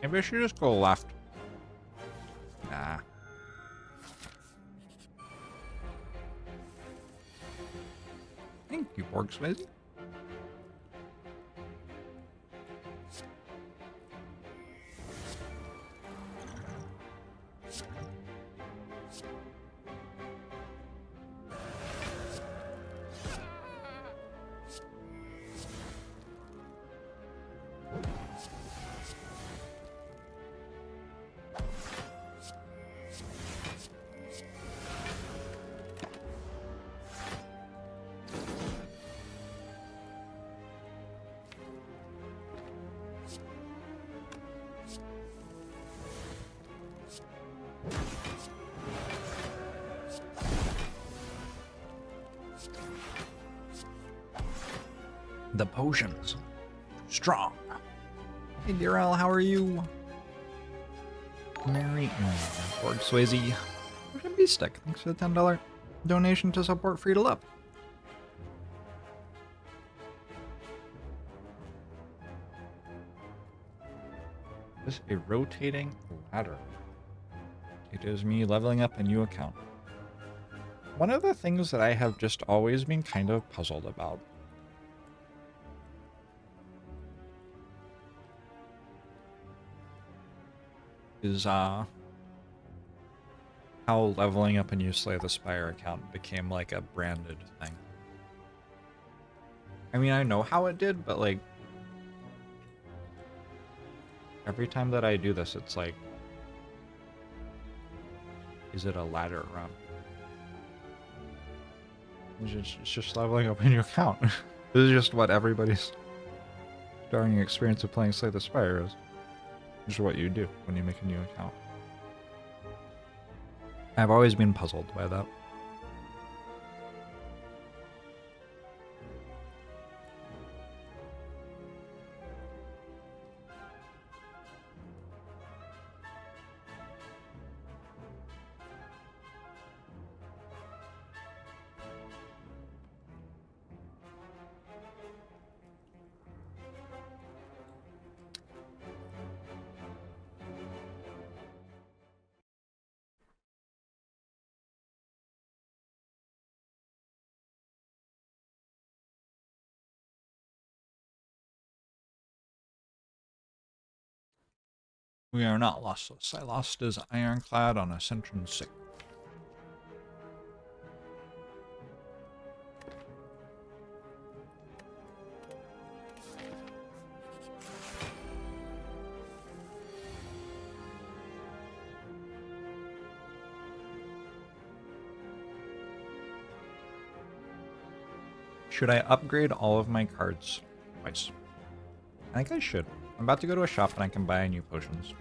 Maybe I should just go left. Nah. Thank you, Borgswiz. The potions. Strong. Hey, Darrell, how are you? Mary Borg Swayze. Russian Beestick. Thanks for the $10 donation to support Free to Love. This is a rotating ladder. It is me leveling up a new account. One of the things that I have just always been kind of puzzled about is how leveling up a new Slay the Spire account became like a branded thing. I mean, I know how it did, but like every time that I do this, it's like, is it a ladder run? It's just leveling up a new account. This is just what everybody's starting experience of playing Slay the Spire is. This is what you do when you make a new account. I've always been puzzled by that. We are not lossless. I lost as Ironclad on Ascension 6. Should I upgrade all of my cards twice? I think I should. I'm about to go to a shop and I can buy new potions.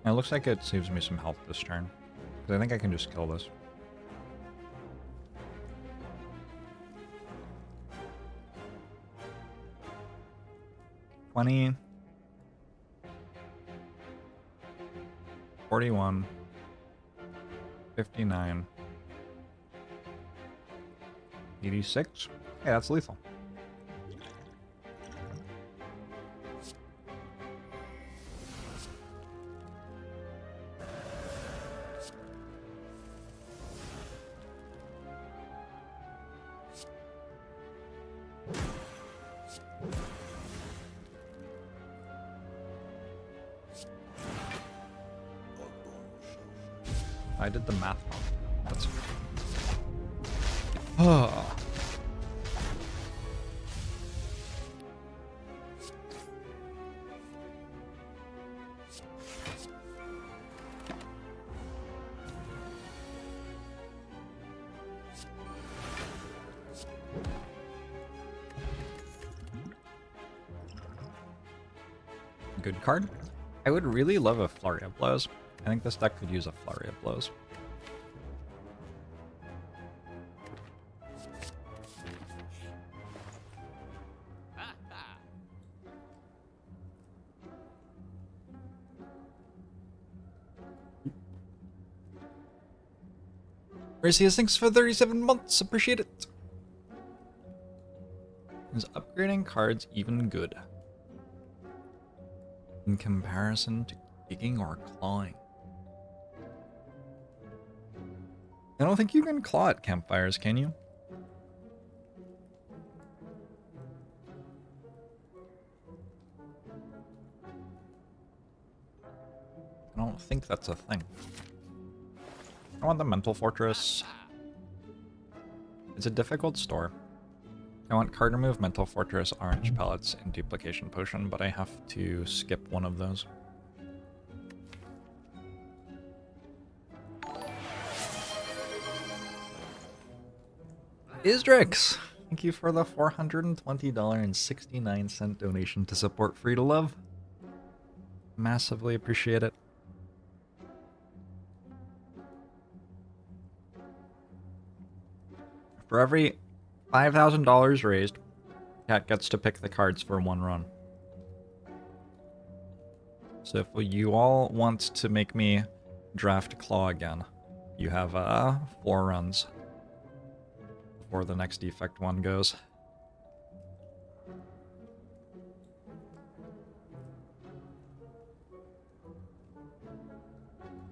And it looks like it saves me some health this turn. Because I think I can just kill this. $20. 41. 59. 86. Yeah, that's lethal. I did the math wrong. That's... Oh. Good card. I would really love a Flurry of Blows. I think this deck could use a Flurry of Blows. Perseus, thanks for 37 months. Appreciate it. Is upgrading cards even good? in comparison to kicking or clawing. I don't think you can claw at campfires, can you? I don't think that's a thing. I want the Mental Fortress. It's a difficult store. I want card remove, Mental Fortress, Orange Pellets, and Duplication Potion, but I have to skip one of those. Isdrix! Thank you for the $420.69 donation to support Free to Love. Massively appreciate it. For every $5,000 raised, Cat gets to pick the cards for one run. So if you all want to make me draft Claw again, you have 4 runs before the next defect one goes.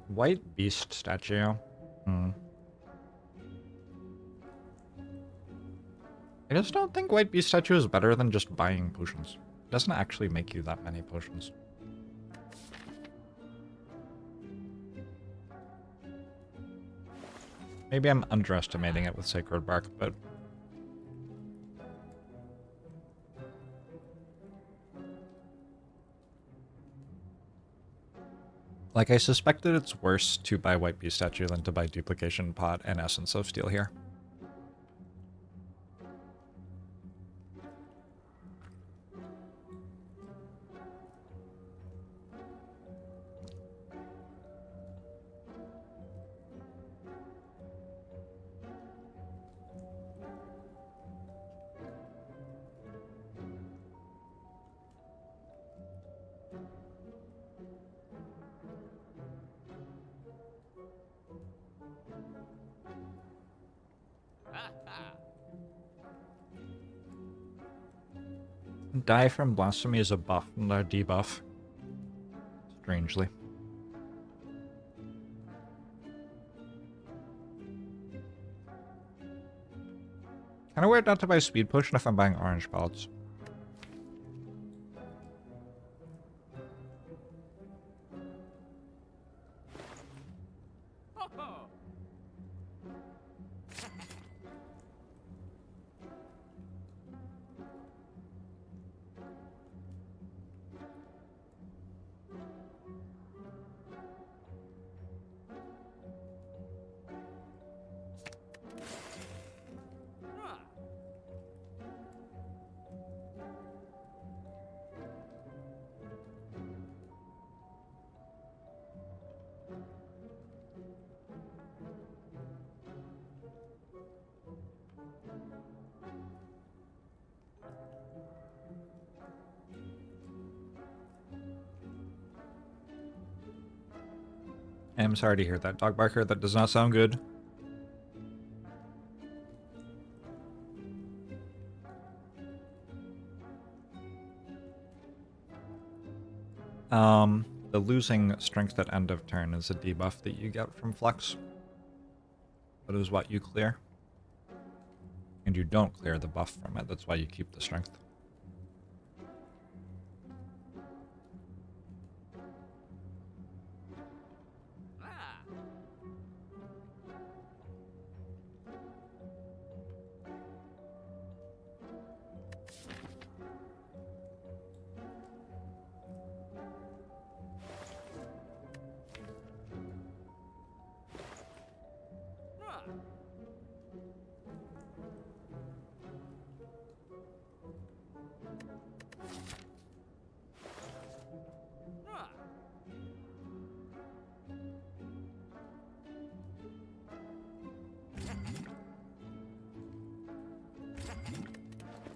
White Beast statue. I just don't think White Beast statue is better than just buying potions. It doesn't actually make you that many potions. Maybe I'm underestimating it with Sacred Bark, but... like, I suspected it's worse to buy White Beast statue than to buy Duplication Pot and Essence of Steel here. Die from Blasphemy is a buff, not a debuff. Strangely. Kinda weird not to buy Speed Potion if I'm buying Orange Pellets. I'm sorry to hear that, Dog Barker. That does not sound good. The losing strength at end of turn is a debuff that you get from Flex. That is what you clear. And you don't clear the buff from it, that's why you keep the strength.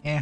Eh.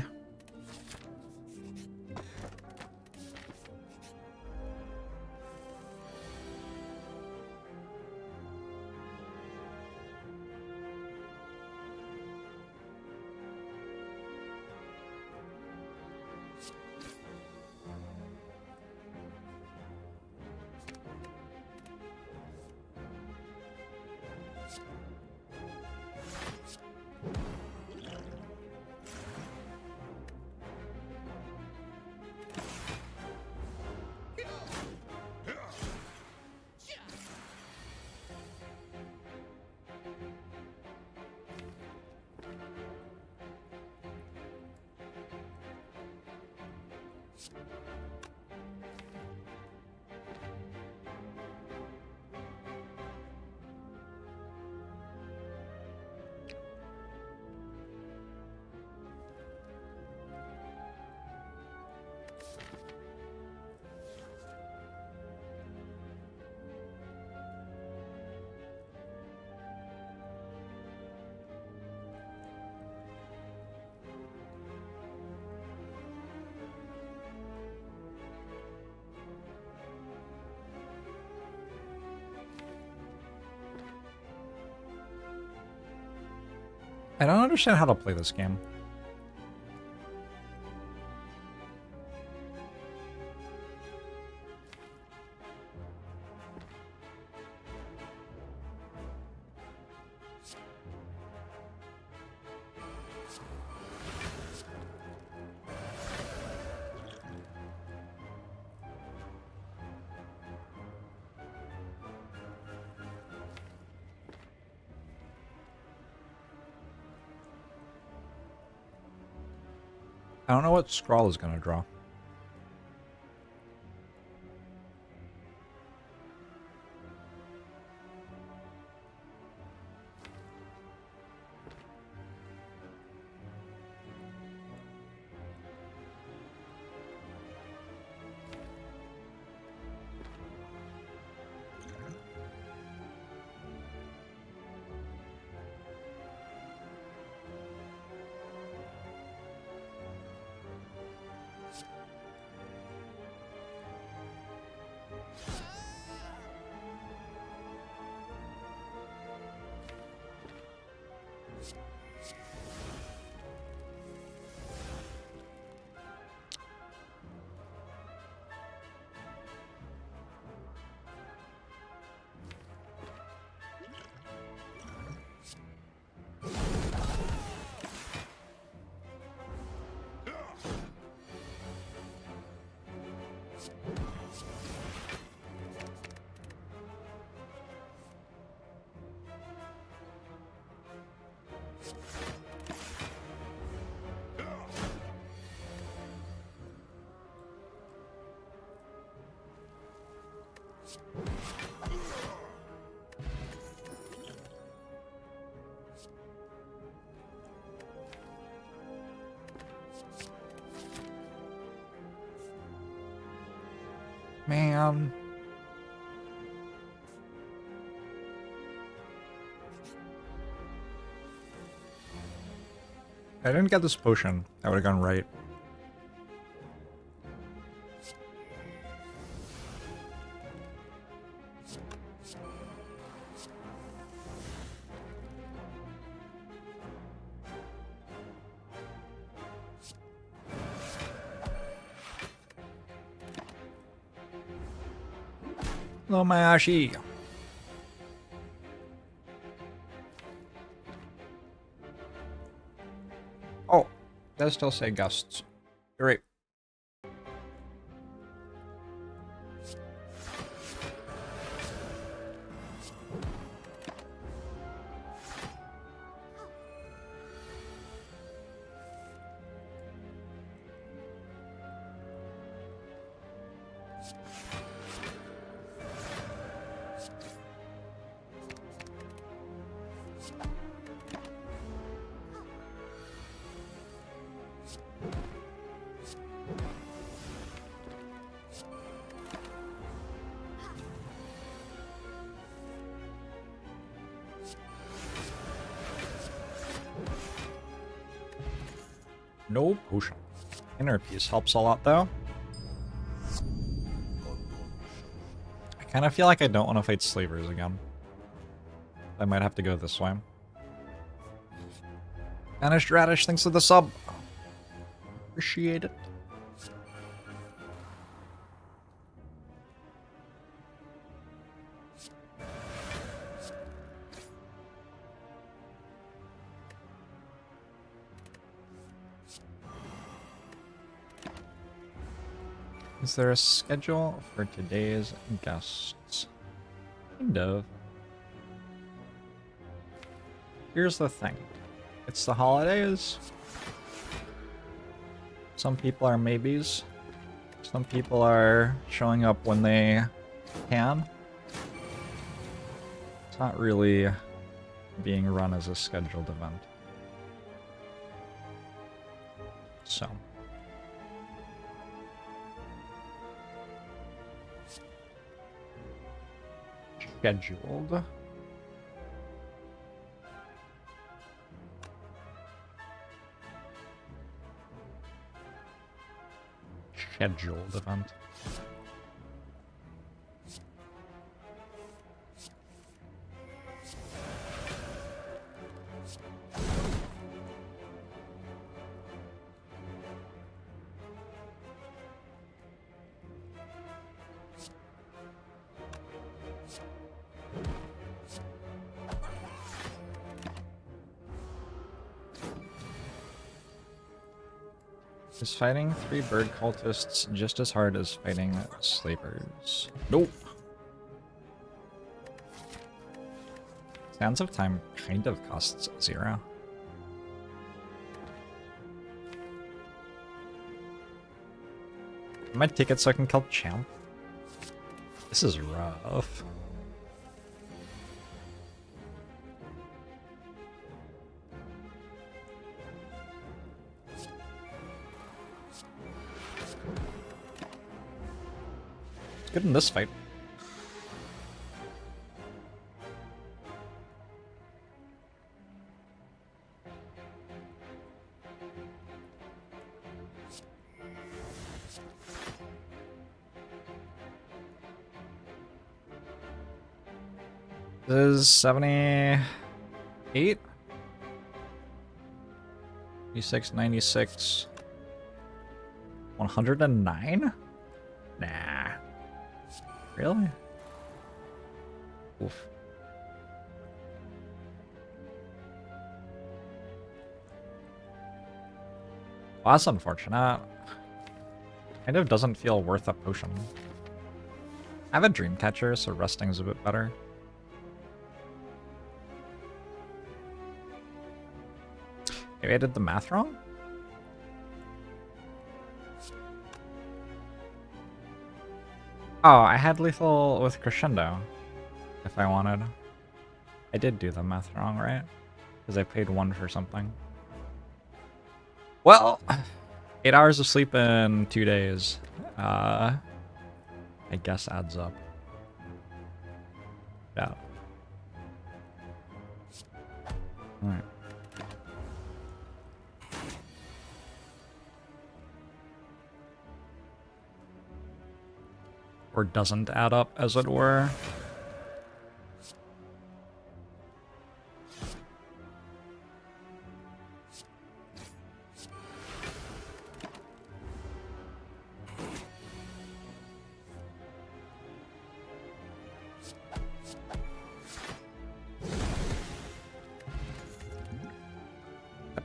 I don't understand how to play this game. I don't know what Scrawl is going to draw. Man. I didn't get this potion. That would have gone right. Hello, Mayashi. Oh, does still say gusts. You're right. No potion. Inner piece helps a lot, though. I kind of feel like I don't want to fight slavers again. I might have to go this way. Vanished Radish, thanks for the sub. Appreciate it. Is there a schedule for today's guests? Kind of. Here's the thing. It's the holidays. Some people are maybes. Some people are showing up when they can. It's not really being run as a scheduled event. So. Scheduled. Scheduled event. Is fighting 3 bird cultists just as hard as fighting slavers? Nope. Sands of Time kind of costs 0. I might take it so I can kill Champ. This is rough. Good in this fight. This is 78? 86, 96. 109? Nah. Really? Oof. Well, that's unfortunate. Kind of doesn't feel worth a potion. I have a dream catcher, so resting's a bit better. Maybe I did the math wrong? Oh, I had lethal with Crescendo, if I wanted. I did do the math wrong, right? Because I paid 1 for something. Well, 8 hours of sleep in 2 days. I guess adds up. Yeah. Alright. Or doesn't add up, as it were.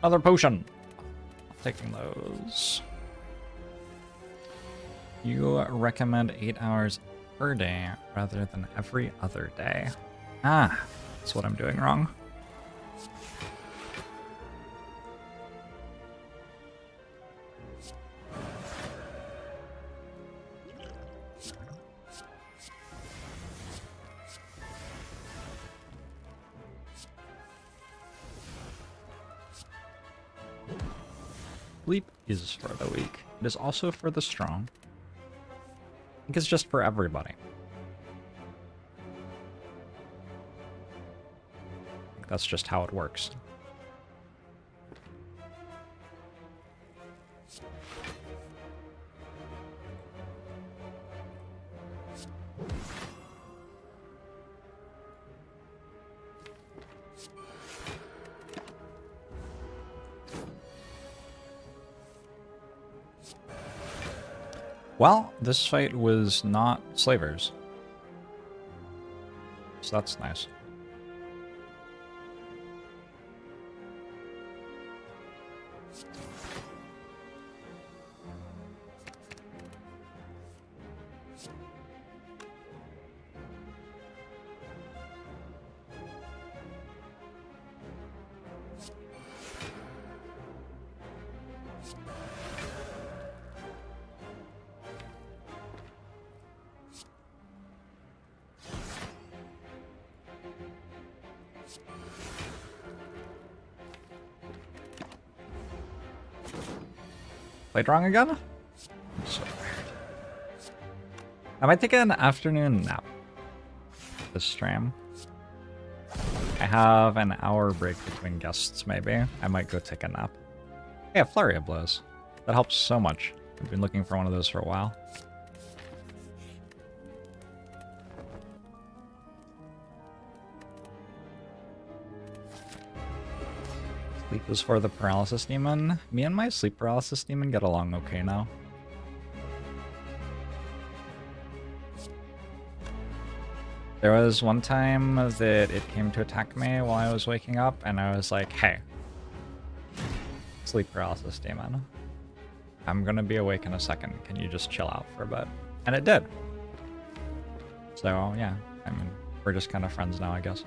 Another potion. Taking those. You recommend 8 hours per day rather than every other day. Ah, that's what I'm doing wrong. Sleep is for the weak. It is also for the strong. I think it's just for everybody. I think that's just how it works. Well, this fight was not slavers. So that's nice. Played wrong again? I'm so tired. I might take an afternoon nap this stream. I have an hour break between guests, maybe. I might go take a nap. Yeah, Flurry of Blows. That helps so much. I've been looking for one of those for a while. Sleep was for the paralysis demon. Me and my sleep paralysis demon get along okay now. There was one time that it came to attack me while I was waking up, and I was like, hey, sleep paralysis demon, I'm gonna be awake in a second. Can you just chill out for a bit? And it did. So, yeah, I mean, we're just kind of friends now, I guess.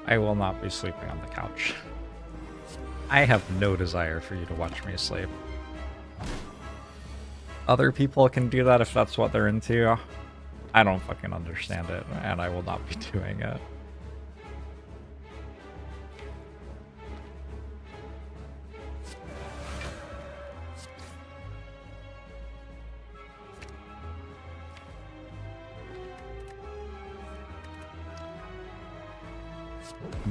I will not be sleeping on the couch. I have no desire for you to watch me sleep. Other people can do that if that's what they're into. I don't fucking understand it, and I will not be doing it.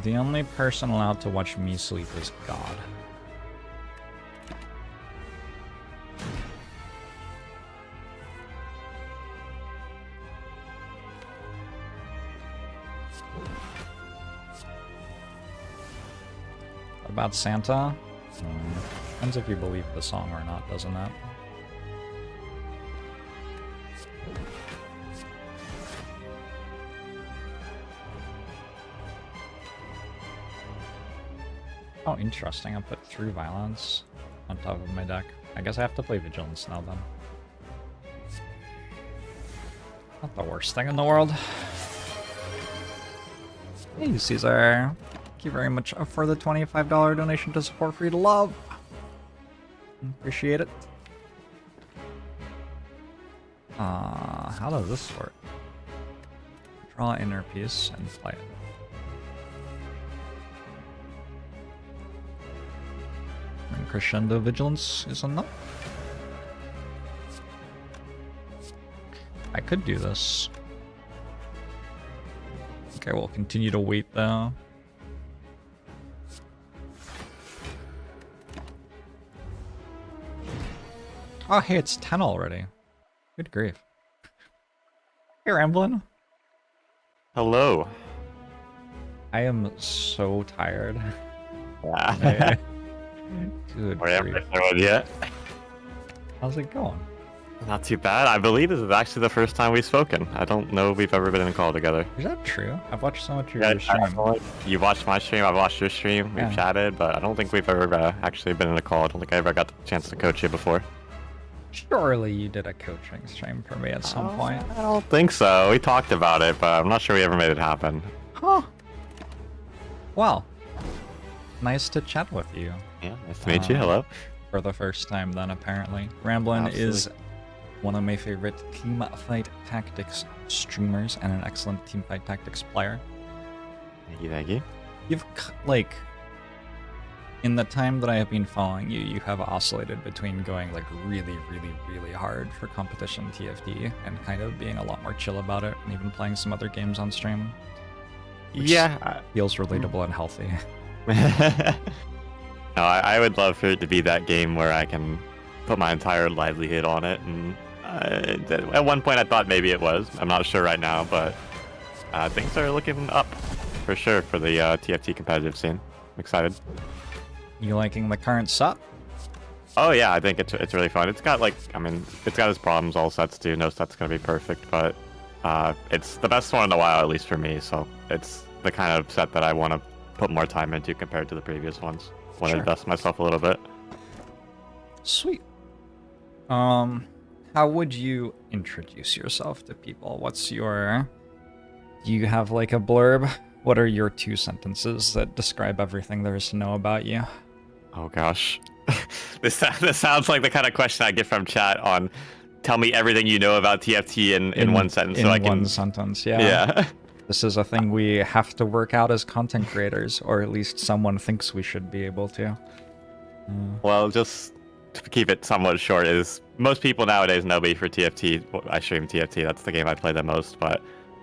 The only person allowed to watch me sleep is God. About Santa? Depends if you believe the song or not, doesn't it? Oh, interesting. I put Through Violence on top of my deck. I guess I have to play Vigilance now then. Not the worst thing in the world. Hey, Caesar. Thank you very much for the $25 donation to support Free to Love. Appreciate it. How does this work? Draw an inner piece and play it. And Crescendo Vigilance is enough. I could do this. Okay, we'll continue to wait though. Oh, hey, it's 10 already. Good grief. Hey, Ramblin. Hello. I am so tired. Yeah. Good grief. Yet. How's it going? Not too bad. I believe this is actually the first time we've spoken. I don't know if we've ever been in a call together. Is that true? I've watched so much of your stream. You watched my stream, I've watched your stream, we've chatted, but I don't think we've ever actually been in a call. I don't think I ever got the chance to coach you before. Surely you did a coaching stream for me at some point. I don't think so. We talked about it, but I'm not sure we ever made it happen. Huh. Well, nice to chat with you. Yeah, nice to meet you. Hello. For the first time then, apparently. Ramblin is one of my favorite team fight tactics streamers and an excellent team fight tactics player. Thank you, thank you. You've, like, in the time that I have been following you, you have oscillated between going, like, really, really, really hard for competition TFT and kind of being a lot more chill about it and even playing some other games on stream. Yeah. Feels relatable and healthy. No, I would love for it to be that game where I can put my entire livelihood on it, and at one point I thought maybe it was. I'm not sure right now, but things are looking up for sure for the TFT competitive scene. I'm excited. You liking the current set? Oh yeah, I think it's really fun. It's got, like, I mean, it's got its problems. All sets do. No set's gonna be perfect, but it's the best one in a while, at least for me. So it's the kind of set that I want to put more time into compared to the previous ones. Want to invest myself a little bit. Sweet. How would you introduce yourself to people? What's your... Do you have, like, a blurb? What are your 2 sentences that describe everything there is to know about you? Oh gosh. This sounds like the kind of question I get from chat on, tell me everything you know about TFT in one sentence, so I can. In one sentence, yeah. Yeah. This is a thing we have to work out as content creators, or at least someone thinks we should be able to. Well, just to keep it somewhat short, is most people nowadays know me for TFT. I stream TFT. That's the game I play the most. But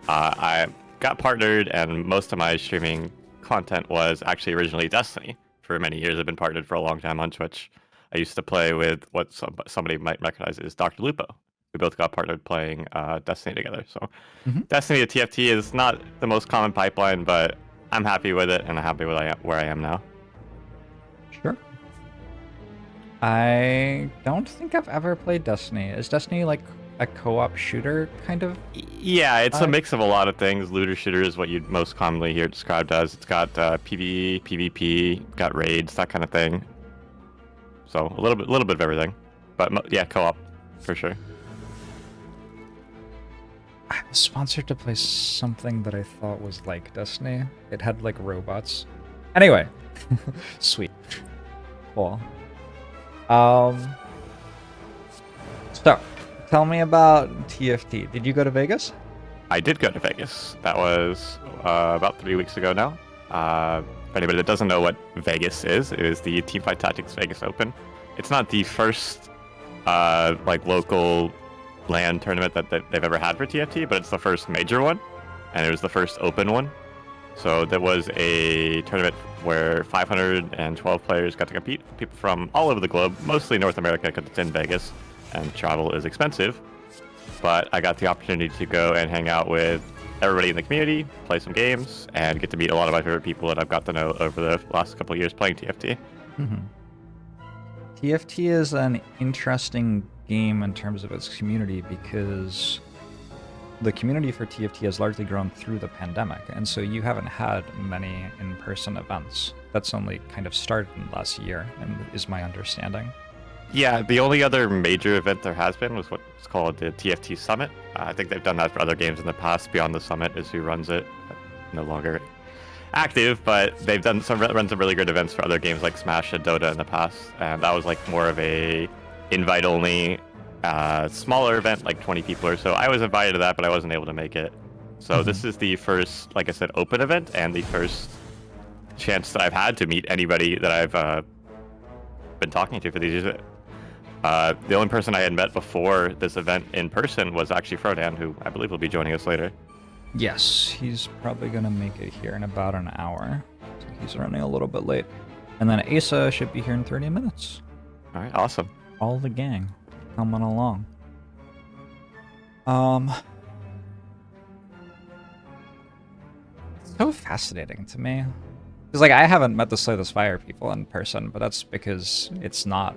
I got partnered, and most of my streaming content was actually originally Destiny. For many years, I've been partnered for a long time on Twitch. I used to play with what somebody might recognize as Dr. Lupo. We both got partnered playing Destiny together. So Destiny to TFT is not the most common pipeline, but I'm happy with it, and I'm happy with where I am now. Sure. I don't think I've ever played Destiny. Is Destiny like a co-op shooter kind of? Yeah, it's a mix of a lot of things. Looter shooter is what you'd most commonly hear it described as. It's got PvE, PvP, got raids, that kind of thing. So a little bit of everything, but yeah, co-op for sure. I was sponsored to play something that I thought was like Destiny. It had like robots. Anyway, sweet, cool. So, tell me about TFT. Did you go to Vegas? I did go to Vegas. That was about 3 weeks ago now. For anybody that doesn't know what Vegas is, it is the Teamfight Tactics Vegas Open. It's not the first like local LAN tournament that they've ever had for TFT, but it's the first major one, and it was the first open one. So there was a tournament where 512 players got to compete. People from all over the globe, mostly North America, because it's in Vegas, and travel is expensive. But I got the opportunity to go and hang out with everybody in the community, play some games, and get to meet a lot of my favorite people that I've got to know over the last couple of years playing TFT. TFT is an interesting game in terms of its community because the community for TFT has largely grown through the pandemic, and so you haven't had many in-person events. That's only kind of started in the last year, and is my understanding. Yeah, the only other major event there has been was what's called the TFT Summit. I think they've done that for other games in the past. Beyond the Summit is who runs it. No longer active, but they've run some really good events for other games like Smash and Dota in the past, and that was like more of a invite-only, smaller event, like 20 people or so. I was invited to that, but I wasn't able to make it. So this is the first, like I said, open event, and the first chance that I've had to meet anybody that I've been talking to for these years. The only person I had met before this event in person was actually Frodan, who I believe will be joining us later. Yes, he's probably going to make it here in about an hour. So he's running a little bit late. And then Aesah should be here in 30 minutes. All right, awesome. All the gang coming along. It's so fascinating to me. Because, like, I haven't met the Slay the Spire people in person, but that's because it's not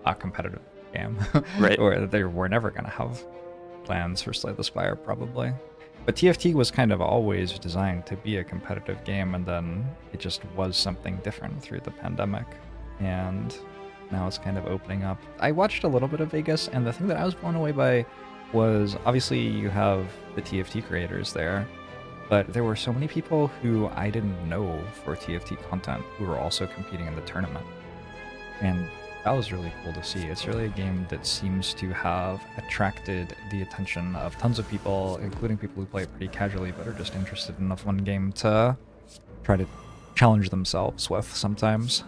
a competitive game. Right. Or we're never going to have plans for Slay the Spire, probably. But TFT was kind of always designed to be a competitive game, and then it just was something different through the pandemic. And now it's kind of opening up. I watched a little bit of Vegas, and the thing that I was blown away by was, obviously you have the TFT creators there, but there were so many people who I didn't know for TFT content who were also competing in the tournament. And that was really cool to see. It's really a game that seems to have attracted the attention of tons of people, including people who play it pretty casually but are just interested in a fun game to try to challenge themselves with sometimes.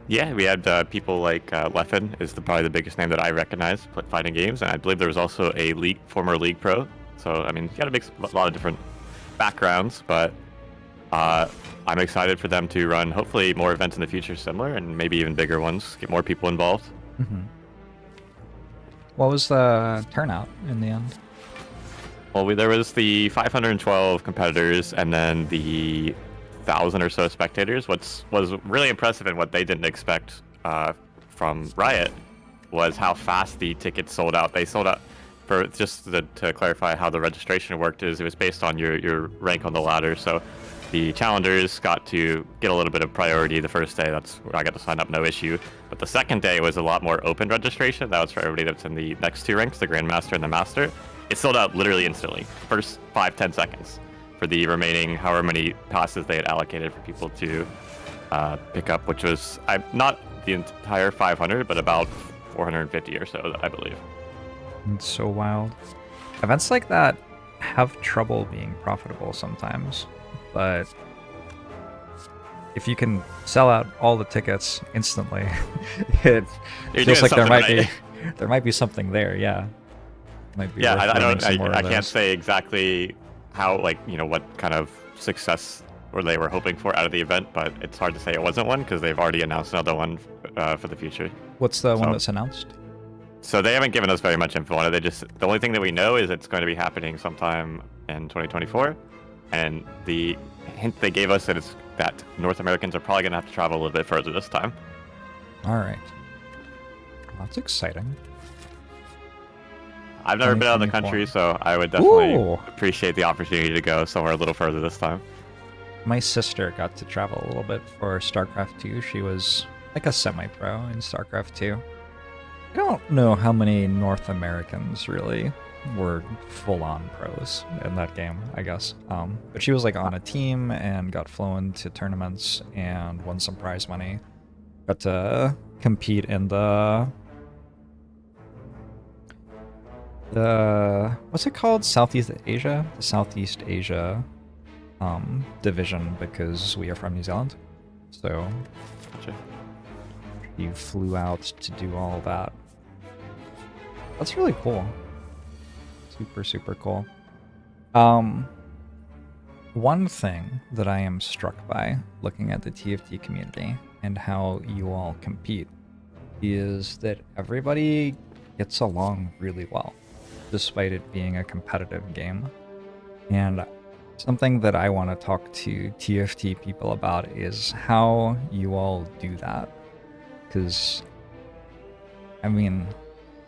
Yeah, we had people like Leffen is probably the biggest name that I recognize fighting games, and I believe there was also a former League Pro. So, I mean, you got to mix a lot of different backgrounds, but I'm excited for them to run, hopefully, more events in the future similar, and maybe even bigger ones, get more people involved. What was the turnout in the end? Well, there was the 512 competitors, and then the 1,000 or so spectators. What was really impressive and what they didn't expect from Riot was how fast the tickets sold out. They sold out, for just to clarify how the registration worked, is it was based on your rank on the ladder. So the challengers got to get a little bit of priority the first day. That's where I got to sign up, no issue. But the second day was a lot more open registration. That was for everybody that's in the next two ranks, the Grandmaster and the Master. It sold out literally instantly, first 5-10 seconds, for the remaining however many passes they had allocated for people to pick up, which was, I'm not the entire 500, but about 450 or so, I believe. It's so wild. Events like that have trouble being profitable sometimes, but if you can sell out all the tickets instantly, it feels like there might be something there. Yeah. Might be yeah, worth I running some more I of can't those. say exactly how, like, what kind of success or they were hoping for out of the event, but it's hard to say it wasn't one because they've already announced another one for the future. What's the one that's announced? So they haven't given us very much info on it. The only thing that we know is it's going to be happening sometime in 2024, and the hint they gave us that North Americans are probably going to have to travel a little bit further this time. All right. That's exciting. I've never been out of the country, so I would definitely appreciate the opportunity to go somewhere a little further this time. My sister got to travel a little bit for StarCraft 2. She was like a semi-pro in StarCraft 2. I don't know how many North Americans really were full-on pros in that game, I guess. But she was like on a team and got flown to tournaments and won some prize money. Got to compete in the what's it called? Southeast Asia? The Southeast Asia division, because we are from New Zealand. So Gotcha. you flew out to do all that. That's really cool. Super, super cool. One thing that I am struck by looking at the TFT community and how you all compete is that everybody gets along really well, despite it being a competitive game. And something that I want to talk to TFT people about is how you all do that. Because, I mean,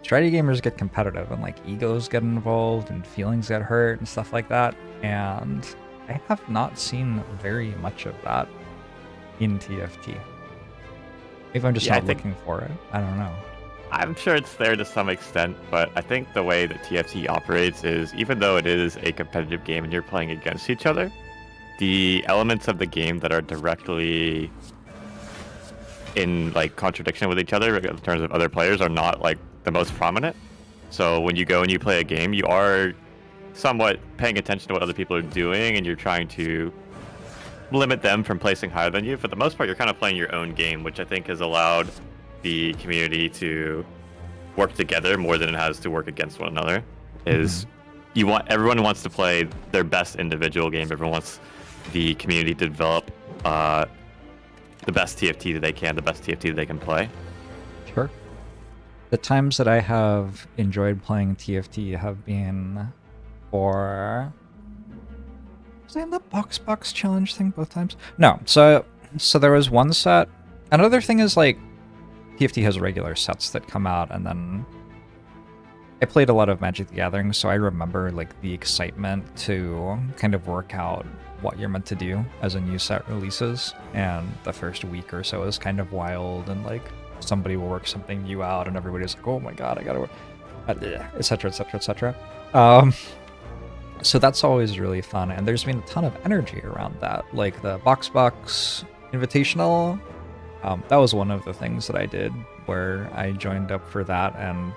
strategy gamers get competitive and like egos get involved and feelings get hurt and stuff like that. And I have not seen very much of that in TFT. Maybe I'm just not looking for it. I don't know. I'm sure it's there to some extent, but I think the way that TFT operates is, even though it is a competitive game and you're playing against each other, the elements of the game that are directly in like contradiction with each other in terms of other players are not like the most prominent. So when you go and you play a game, you are somewhat paying attention to what other people are doing, and you're trying to limit them from placing higher than you. For the most part, you're kind of playing your own game, which I think has allowed the community to work together more than it has to work against one another. Everyone wants to play their best individual game. Everyone wants the community to develop the best TFT that they can, the best TFT that they can play. Sure. The times that I have enjoyed playing TFT have been for... Was I in the box challenge thing both times? No. So there was one set. Another thing is like TFT has regular sets that come out, and then I played a lot of Magic the Gathering, so I remember like the excitement to kind of work out what you're meant to do as a new set releases, and the first week or so is kind of wild, and like somebody will work something new out and everybody's like, oh my god, I gotta work, etc, etc, etc. So that's always really fun, and there's been a ton of energy around that, like the box invitational. That was one of the things that I did, where I joined up for that and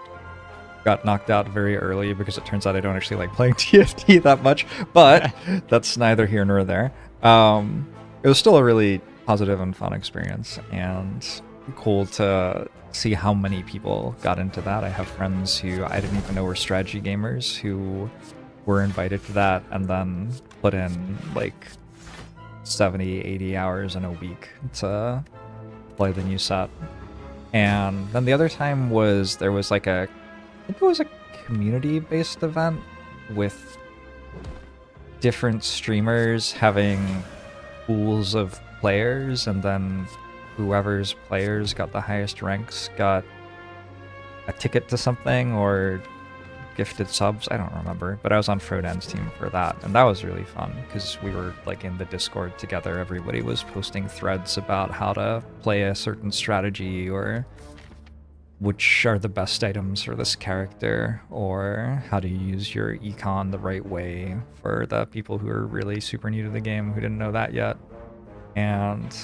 got knocked out very early because it turns out I don't actually like playing TFT that much, but that's neither here nor there. It was still a really positive and fun experience, and cool to see how many people got into that. I have friends who I didn't even know were strategy gamers who were invited to that and then put in like 70, 80 hours in a week to play the new set. And then the other time was there was like I think it was a community-based event with different streamers having pools of players, and then whoever's players got the highest ranks got a ticket to something or gifted subs. I don't remember, but I was on Frodan's team for that, and that was really fun because we were like in the Discord together. Everybody was posting threads about how to play a certain strategy, or which are the best items for this character, or how to use your econ the right way for the people who are really super new to the game who didn't know that yet. And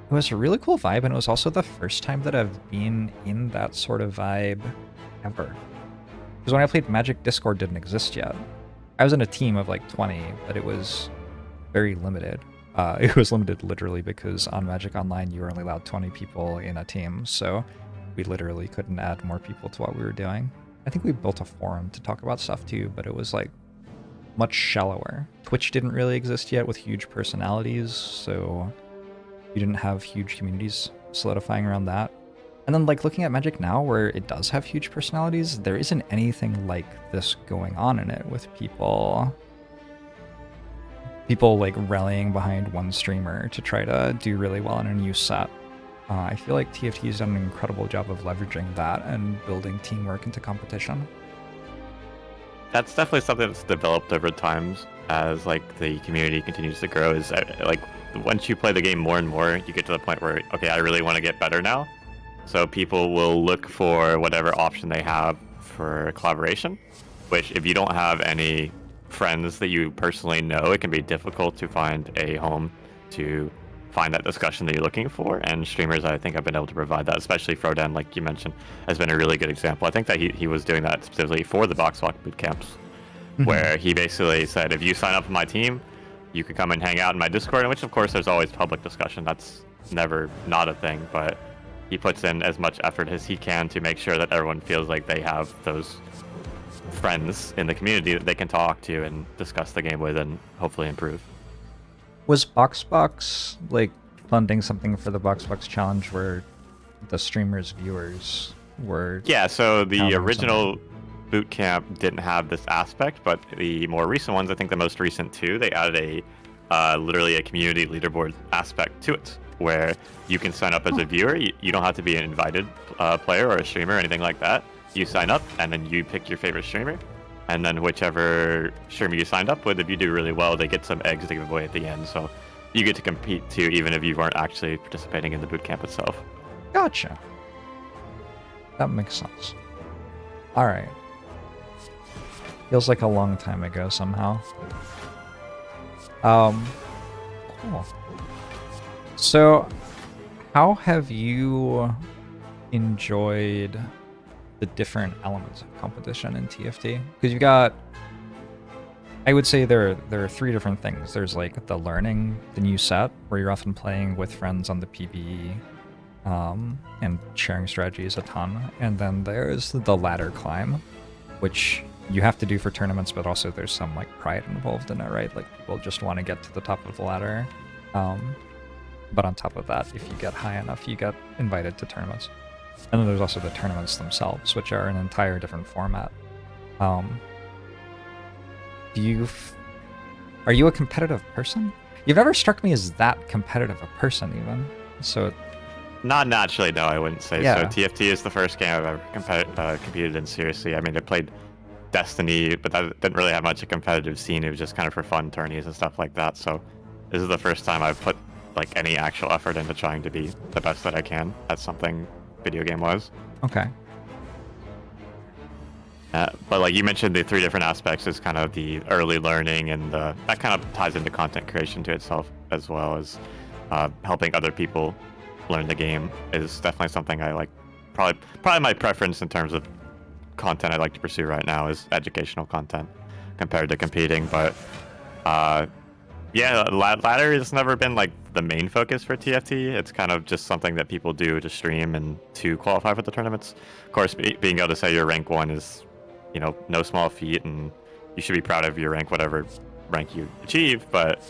it was a really cool vibe, and it was also the first time that I've been in that sort of vibe ever. Because when I played Magic, Discord didn't exist yet. I was in a team of like 20, but it was very limited. It was limited literally because on Magic Online you were only allowed 20 people in a team, so we literally couldn't add more people to what we were doing. I think we built a forum to talk about stuff too, but it was like much shallower. Twitch didn't really exist yet with huge personalities, so you didn't have huge communities solidifying around that. And then like looking at Magic now, where it does have huge personalities, there isn't anything like this going on in it with people like rallying behind one streamer to try to do really well in a new set. I feel like TFT has done an incredible job of leveraging that and building teamwork into competition. That's definitely something that's developed over times as like the community continues to grow. Is like once you play the game more and more, you get to the point where, okay, I really want to get better now. So people will look for whatever option they have for collaboration, which if you don't have any friends that you personally know, it can be difficult to find a home to find that discussion that you're looking for. And streamers, I think, have been able to provide that, especially Frodan, like you mentioned, has been a really good example. I think that he was doing that specifically for the box walk boot camps, where he basically said, if you sign up for my team, you can come and hang out in my Discord, in which of course there's always public discussion. That's never not a thing, but he puts in as much effort as he can to make sure that everyone feels like they have those friends in the community that they can talk to and discuss the game with and hopefully improve. Was Boxbox like funding something for the Boxbox challenge where the streamers' viewers were? Yeah, so the original boot camp didn't have this aspect, but the more recent ones, I think the most recent two, they added a literally a community leaderboard aspect to it, where you can sign up as a viewer. You don't have to be an invited player or a streamer or anything like that. You sign up and then you pick your favorite streamer, and then whichever streamer you signed up with, if you do really well, they get some eggs to give away at the end. So you get to compete too, even if you weren't actually participating in the bootcamp itself. Gotcha. That makes sense. All right. Feels like a long time ago somehow. Cool. So, how have you enjoyed the different elements of competition in TFT? Because you got, I would say there are three different things. There's like the learning the new set, where you're often playing with friends on the PvE and sharing strategies a ton. And then there's the ladder climb, which you have to do for tournaments, but also there's some like pride involved in it, right? Like people just want to get to the top of the ladder. But on top of that, if you get high enough, you get invited to tournaments. And then there's also the tournaments themselves, which are an entire different format. Are you a competitive person? You've never struck me as that competitive a person, even. So, not naturally, no, I wouldn't say Yeah. so. TFT is the first game I've ever competed in seriously. I mean, I played Destiny, but that didn't really have much of a competitive scene. It was just kind of for fun tourneys and stuff like that. So this is the first time I've put like any actual effort into trying to be the best that I can at something video game was. okay. But like you mentioned, the three different aspects is kind of the early learning, and that kind of ties into content creation to itself, as well as helping other people learn the game is definitely something I like. Probably my preference in terms of content I like to pursue right now is educational content compared to competing. But yeah, ladder has never been like the main focus for TFT. It's kind of just something that people do to stream and to qualify for the tournaments. Of course, being able to say you're rank 1 is, you know, no small feat, and you should be proud of your rank, whatever rank you achieve. But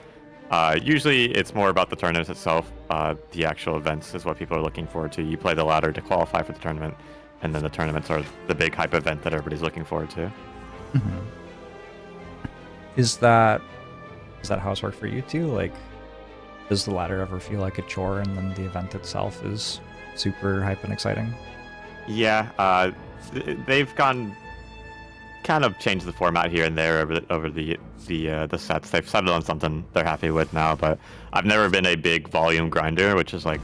usually it's more about the tournaments itself. The actual events is what people are looking forward to. You play the ladder to qualify for the tournament, and then the tournaments are the big hype event that everybody's looking forward to. Mm-hmm. Is that how it's worked for you too? Like, does the ladder ever feel like a chore, and then the event itself is super hype and exciting? Yeah, they've kind of changed the format here and there over the sets. They've settled on something they're happy with now, but I've never been a big volume grinder, which is like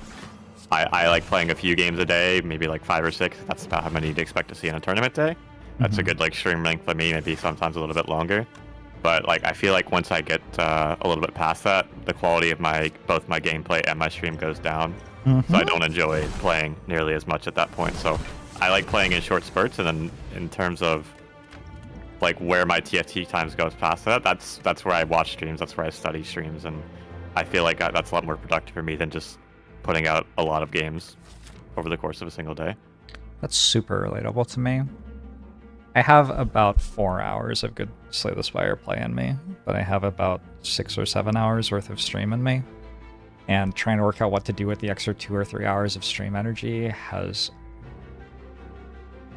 I like playing a few games a day, maybe like 5 or 6. That's about how many you'd expect to see in a tournament day. That's a good like stream length for me, maybe sometimes a little bit longer. But like I feel like once I get a little bit past that, the quality of both my gameplay and my stream goes down. So I don't enjoy playing nearly as much at that point. So I like playing in short spurts, and then in terms of like where my TFT times goes past that, that's where I watch streams, that's where I study streams, and I feel like that's a lot more productive for me than just putting out a lot of games over the course of a single day. That's super relatable to me. I have about 4 hours of good Slay the Spire play in me, but I have about 6 or 7 hours worth of stream in me. And trying to work out what to do with the extra 2 or 3 hours of stream energy has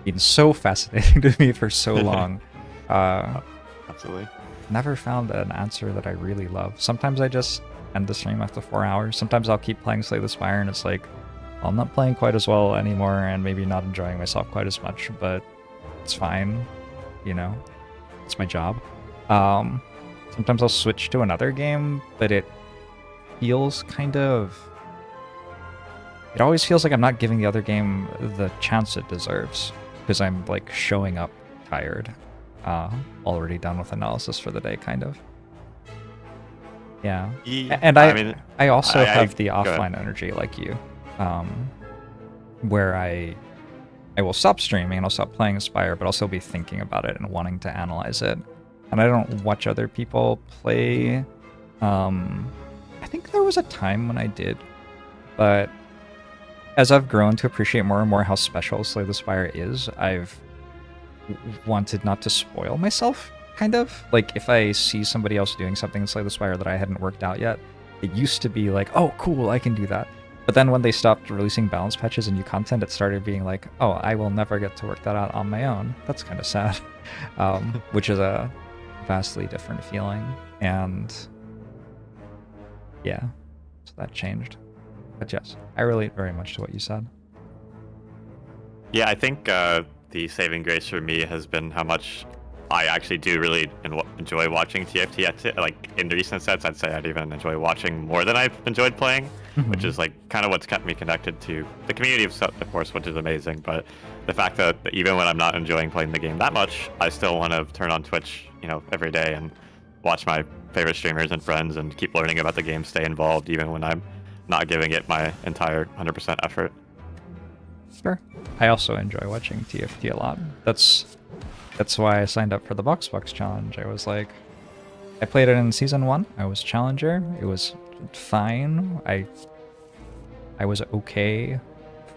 been so fascinating to me for so long. Absolutely. Never found an answer that I really love. Sometimes I just end the stream after 4 hours. Sometimes I'll keep playing Slay the Spire and it's like, well, I'm not playing quite as well anymore and maybe not enjoying myself quite as much, but it's fine, you know, it's my job. Sometimes I'll switch to another game, but it feels kind of... It always feels like I'm not giving the other game the chance it deserves, because I'm, like, showing up tired. Already done with analysis for the day, kind of. Yeah. And I also have the offline energy like you, where I will stop streaming and I'll stop playing Spire, but I'll still be thinking about it and wanting to analyze it. And I don't watch other people play. I think there was a time when I did, but as I've grown to appreciate more and more how special Slay the Spire is, I've wanted not to spoil myself, kind of. Like, if I see somebody else doing something in Slay the Spire that I hadn't worked out yet, it used to be like, oh, cool, I can do that. But then when they stopped releasing balance patches and new content, it started being like, oh, I will never get to work that out on my own. That's kind of sad, which is a vastly different feeling. And yeah, so that changed. But yes, I relate very much to what you said. Yeah, I think the saving grace for me has been how much I actually do really enjoy watching TFT. Like in recent sets, I'd say I'd even enjoy watching more than I've enjoyed playing, which is like kind of what's kept me connected to the community of course, which is amazing. But the fact that even when I'm not enjoying playing the game that much, I still want to turn on Twitch, you know, every day and watch my favorite streamers and friends and keep learning about the game, stay involved, even when I'm not giving it my entire 100% effort. Sure. I also enjoy watching TFT a lot. That's why I signed up for the Box Challenge. I was like, I played it in Season 1. I was Challenger. It was fine. I was okay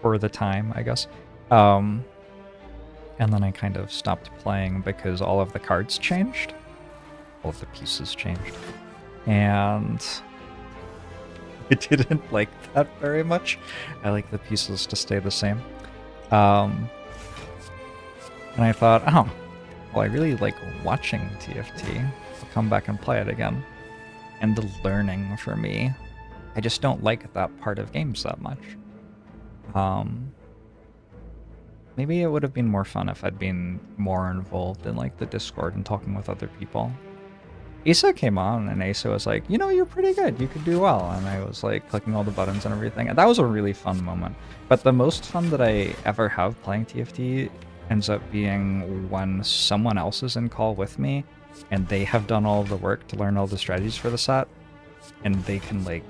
for the time, I guess. And then I kind of stopped playing because all of the cards changed. All of the pieces changed. And I didn't like that very much. I like the pieces to stay the same. And I thought, oh, well, I really like watching TFT. I'll come back and play it again. And the learning for me, I just don't like that part of games that much. Maybe it would have been more fun if I'd been more involved in like the Discord and talking with other people. Aesah came on and Aesah was like, you know, you're pretty good, you could do well. And I was like clicking all the buttons and everything. And that was a really fun moment. But the most fun that I ever have playing TFT ends up being when someone else is in call with me and they have done all the work to learn all the strategies for the set. And they can like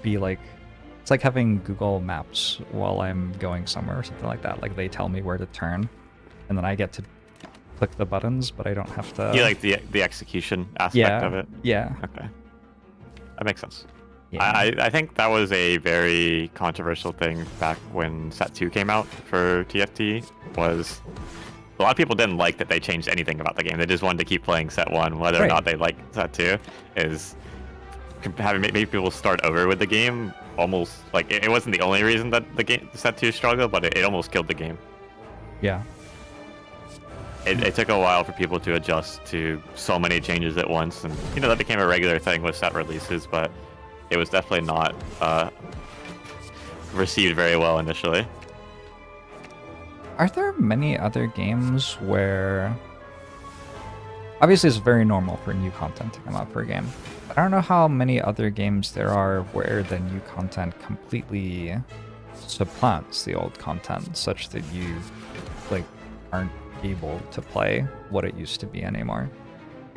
be like, it's like having Google Maps while I'm going somewhere or something like that. Like they tell me where to turn and then I get to click the buttons, but I don't have to... You like the execution aspect of it? Yeah. Okay. That makes sense. Yeah. I think that was a very controversial thing back when Set 2 came out for TFT, was a lot of people didn't like that they changed anything about the game. They just wanted to keep playing Set 1, whether or not they like Set 2, is having maybe people start over with the game. Almost, like, it wasn't the only reason that the Set 2 struggled, but it almost killed the game. Yeah. It took a while for people to adjust to so many changes at once, and you know that became a regular thing with set releases, but it was definitely not received very well initially. Are there many other games where... Obviously it's very normal for new content to come out per game, but I don't know how many other games there are where the new content completely supplants the old content, such that you like aren't able to play what it used to be anymore.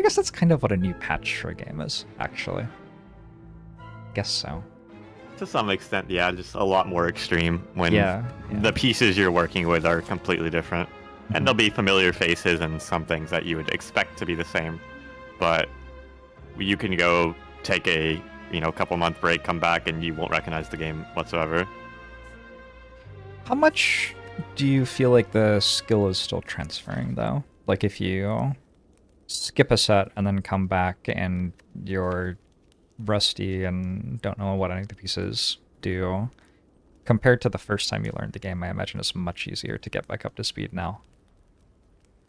I guess that's kind of what a new patch for a game is, actually. Guess so. To some extent, yeah, just a lot more extreme when Yeah. the pieces you're working with are completely different. Mm-hmm. And there'll be familiar faces and some things that you would expect to be the same. But you can go take a couple month break, come back, and you won't recognize the game whatsoever. How much do you feel like the skill is still transferring, though? Like if you skip a set and then come back and you're rusty and don't know what any of the pieces do, compared to the first time you learned the game, I imagine it's much easier to get back up to speed now.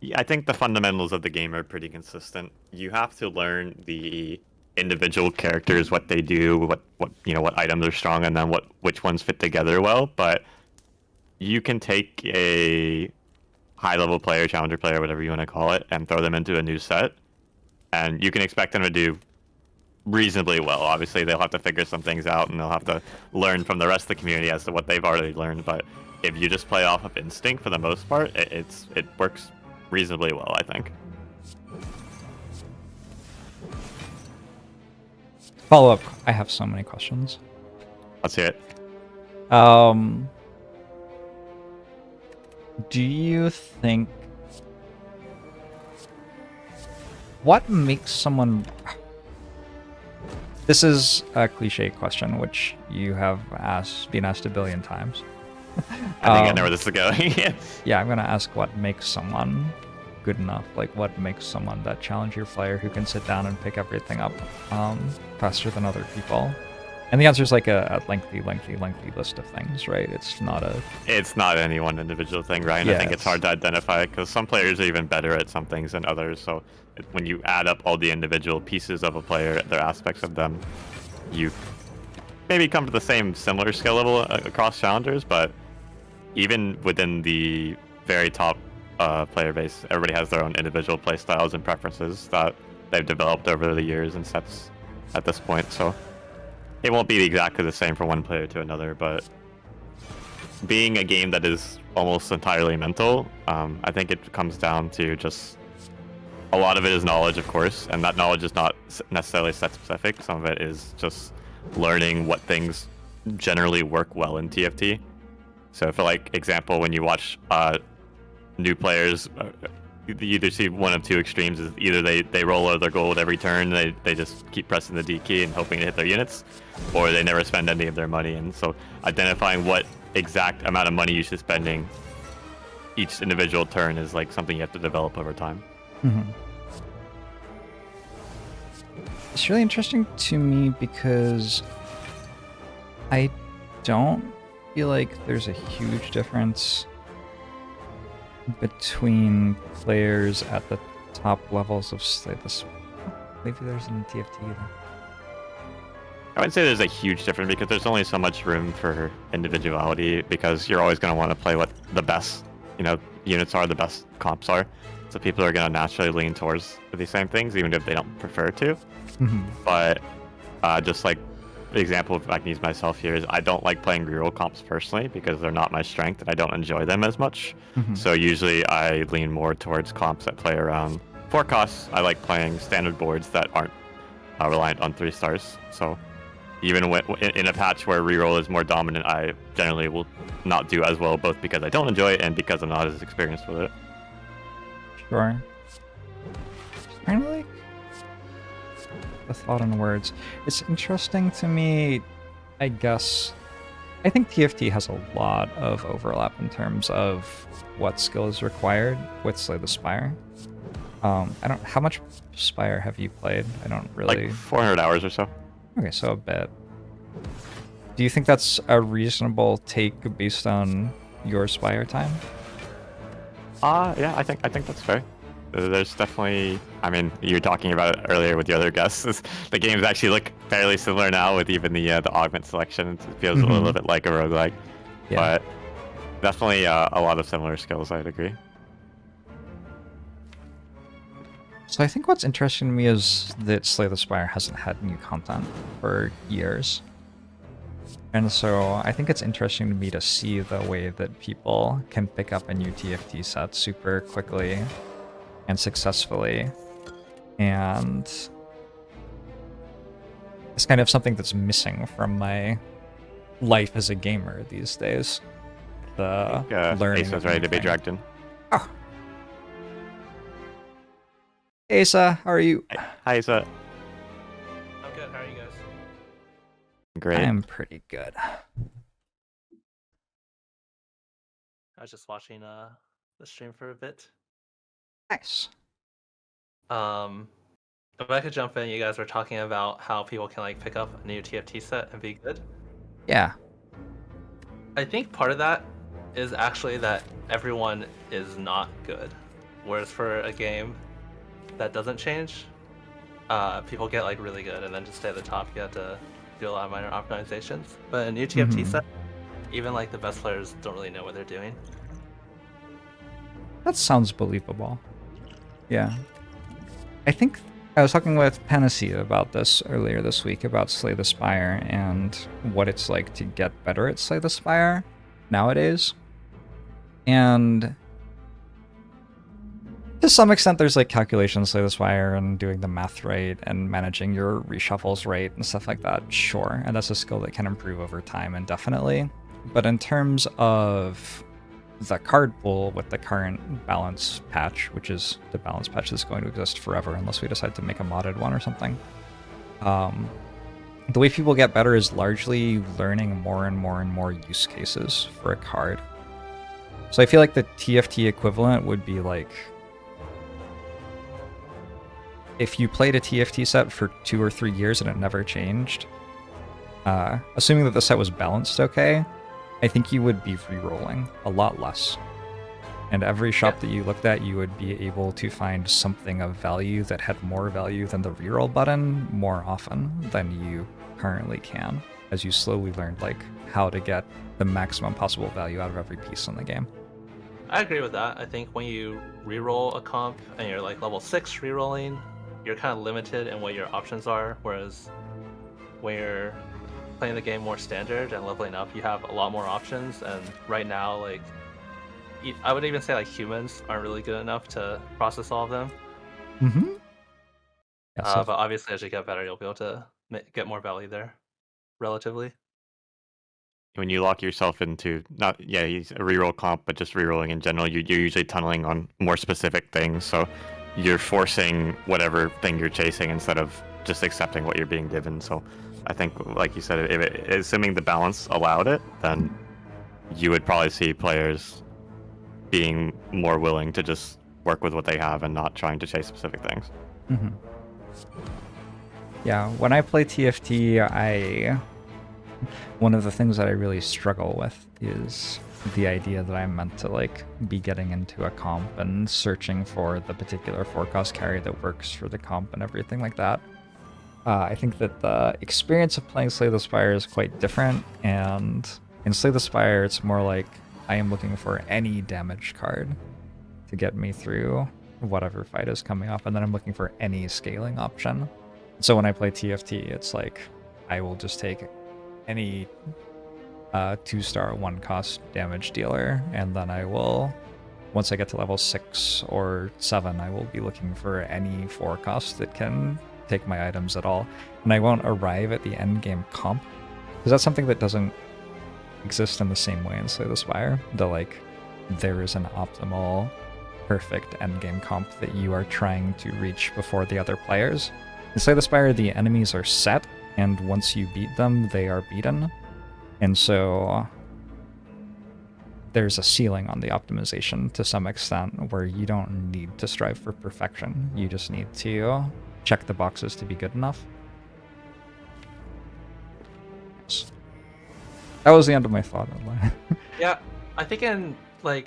Yeah, I think the fundamentals of the game are pretty consistent. You have to learn the individual characters, what they do, what items are strong, and then which ones fit together well. But you can take a high-level player, challenger player, whatever you want to call it, and throw them into a new set, and you can expect them to do reasonably well. Obviously, they'll have to figure some things out, and they'll have to learn from the rest of the community as to what they've already learned. But if you just play off of instinct for the most part, it works reasonably well, I think. Follow up. I have so many questions. Let's hear it. Do you think what makes someone... This is a cliche question, which you have been asked a billion times. I think I know where this is going. Yeah, I'm gonna ask what makes someone good enough. Like, what makes someone that challenger player who can sit down and pick everything up faster than other people? And the answer is like a lengthy list of things, right? It's not any one individual thing, right? Yeah, I think it's hard to identify because some players are even better at some things than others. So when you add up all the individual pieces of a player, their aspects of them, you maybe come to the similar skill level across challengers. But even within the very top player base, everybody has their own individual play styles and preferences that they've developed over the years and sets at this point. So it won't be exactly the same from one player to another, but being a game that is almost entirely mental, I think it comes down to just a lot of it is knowledge, of course, and that knowledge is not necessarily set specific. Some of it is just learning what things generally work well in TFT. So for example, when you watch new players, you either see one of two extremes: is either they roll out their gold every turn, they just keep pressing the D key and hoping to hit their units, or they never spend any of their money. And so identifying what exact amount of money you should spending each individual turn is something you have to develop over time. Mm-hmm. It's really interesting to me because I don't feel like there's a huge difference between players at the top levels of, say, this. Maybe there's in TFT either. I would say there's a huge difference because there's only so much room for individuality, because you're always going to want to play what the best units are, the best comps are. So people are going to naturally lean towards the same things, even if they don't prefer to. Mm-hmm. But just the example, if I can use myself here, is I don't like playing reroll comps personally because they're not my strength and I don't enjoy them as much. Mm-hmm. So usually I lean more towards comps that play around 4 costs. I like playing standard boards that aren't reliant on 3 stars. So even in a patch where reroll is more dominant, I generally will not do as well, both because I don't enjoy it and because I'm not as experienced with it. Sure. Just trying to the thought in words. It's interesting to me, I guess. I think TFT has a lot of overlap in terms of what skill is required with, say, the Spire. How much Spire have you played? I don't really... 400 hours or so. Okay, so a bit. Do you think that's a reasonable take based on your Spire time? Yeah, I think that's fair. There's definitely, you were talking about it earlier with the other guests. The games actually look fairly similar now with even the augment selection. It feels a little bit like a roguelike. Yeah. But definitely a lot of similar skills, I'd agree. So I think what's interesting to me is that Slay the Spire hasn't had new content for years. And so I think it's interesting to me to see the way that people can pick up a new TFT set super quickly and successfully and it's kind of something that's missing from my life as a gamer these days. The learning. Aesah's ready to be dragged in. Oh. Aesah, how are you? Hi, Aesah. I'm good. How are you guys? Great. I'm pretty good. I was just watching the stream for a bit. Nice. If I could jump in, you guys were talking about how people can like pick up a new TFT set and be good. Yeah. I think part of that is actually that everyone is not good. Whereas for a game that doesn't change, people get like really good and then to stay at the top you have to do a lot of minor optimizations. But a new TFT set, even like the best players don't really know what they're doing. That sounds believable. Yeah. I think I was talking with Panacea about this earlier this week about Slay the Spire and what it's like to get better at Slay the Spire nowadays. And to some extent there's like calculations Slay the Spire and doing the math right and managing your reshuffles right and stuff like that, sure. And that's a skill that can improve over time indefinitely. But in terms of the card pool with the current balance patch, which is the balance patch that's going to exist forever unless we decide to make a modded one or something. The way people get better is largely learning more and more and more use cases for a card. So I feel like the TFT equivalent would be like if you played a TFT set for 2 or 3 years and it never changed, assuming that the set was balanced okay, I think you would be re-rolling a lot less. And every shop that you looked at, you would be able to find something of value that had more value than the reroll button more often than you currently can, as you slowly learned like how to get the maximum possible value out of every piece in the game. I agree with that. I think when you reroll a comp and you're like level 6 rerolling, you're kind of limited in what your options are, whereas when you're playing the game more standard and leveling up, you have a lot more options. And right now, like, I would even say like humans aren't really good enough to process all of them. Yeah, but obviously, as you get better, you'll be able to get more value there, relatively. When you lock yourself into not a reroll comp, but just rerolling in general, you're usually tunneling on more specific things. So you're forcing whatever thing you're chasing instead of just accepting what you're being given. So I think, like you said, assuming the balance allowed it, then you would probably see players being more willing to just work with what they have and not trying to chase specific things. Yeah, when I play TFT, one of the things that I really struggle with is the idea that I'm meant to like be getting into a comp and searching for the particular forecast carry that works for the comp and everything like that. I think that the experience of playing Slay the Spire is quite different, and in Slay the Spire, it's more like I am looking for any damage card to get me through whatever fight is coming up, and then I'm looking for any scaling option. So when I play TFT, it's like I will just take any 2-star 1-cost damage dealer, and then I will, once I get to level 6 or 7, I will be looking for any 4-cost that can take my items at all, and I won't arrive at the end game comp, because that's something that doesn't exist in the same way in Slay the Spire. There is an optimal, perfect end game comp that you are trying to reach before the other players. In Slay the Spire, the enemies are set, and once you beat them, they are beaten, and so there's a ceiling on the optimization to some extent where you don't need to strive for perfection. You just need to check the boxes to be good enough. Yes. That was the end of my thought. Yeah, I think in Slay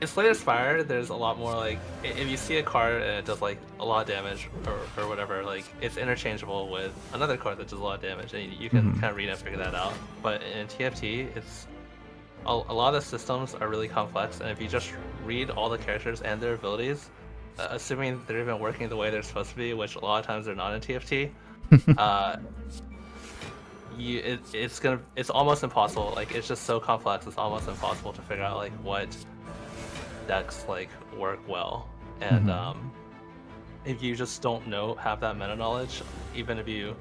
the Spire, there's a lot more like if you see a card and it does like a lot of damage or whatever, like it's interchangeable with another card that does a lot of damage, and you can kind of read and figure that out. But in TFT, it's a lot of the systems are really complex, and if you just read all the characters and their abilities, assuming they're even working the way they're supposed to be, which a lot of times they're not in TFT, it's almost impossible. Like it's just so complex, it's almost impossible to figure out like what decks like work well. And if you just don't have that meta knowledge, even if you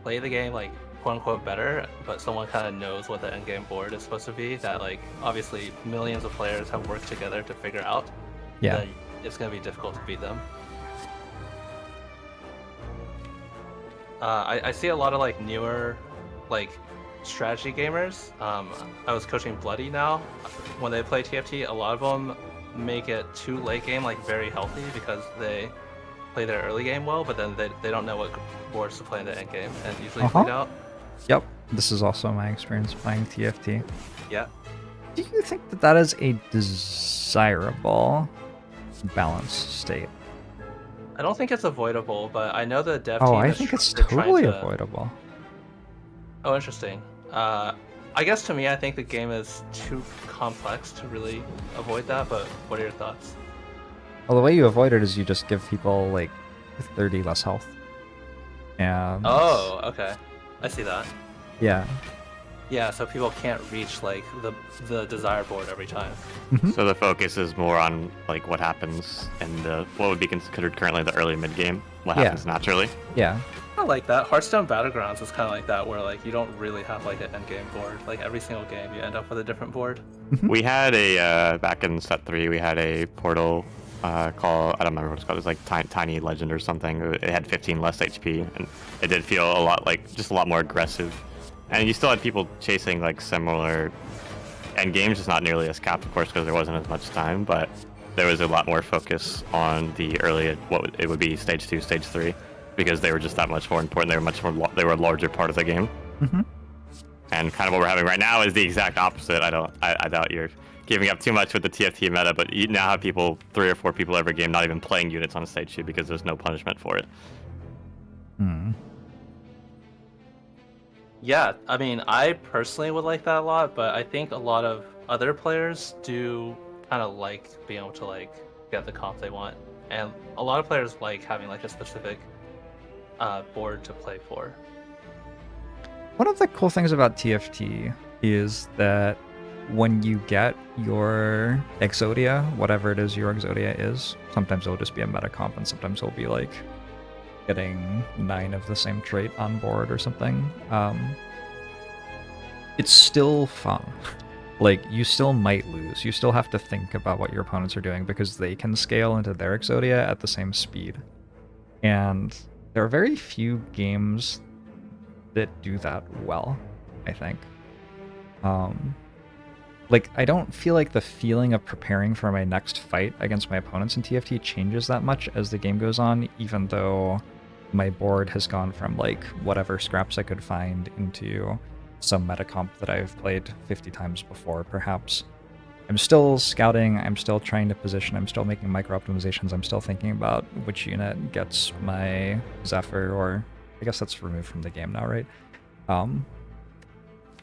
play the game like quote unquote better, but someone kind of knows what the end game board is supposed to be, that like obviously millions of players have worked together to figure out, Yeah. then it's going to be difficult to beat them. I see a lot of like newer like strategy gamers. I was coaching Bloody now. When they play TFT, a lot of them make it too late game like very healthy because they play their early game well, but then they don't know what boards to play in the end game and usually bleed out. Yep. This is also my experience playing TFT. Yeah. Do you think that that is a desirable balanced state? I don't think it's avoidable, but I know the dev Oh, team I is think it's they're trying totally to- avoidable. Oh, interesting. I guess to me, I think the game is too complex to really avoid that, but what are your thoughts? Well, the way you avoid it is you just give people like 30 less health. And Oh, okay. I see that. yeah. Yeah, so people can't reach like the desired board every time. So the focus is more on like what happens in the what would be considered currently the early mid game, what Yeah. happens naturally. Yeah. I like that. Hearthstone Battlegrounds is kind of like that, where like you don't really have like an end game board. Like every single game, you end up with a different board. We had a back in set 3, we had a portal called, I don't remember what it's called. It was like Tiny Legend or something. It had 15 less HP, and it did feel a lot like just a lot more aggressive. And you still had people chasing like similar end games, just not nearly as capped, of course, because there wasn't as much time. But there was a lot more focus on the early it would be stage 2, stage 3, because they were just that much more important. They were much more. They were a larger part of the game. And kind of what we're having right now is the exact opposite. I doubt you're giving up too much with the TFT meta, but you now have people, 3 or 4 people every game, not even playing units on stage 2 because there's no punishment for it. Yeah, I mean, I personally would like that a lot, but I think a lot of other players do kind of like being able to like get the comp they want, and a lot of players like having like a specific board to play for. One of the cool things about TFT is that when you get your Exodia, whatever it is your Exodia is, sometimes it'll just be a meta comp and sometimes it'll be like getting 9 of the same trait on board or something. It's still fun. Like, you still might lose. You still have to think about what your opponents are doing because they can scale into their Exodia at the same speed. And there are very few games that do that well, I think. Like, I don't feel like the feeling of preparing for my next fight against my opponents in TFT changes that much as the game goes on, even though my board has gone from, like, whatever scraps I could find into some meta comp that I've played 50 times before, perhaps. I'm still scouting, I'm still trying to position, I'm still making micro-optimizations, I'm still thinking about which unit gets my Zephyr, or I guess that's removed from the game now, right?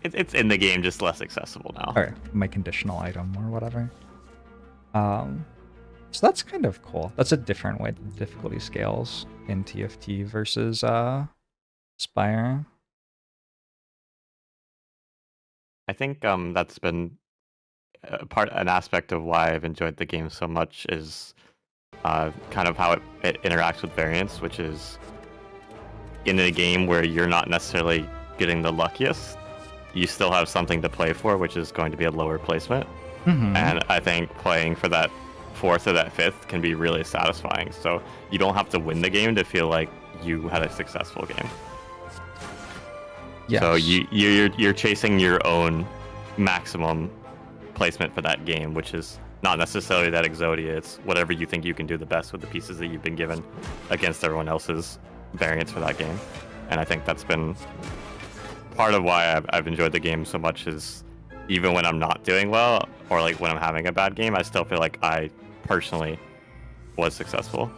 It's in the game, just less accessible now. Or my conditional item or whatever. So that's kind of cool. That's a different way the difficulty scales in TFT versus Spire. I think that's been an aspect of why I've enjoyed the game so much is kind of how it interacts with variance, which is in a game where you're not necessarily getting the luckiest, you still have something to play for, which is going to be a lower placement. And I think playing for that 4th or that 5th can be really satisfying. So you don't have to win the game to feel like you had a successful game. Yes. So you're chasing your own maximum placement for that game, which is not necessarily that Exodia. It's whatever you think you can do the best with the pieces that you've been given against everyone else's variance for that game. And I think that's been part of why I've enjoyed the game so much, is even when I'm not doing well or like when I'm having a bad game, I still feel like I personally was successful.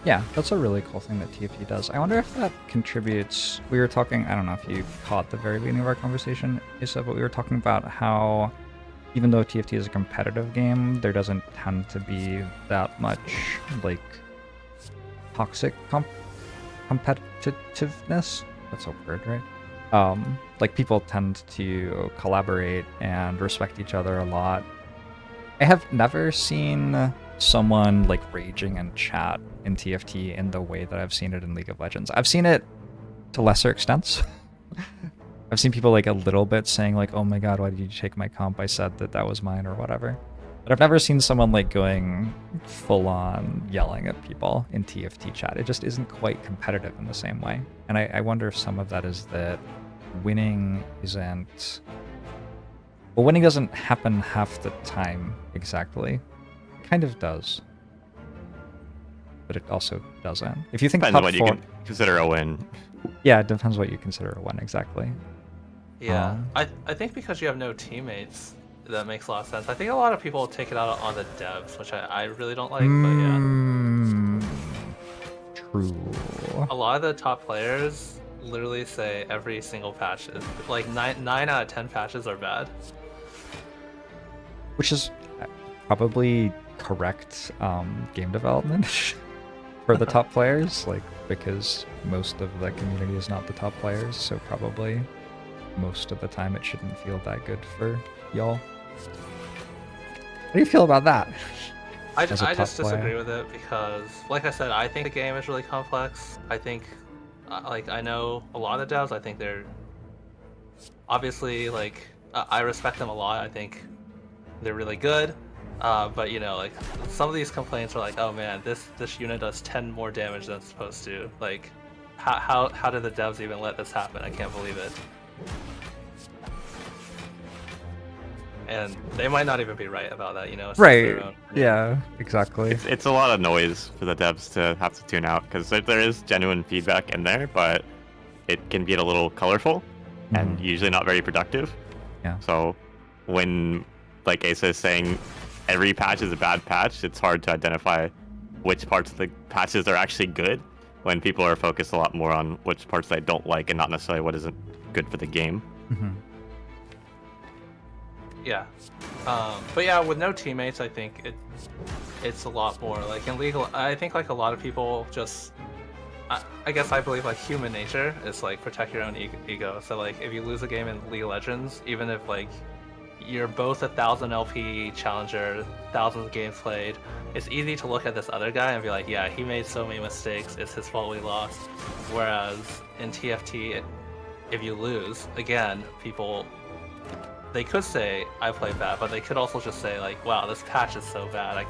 Yeah, that's a really cool thing that TFT does. I wonder if that contributes. We were talking, I don't know if you caught the very beginning of our conversation, Aesah, but we were talking about how even though TFT is a competitive game, there doesn't tend to be that much like toxic competitiveness. That's a word, right? Like, people tend to collaborate and respect each other a lot. I have never seen someone like raging in chat in TFT in the way that I've seen it in League of Legends. I've seen it to lesser extents. I've seen people like a little bit saying like, oh my god, why did you take my comp? I said that was mine or whatever. But I've never seen someone like going full on yelling at people in TFT chat. It just isn't quite competitive in the same way. And I wonder if some of that is that winning isn't... Well, winning doesn't happen half the time exactly. It kind of does. But it also doesn't. If you think Depends on top what four... you can consider a win. Yeah, it depends what you consider a win exactly. Yeah, I think because you have no teammates, that makes a lot of sense. I think a lot of people take it out on the devs, which I really don't like, but yeah. True. A lot of the top players literally say every single patch is like 9 out of 10 patches are bad. Which is probably correct game development for the top players, like because most of the community is not the top players, so probably most of the time it shouldn't feel that good for y'all. How do you feel about that? I as a top just disagree player? with it because, like I said, I think the game is really complex. I think, like, I know a lot of the devs. I think they're obviously like I respect them a lot. I think they're really good. But you know, like some of these complaints are like, oh man, this unit does 10 more damage than it's supposed to. Like, how did the devs even let this happen? I can't believe it. And they might not even be right about that, you know. It's just Right. their own. Yeah, exactly. It's a lot of noise for the devs to have to tune out because there is genuine feedback in there, but it can get a little colorful and usually not very productive. Yeah. So when like Aesah is saying every patch is a bad patch, it's hard to identify which parts of the patches are actually good when people are focused a lot more on which parts they don't like and not necessarily what isn't good for the game. Mm-hmm. Yeah. But yeah, with no teammates, I think it's a lot more like in legal. I think like a lot of people just, I guess I believe like human nature is like protect your own ego. So like if you lose a game in League of Legends, even if like you're both 1,000 LP challenger, thousands of games played, it's easy to look at this other guy and be like, yeah, he made so many mistakes, it's his fault we lost. Whereas in TFT, if you lose, again, people, they could say I played bad, but they could also just say like, wow, this patch is so bad.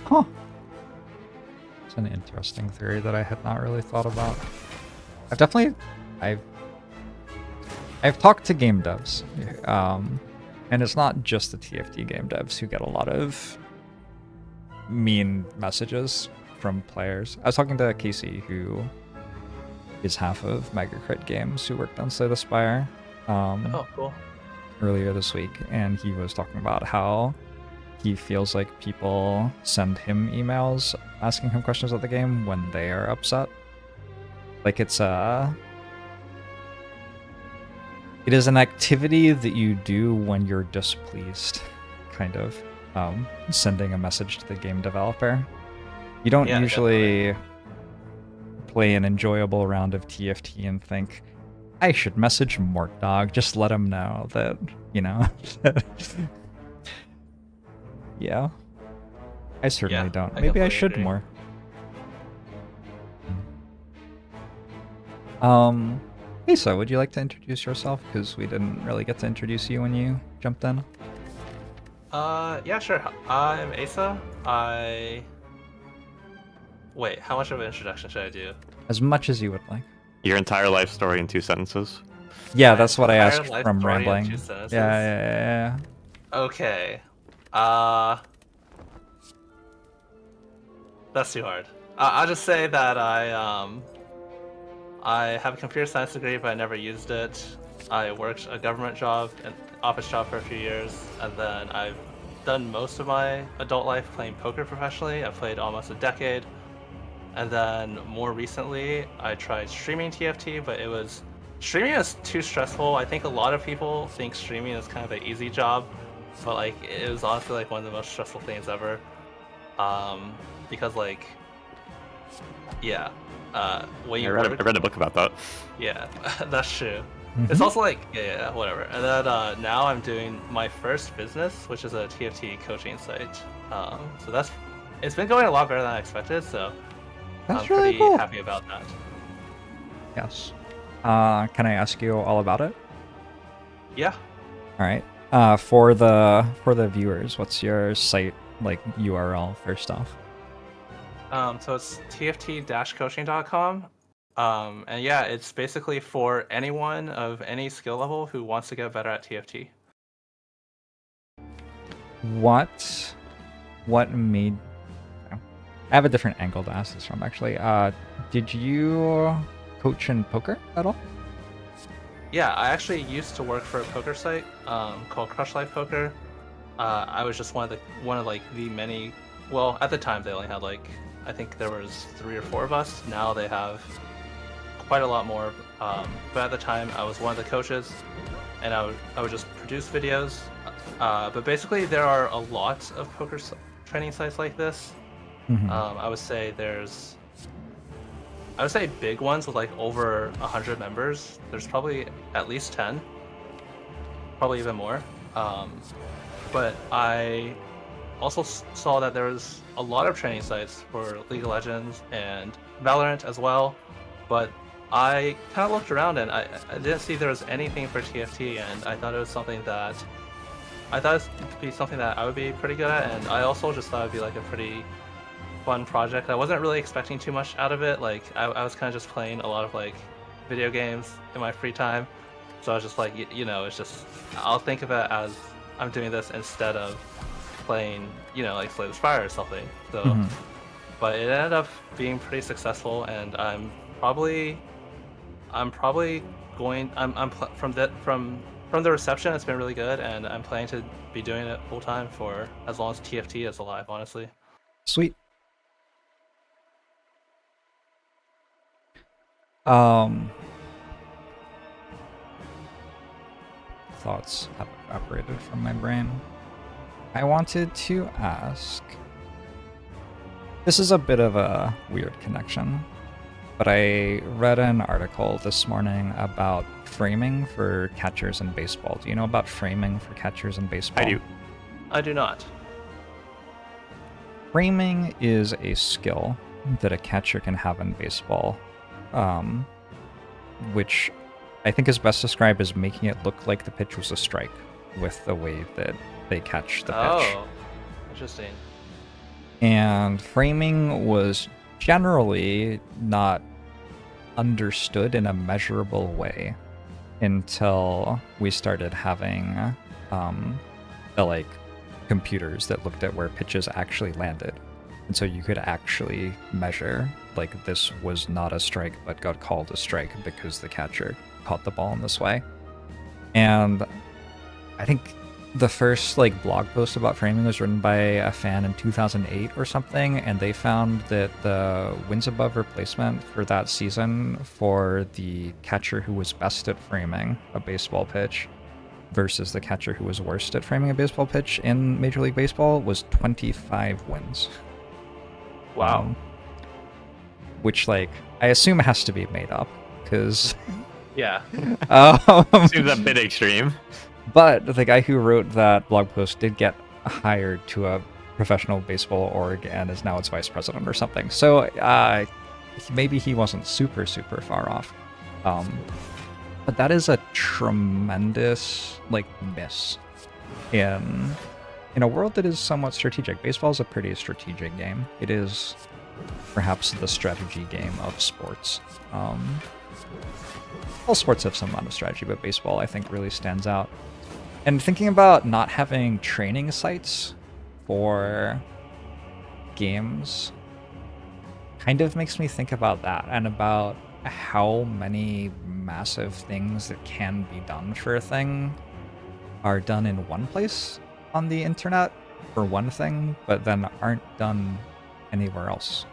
Huh. It's an interesting theory that I had not really thought about. I've talked to game devs, and it's not just the TFT game devs who get a lot of mean messages from players. I was talking to Casey, who is half of Megacrit Games, who worked on Slay the Spire Oh, cool. earlier this week, and he was talking about how he feels like people send him emails asking him questions about the game when they are upset. Like it is an activity that you do when you're displeased, kind of, sending a message to the game developer. You don't usually play an enjoyable round of TFT and think, I should message Mortdog, just let him know that, you know. Yeah. I certainly don't. Maybe I should agree. more. Aesah, would you like to introduce yourself? Because we didn't really get to introduce you when you jumped in. Yeah, sure. I'm Aesah. Wait, how much of an introduction should I do? As much as you would like. Your entire life story in 2 sentences. Yeah, that's what I Entire asked life from story in Rambling. 2 sentences? Yeah. Okay. That's too hard. I'll just say that I have a computer science degree, but I never used it. I worked a government job, an office job for a few years, and then I've done most of my adult life playing poker professionally. I've played almost a decade. And then more recently, I tried streaming TFT, but streaming is too stressful. I think a lot of people think streaming is kind of an easy job, but like it was honestly like one of the most stressful things ever. Because like, yeah, when I you read a book about that. yeah, that's true. It's Mhm. also like whatever. And then now I'm doing my first business, which is a TFT coaching site. So it's been going a lot better than I expected. So I'm That's really pretty cool. happy about that. Yes. Can I ask you all about it? Yeah. All right. For the viewers, what's your site like URL first off? So it's tft-coaching.com. And yeah, it's basically for anyone of any skill level who wants to get better at TFT. What made? I have a different angle to ask this from actually. Did you coach in poker at all? Yeah, I actually used to work for a poker site called Crush Life Poker. I was just one of like the many. Well, at the time they only had like I think there was 3 or 4 of us. Now they have quite a lot more. But at the time I was one of the coaches, and I would just produce videos. But basically there are a lot of training sites like this. Mhm. I would say big ones with like over 100 members. There's probably at least 10, probably even more. But I also saw that there was a lot of training sites for League of Legends and Valorant as well. But I kind of looked around and I didn't see there was anything for TFT, and I thought it was something that it'd be something that I would be pretty good at, and I also just thought it'd be like a pretty fun project. I wasn't really expecting too much out of it. Like I was kind of just playing a lot of like video games in my free time, so I was just like, it's just I'll think of it as I'm doing this instead of playing, like Slay the Spire or something. So, Mhm. but it ended up being pretty successful, and I'm probably going. From the reception, it's been really good, and I'm planning to be doing it full time for as long as TFT is alive. Honestly. Sweet. Thoughts have evaporated from my brain. I wanted to ask. This is a bit of a weird connection, but I read an article this morning about framing for catchers in baseball. Do you know about framing for catchers in baseball? I do. I do not. Framing is a skill that a catcher can have in baseball, which I think is best described as making it look like the pitch was a strike with the way that they catch the pitch. Oh, interesting. And framing was generally not understood in a measurable way until we started having the like computers that looked at where pitches actually landed. And so you could actually measure like this was not a strike but got called a strike because the catcher caught the ball in this way. And I think the first like blog post about framing was written by a fan in 2008 or something, and they found that the wins above replacement for that season for the catcher who was best at framing a baseball pitch versus the catcher who was worst at framing a baseball pitch in Major League Baseball was 25 wins. Wow. Which like I assume has to be made up because Yeah. Seems a bit extreme. But the guy who wrote that blog post did get hired to a professional baseball org and is now its vice president or something. So maybe he wasn't super far off. But that is a tremendous like miss in a world that is somewhat strategic. Baseball is a pretty strategic game. It is perhaps the strategy game of sports. All sports have some amount of strategy, but baseball I think really stands out. And thinking about not having training sites for games kind of makes me think about that and about how many massive things that can be done for a thing are done in one place on the internet for one thing, but then aren't done anywhere else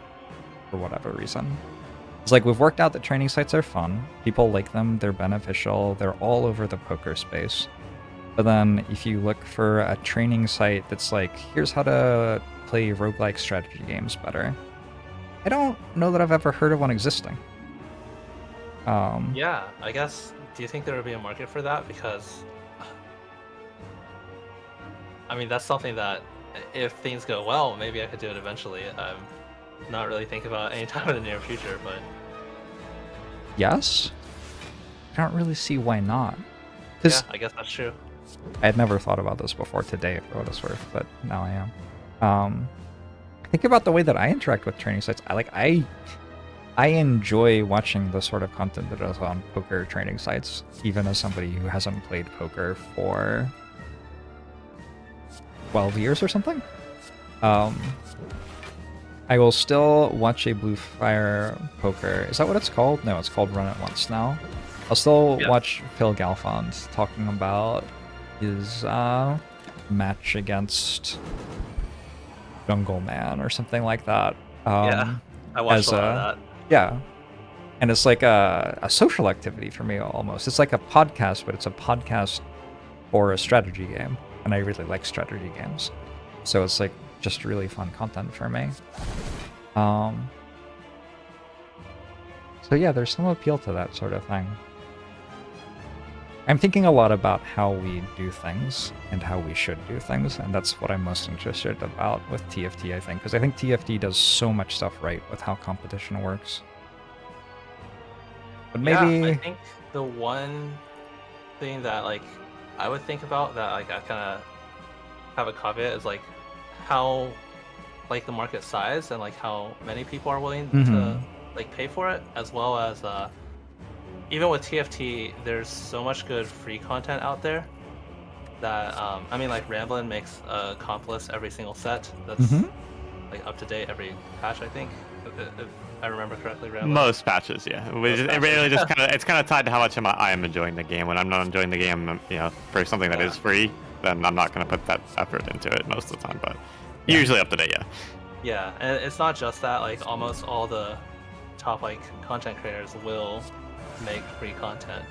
for whatever reason. It's like we've worked out that training sites are fun, people like them, they're beneficial, they're all over the poker space. But then if you look for a training site that's like, here's how to play roguelike strategy games better, I don't know that I've ever heard of one existing. Yeah, I guess do you think there would be a market for that? Because I mean, that's something that if things go well, maybe I could do it eventually. I'm not really thinking about any time in the near future, but Yes? I don't really see why not. yeah, Because I guess that's true. I had never thought about this before today, for what it's worth, but now I am. Think about the way that I interact with training sites. I enjoy watching the sort of content that is on poker training sites, even as somebody who hasn't played poker for 12 years or something. I will still watch a Blue Fire poker. Is that what it's called? No, it's called Run It Once now. I'll still watch Phil Galfond talking about his match against Jungle Man or something like that. Yeah, I watched a lot of that. Yeah. And it's like a social activity for me almost. It's like a podcast, but it's a podcast for a strategy game. And I really like strategy games. So it's like just really fun content for me. So yeah, there's some appeal to that sort of thing. I'm thinking a lot about how we do things and how we should do things, and that's what I'm most interested about with TFT, I think, because I think TFT does so much stuff right with how competition works. But maybe... Yeah, I think the one thing that like I would think about that like I kind of have a caveat is like how like the market size and like how many people are willing to like pay for it, as well as even with TFT, there's so much good free content out there that I mean, like Ramblin makes a comp list every single set that's like up to date every patch, I think, if I remember correctly. Ramblin. Most patches, yeah. It really just kind of it's kind of tied to how much I am enjoying the game. When I'm not enjoying the game, you know, for something that is free, then I'm not going to put that effort into it most of the time. But usually up to date, yeah. Yeah, and it's not just that. Like almost all the top like content creators will make free content.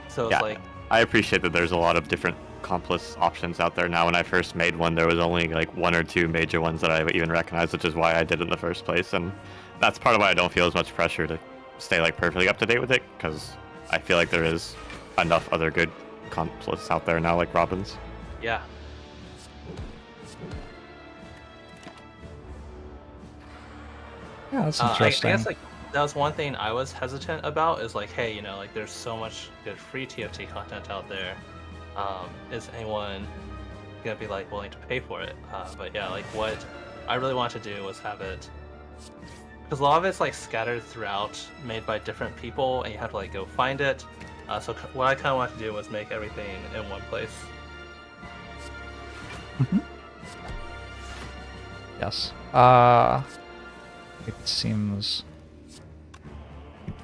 So it's like I appreciate that there's a lot of different comp list options out there now. When I first made one, there was only like one or two major ones that I even recognized, which is why I did it in the first place. And that's part of why I don't feel as much pressure to stay like perfectly up to date with it, because I feel like there is enough other good comp lists out there now, like Robin's. Yeah. Yeah, that's interesting. I guess like that was one thing I was hesitant about, is like, hey, you know, like there's so much good free TFT content out there. Is anyone gonna be like willing to pay for it? But yeah, like what I really wanted to do was have it, because a lot of it's like scattered throughout, made by different people, and you have to like go find it. So what I kind of wanted to do was make everything in one place. Yes. It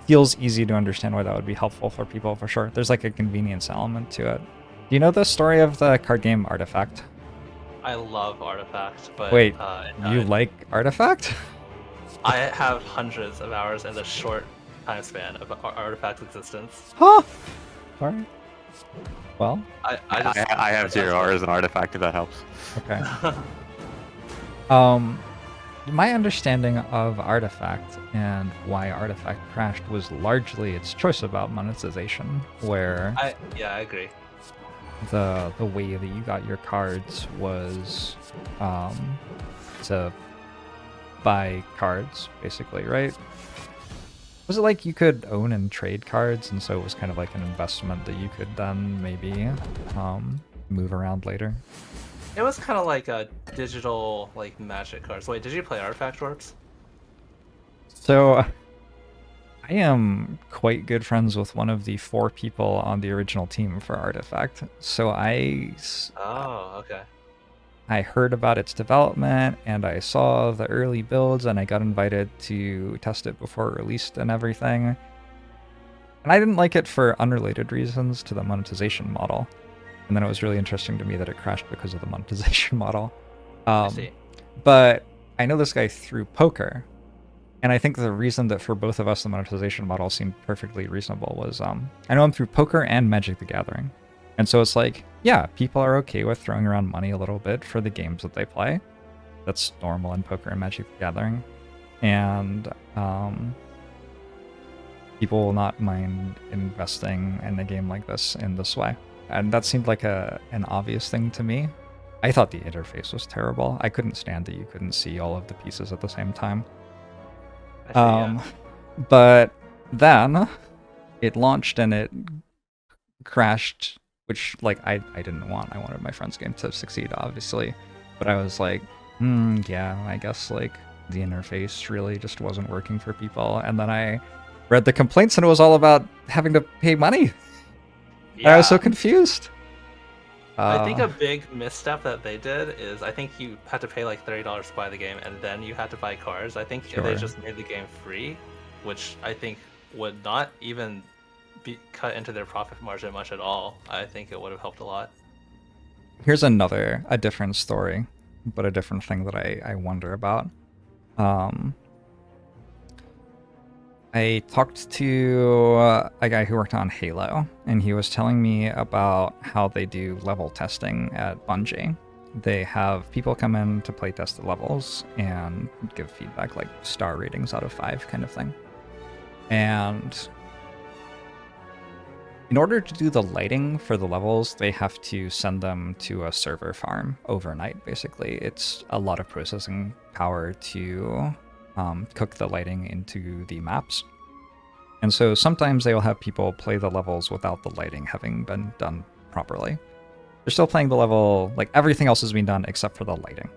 feels easy to understand why that would be helpful for people, for sure. There's like a convenience element to it. Do you know the story of the card game Artifact? I love Artifact, but wait, you like Artifact? I have hundreds of hours in the short time span of Artifact's existence. Huh? Alright. Well, I have 0 hours in Artifact, if that helps. Okay. My understanding of Artifact and why Artifact crashed was largely its choice about monetization, where I agree. The way that you got your cards was to buy cards, basically, right? Was it like you could own and trade cards, and so it was kind of like an investment that you could then maybe move around later? It was kind of like a digital like Magic cards. Wait, did you play Artifact, Jorbs? So I am quite good friends with one of the 4 people on the original team for Artifact. So okay. I heard about its development, and I saw the early builds, and I got invited to test it before it released and everything. And I didn't like it for unrelated reasons to the monetization model. And then it was really interesting to me that it crashed because of the monetization model. I see. But I know this guy through poker. And I think the reason that for both of us the monetization model seemed perfectly reasonable was I know him through poker and Magic the Gathering. And so it's like, yeah, people are okay with throwing around money a little bit for the games that they play. That's normal in poker and Magic the Gathering. And people will not mind investing in a game like this in this way. And that seemed like an obvious thing to me. I thought the interface was terrible. I couldn't stand that you couldn't see all of the pieces at the same time. But then it launched and it crashed, which like I didn't want. I wanted my friend's game to succeed, obviously. But I was like, yeah, I guess like the interface really just wasn't working for people. And then I read the complaints and it was all about having to pay money. Yeah. I was so confused. I think a big misstep that they did is I think you had to pay like $30 to buy the game, and then you had to buy cars. I think if they just made the game free, which I think would not even be cut into their profit margin much at all, I think it would have helped a lot. Here's a different story, but a different thing that I wonder about. I talked to a guy who worked on Halo, and he was telling me about how they do level testing at Bungie. They have people come in to play test the levels and give feedback, like star ratings out of 5 kind of thing. And in order to do the lighting for the levels, they have to send them to a server farm overnight, basically. It's a lot of processing power to cook the lighting into the maps. And so sometimes they will have people play the levels without the lighting having been done properly. They're still playing the level, like everything else is being done except for the lighting.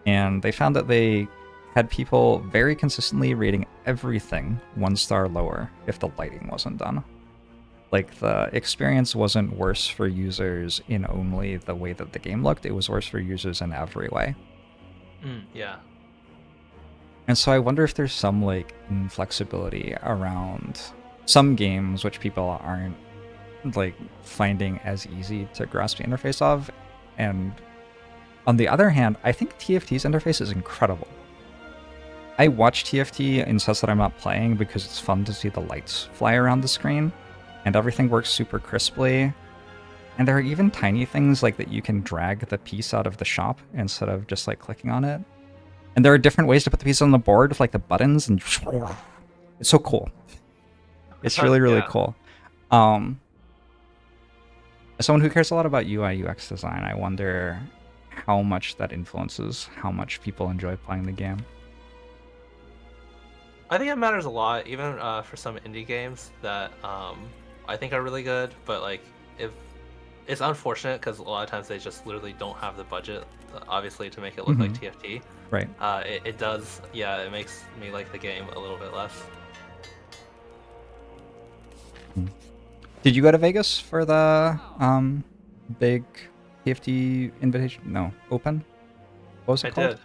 And they found that they had people very consistently rating everything 1 star lower if the lighting wasn't done. Like, the experience wasn't worse for users in only the way that the game looked, it was worse for users in every way. Yeah. And so I wonder if there's some, like, inflexibility around some games which people aren't, like, finding as easy to grasp the interface of. And on the other hand, I think TFT's interface is incredible. I watch TFT in sets that I'm not playing because it's fun to see the lights fly around the screen, and everything works super crisply. And there are even tiny things like that you can drag the piece out of the shop instead of just like clicking on it. And there are different ways to put the piece on the board with like the buttons, and it's so cool. It's really, really cool. As someone who cares a lot about UI UX design, I wonder how much that influences how much people enjoy playing the game. I think it matters a lot, even for some indie games that I think are really good, but like if it's unfortunate because a lot of times they just literally don't have the budget, obviously, to make it look like TFT. Right. It does, yeah, it makes me like the game a little bit less. Did you go to Vegas for the big TFT invitation? No, open? What was it called?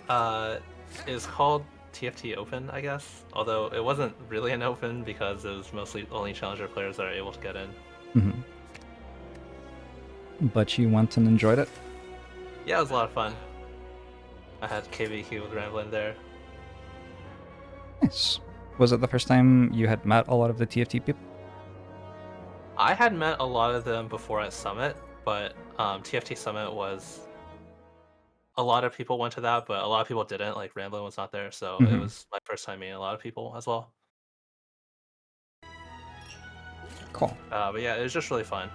I did. It was called TFT Open, I guess. Although it wasn't really an open because it was mostly only Challenger players that are able to get in. But you went and enjoyed it? Yeah, it was a lot of fun. I had KBQ with Ramblin there. Nice. Was it the first time you had met a lot of the TFT people? I had met a lot of them before at Summit, but TFT Summit was... A lot of people went to that, but a lot of people didn't. Like, Ramblin was not there, so it was my first time meeting a lot of people as well. Cool. But yeah, it was just really fun.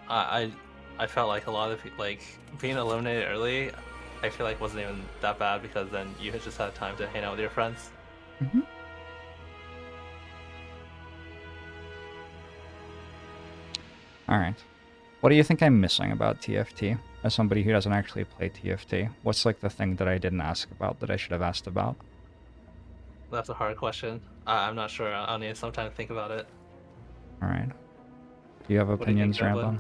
I felt like a lot of like being eliminated early, I feel like wasn't even that bad because then you had just had time to hang out with your friends. All right. What do you think I'm missing about TFT? As somebody who doesn't actually play TFT, what's like the thing that I didn't ask about that I should have asked about? That's a hard question. I'm not sure. I'll need some time to think about it. All right. Do you have opinions, Ramblin?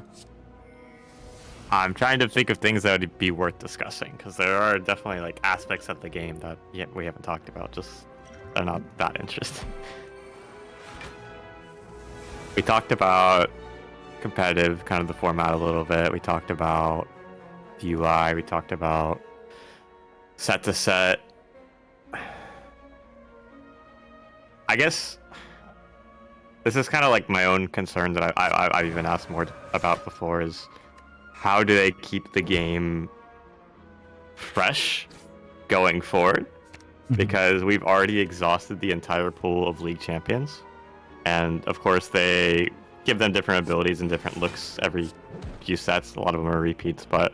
I'm trying to think of things that would be worth discussing, because there are definitely like aspects of the game that we haven't talked about. Just they're not that interesting. We talked about competitive, kind of the format a little bit. We talked about the UI. We talked about set to set. I guess this is kind of like my own concern that I've even asked more about before is how do they keep the game fresh going forward? because we've already exhausted the entire pool of league champions, and of course they give them different abilities and different looks every few sets. A lot of them are repeats, but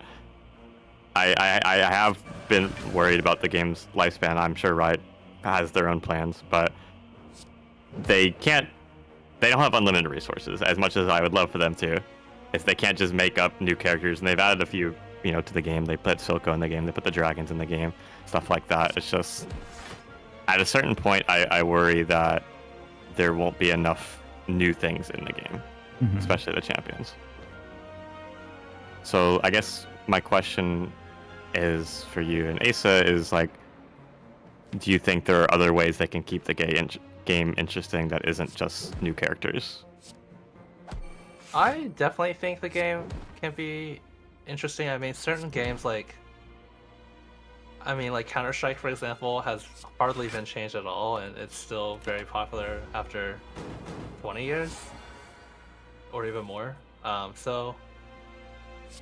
I have been worried about the game's lifespan. I'm sure Riot has their own plans, but they don't have unlimited resources as much as I would love for them to. If they can't just make up new characters, and they've added a few, to the game. They put Silco in the game, they put the dragons in the game, stuff like that. It's just, at a certain point, I worry that there won't be enough new things in the game, especially the champions. So I guess my question is for you and Aesah is like, do you think there are other ways they can keep the game interesting that isn't just new characters? I definitely think the game can be interesting. I mean, certain games like Counter-Strike, for example, has hardly been changed at all, and it's still very popular after 20 years or even more. So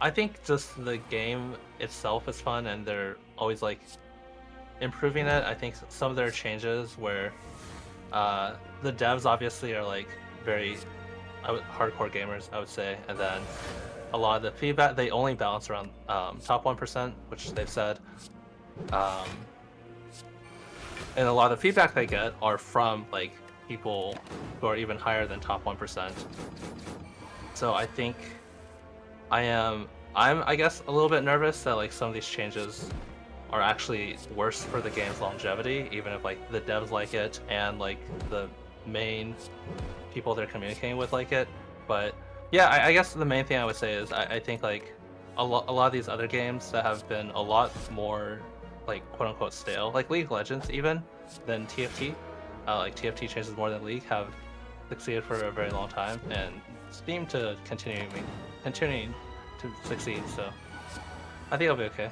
I think just the game itself is fun, and they're always like improving it. I think some of their changes where the devs obviously are like very hardcore gamers, I would say, and then a lot of the feedback, they only balance around top 1%, which they've said, and a lot of the feedback they get are from like people who are even higher than top 1%. So I think I'm I guess a little bit nervous that like some of these changes are actually worse for the game's longevity, even if like the devs like it and like the main people they're communicating with like it. But yeah, I guess the main thing I would say is I think like a lot of these other games that have been a lot more like quote unquote stale, like League of Legends even, than TFT, like TFT changes more than League, have succeeded for a very long time and seem to continuing to succeed. So I think it'll be okay.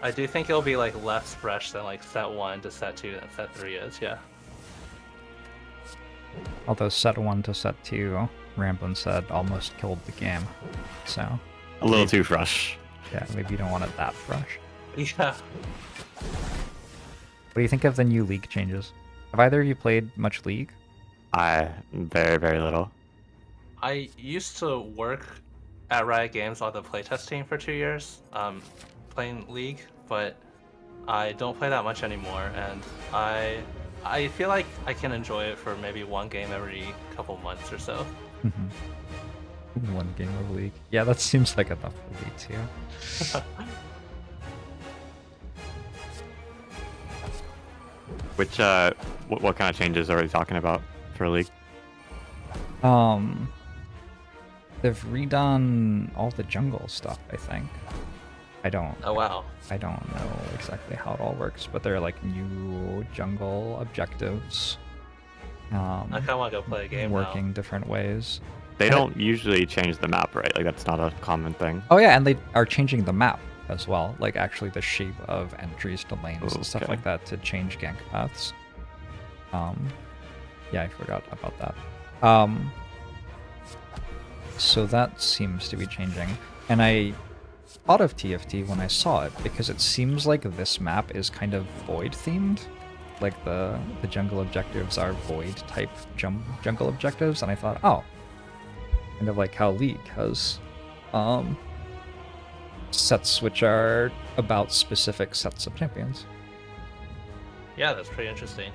I do think it'll be like less fresh than like set 1 to set 2 than set 3 is, yeah. Although set 1 to set 2, Ramblin said, almost killed the game. So a little too fresh. Yeah, maybe you don't want it that fresh. Yeah. What do you think of the new League changes? Have either of you played much League? Very, very little. I used to work at Riot Games on the playtest team for 2 years, playing League, but I don't play that much anymore, and I feel like I can enjoy it for maybe one game every couple months or so. One game of League. Yeah, that seems like enough for me too. Which what kind of changes are we talking about for League? They've redone all the jungle stuff, I think. Oh wow. I don't know exactly how it all works, but there are like new jungle objectives. I kind of want to go play a game working now. different ways. They don't usually change the map, right? Like that's not a common thing. Oh yeah, and they are changing the map as well, like actually the shape of entries to lanes and stuff like that to change gank paths. Yeah, I forgot about that. So that seems to be changing, and I thought of TFT when I saw it because it seems like this map is kind of void themed, like the jungle objectives are void type jungle objectives, and I thought, oh, kind of like how League has sets which are about specific sets of champions. Yeah, that's pretty interesting.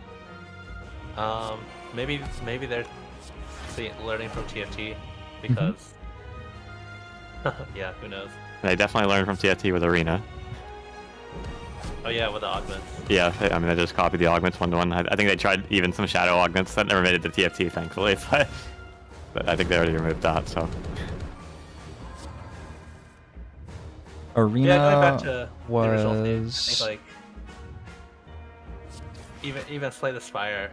Maybe they're learning from TFT because yeah, who knows. They definitely learned from TFT with Arena. Oh yeah, with the augments. Yeah, I mean they just copied the augments 1-to-1. I think they tried even some shadow augments that never made it to TFT, thankfully, but I think they already removed that. So Arena going back to was the original theme, I think like even Slay the Spire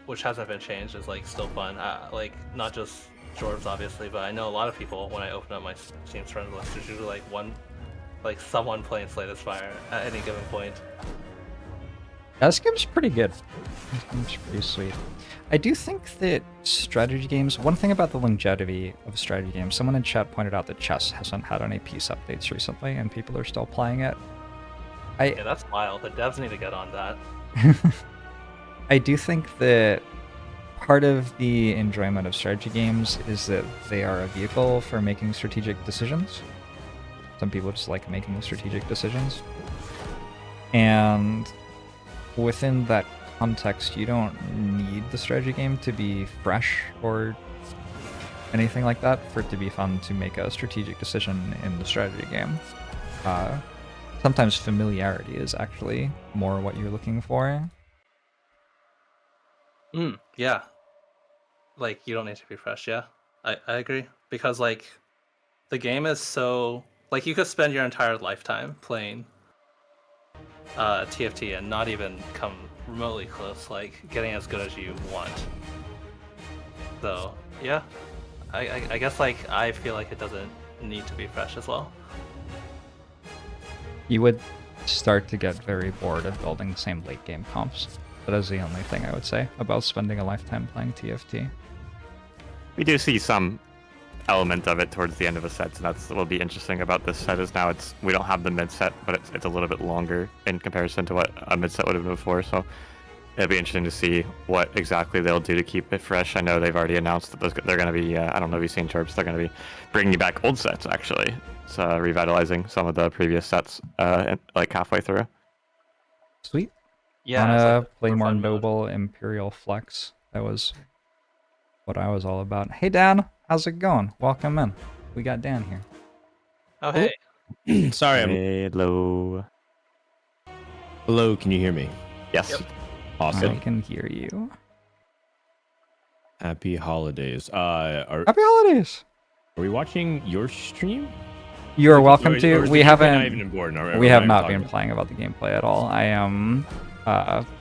which hasn't been changed, is like still fun. Like not just Jorbs obviously, but I know a lot of people when I open up my Steam's friends list, there's usually like someone playing Slay the Spire at any given point. This game's pretty good. This game's pretty sweet. I do think that strategy games, one thing about the longevity of strategy games, someone in chat pointed out that chess hasn't had any peace updates recently and people are still playing it. Yeah, that's wild. The devs need to get on that. I do think that part of the enjoyment of strategy games is that they are a vehicle for making strategic decisions. Some people just like making strategic decisions. And within that context, you don't need the strategy game to be fresh or anything like that for it to be fun to make a strategic decision in the strategy game. Sometimes familiarity is actually more what you're looking for. Yeah. Like, you don't need to be fresh, yeah. I agree. Because, like, the game is so... Like, you could spend your entire lifetime playing TFT and not even come remotely close, like, getting as good as you want. So, yeah. I guess, like, I feel like it doesn't need to be fresh as well. You would start to get very bored of building the same late game comps. That is the only thing I would say about spending a lifetime playing TFT. We do see some element of it towards the end of a set, so that's what will be interesting about this set is now we don't have the mid set, but it's a little bit longer in comparison to what a mid set would have been before. So it'll be interesting to see what exactly they'll do to keep it fresh. I know they've already announced that they're going to be, I don't know if you've seen Jorbs, they're going to be bringing back old sets actually. So revitalizing some of the previous sets like halfway through. Sweet. Yeah. Wanna like play for more fun mode. Noble Imperial Flex? That was what I was all about. Hey Dan, how's it going? Welcome in. We got Dan here. Oh, hey. Sorry, I'm... Hello. Hello, can you hear me? Yes. Yep. Awesome. I can hear you. Happy holidays. Happy holidays! Are we watching your stream? You are welcome Or to. is We the gameplay haven't. not even important? Or We am have I not talking been about- playing about the gameplay at all. I am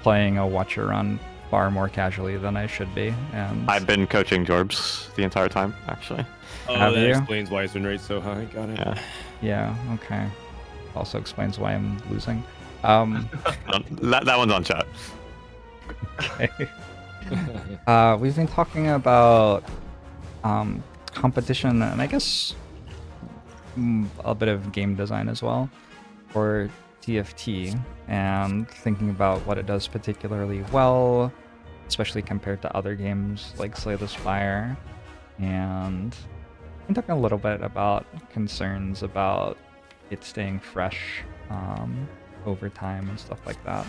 playing a watcher run far more casually than I should be, and I've been coaching Jorbs the entire time, actually. Oh, Have that you? explains why his win rate's so high. Got it. Yeah. yeah, okay. Also explains why I'm losing. That one's on chat. Okay. We've been talking about competition and I guess a bit of game design as well for TFT and thinking about what it does particularly well, especially compared to other games like Slay the Spire. And I'm talking a little bit about concerns about it staying fresh over time and stuff like that.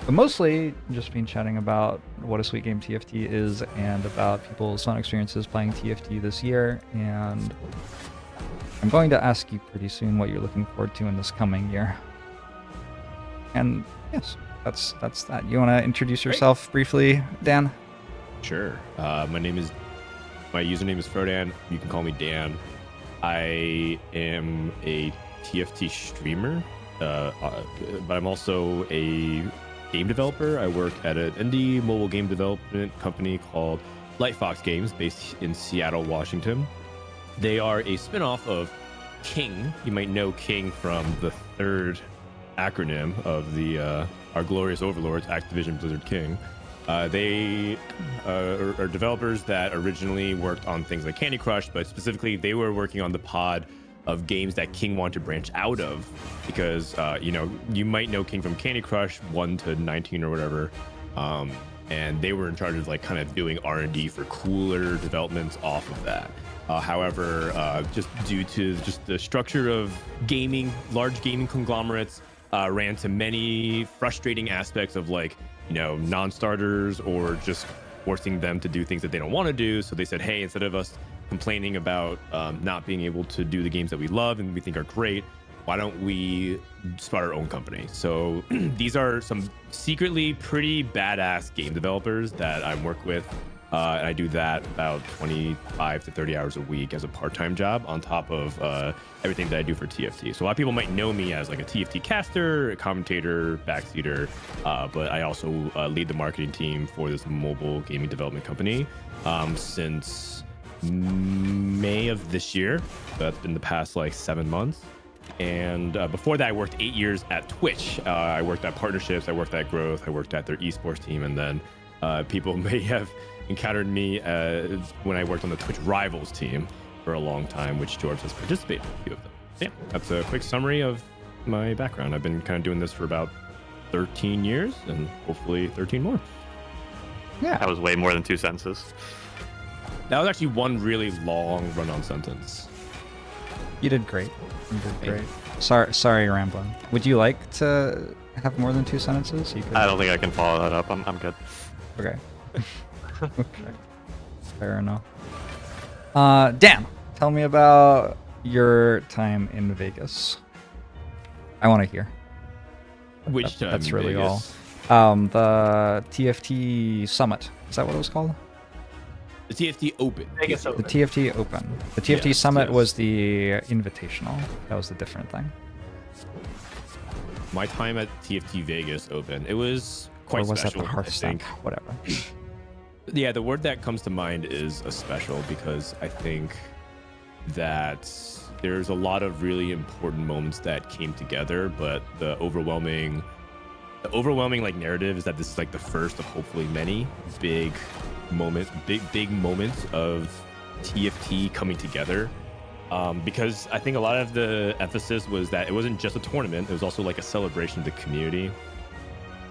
But mostly just been chatting about what a sweet game TFT is and about people's fun experiences playing TFT this year. And I'm going to ask you pretty soon what you're looking forward to in this coming year. And yes, that's that. You want to introduce yourself briefly, Dan? Sure. My username is Frodan. You can call me Dan. I am a TFT streamer, but I'm also a game developer. I work at an indie mobile game development company called Lightfox Games, based in Seattle, Washington. They are a spin-off of King. You might know King from the third acronym of the our glorious overlords, Activision Blizzard King. They are developers that originally worked on things like Candy Crush, but specifically they were working on the pod of games that King wanted to branch out of, because you might know King from Candy Crush 1 to 19 or whatever, and they were in charge of like kind of doing R&D for cooler developments off of that. However, just due to just the structure of gaming, large gaming conglomerates ran to many frustrating aspects of like, non-starters or just forcing them to do things that they don't want to do. So they said, hey, instead of us complaining about not being able to do the games that we love and we think are great, why don't we start our own company? So these are some secretly pretty badass game developers that I work with. And I do that about 25 to 30 hours a week as a part-time job on top of everything that I do for TFT. So a lot of people might know me as like a TFT caster, a commentator, backseater, but I also lead the marketing team for this mobile gaming development company since May of this year. So that's been the past like 7 months. And before that, I worked 8 years at Twitch. I worked at partnerships, I worked at growth, I worked at their esports team, and then people may have encountered me when I worked on the Twitch Rivals team for a long time, which Jorbs has participated in a few of them. Yeah, that's a quick summary of my background. I've been kind of doing this for about 13 years, and hopefully 13 more. Yeah. That was way more than 2 sentences. That was actually one really long run-on sentence. You did great. You did great. Sorry, Ramblin. Would you like to have more than 2 sentences? You could... I don't think I can follow that up. I'm good. Okay. Okay. Fair enough. Dan, tell me about your time in Vegas. I want to hear. Which time That's in really Vegas? all. The TFT Summit. Is that what it was called? The TFT Open. Vegas The Open. TFT Open. The TFT Yes, Summit yes. was the Invitational. That was the different thing. My time at TFT Vegas Open, it was quite Or was special. that the I Hearthstone? think. Whatever. Yeah, the word that comes to mind is a special, because I think that there's a lot of really important moments that came together, but the overwhelming like narrative is that this is like the first of hopefully many big moments of TFT coming together. Because I think a lot of the emphasis was that it wasn't just a tournament, it was also like a celebration of the community.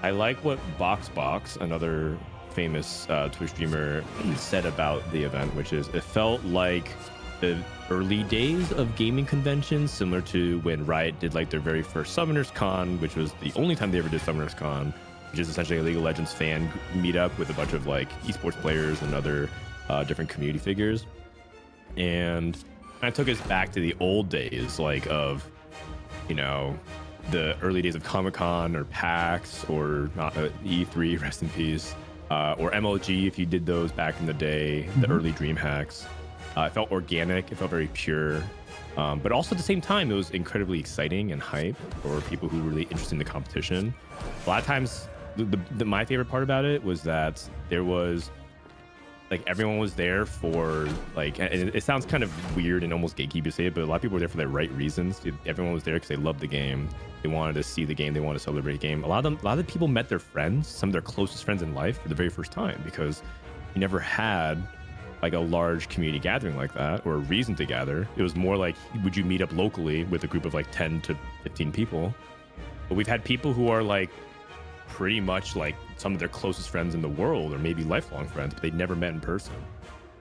I like what Box, another famous Twitch streamer, said about the event, which is it felt like the early days of gaming conventions, similar to when Riot did like their very first Summoners Con, which was the only time they ever did Summoners Con, which is essentially a League of Legends fan meetup with a bunch of like esports players and other different community figures. And kind of took us back to the old days, like of, you know, the early days of Comic-Con or PAX or not, E3, rest in peace, or MLG if you did those back in the day, the early dream hacks. It felt organic, it felt very pure, but also at the same time, it was incredibly exciting and hype for people who were really interested in the competition. A lot of times, my favorite part about it was that there was, like, everyone was there for, like, and it sounds kind of weird and almost gatekeepy to say it, but a lot of people were there for the right reasons. Everyone was there because they loved the game. They wanted to see the game. They wanted to celebrate the game. A lot of the people met their friends, some of their closest friends in life, for the very first time, because you never had like a large community gathering like that, or a reason to gather. It was more like, would you meet up locally with a group of like 10 to 15 people? But we've had people who are like pretty much like some of their closest friends in the world, or maybe lifelong friends, but they'd never met in person.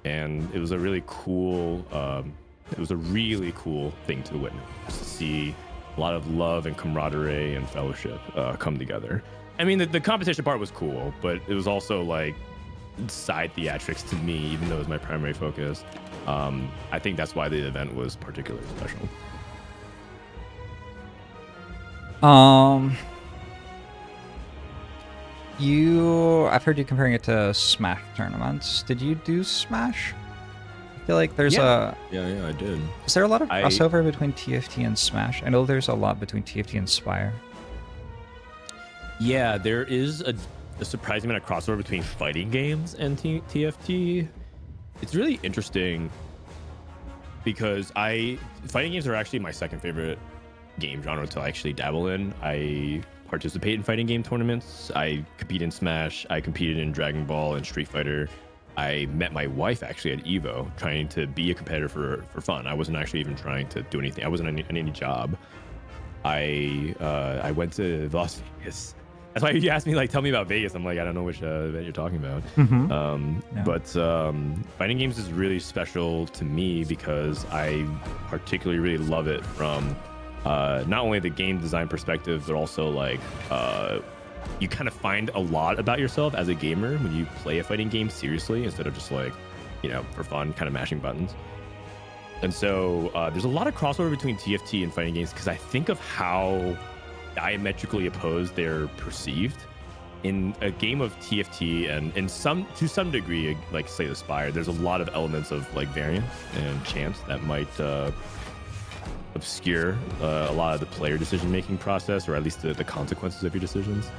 And it was a really cool, thing to witness, just to see a lot of love and camaraderie and fellowship come together. I mean, the competition part was cool, but it was also like side theatrics to me, even though it was my primary focus. I think that's why the event was particularly special. I've heard you comparing it to Smash tournaments. Did you do Smash? I feel like there's Yeah, I did. Is there a lot of crossover between TFT and Smash? I know there's a lot between TFT and Spire. Yeah, there is a surprising amount of crossover between fighting games and TFT. It's really interesting because fighting games are actually my second favorite game genre to actually dabble in. I participate in fighting game tournaments. I compete in Smash. I competed in Dragon Ball and Street Fighter. I met my wife actually at EVO, trying to be a competitor for fun. I wasn't actually even trying to do anything. I wasn't on any job. I went to Las Vegas. That's why you asked me, like, tell me about Vegas. I'm like, I don't know which event you're talking about. Yeah. But fighting games is really special to me because I particularly really love it from not only the game design perspective, but also like you kind of find a lot about yourself as a gamer when you play a fighting game seriously instead of just like, you know, for fun, kind of mashing buttons. And so there's a lot of crossover between TFT and fighting games because I think of how diametrically opposed they're perceived. In a game of TFT and to some degree, like say the Spire, there's a lot of elements of like variance and chance that might obscure a lot of the player decision-making process, or at least the consequences of your decisions.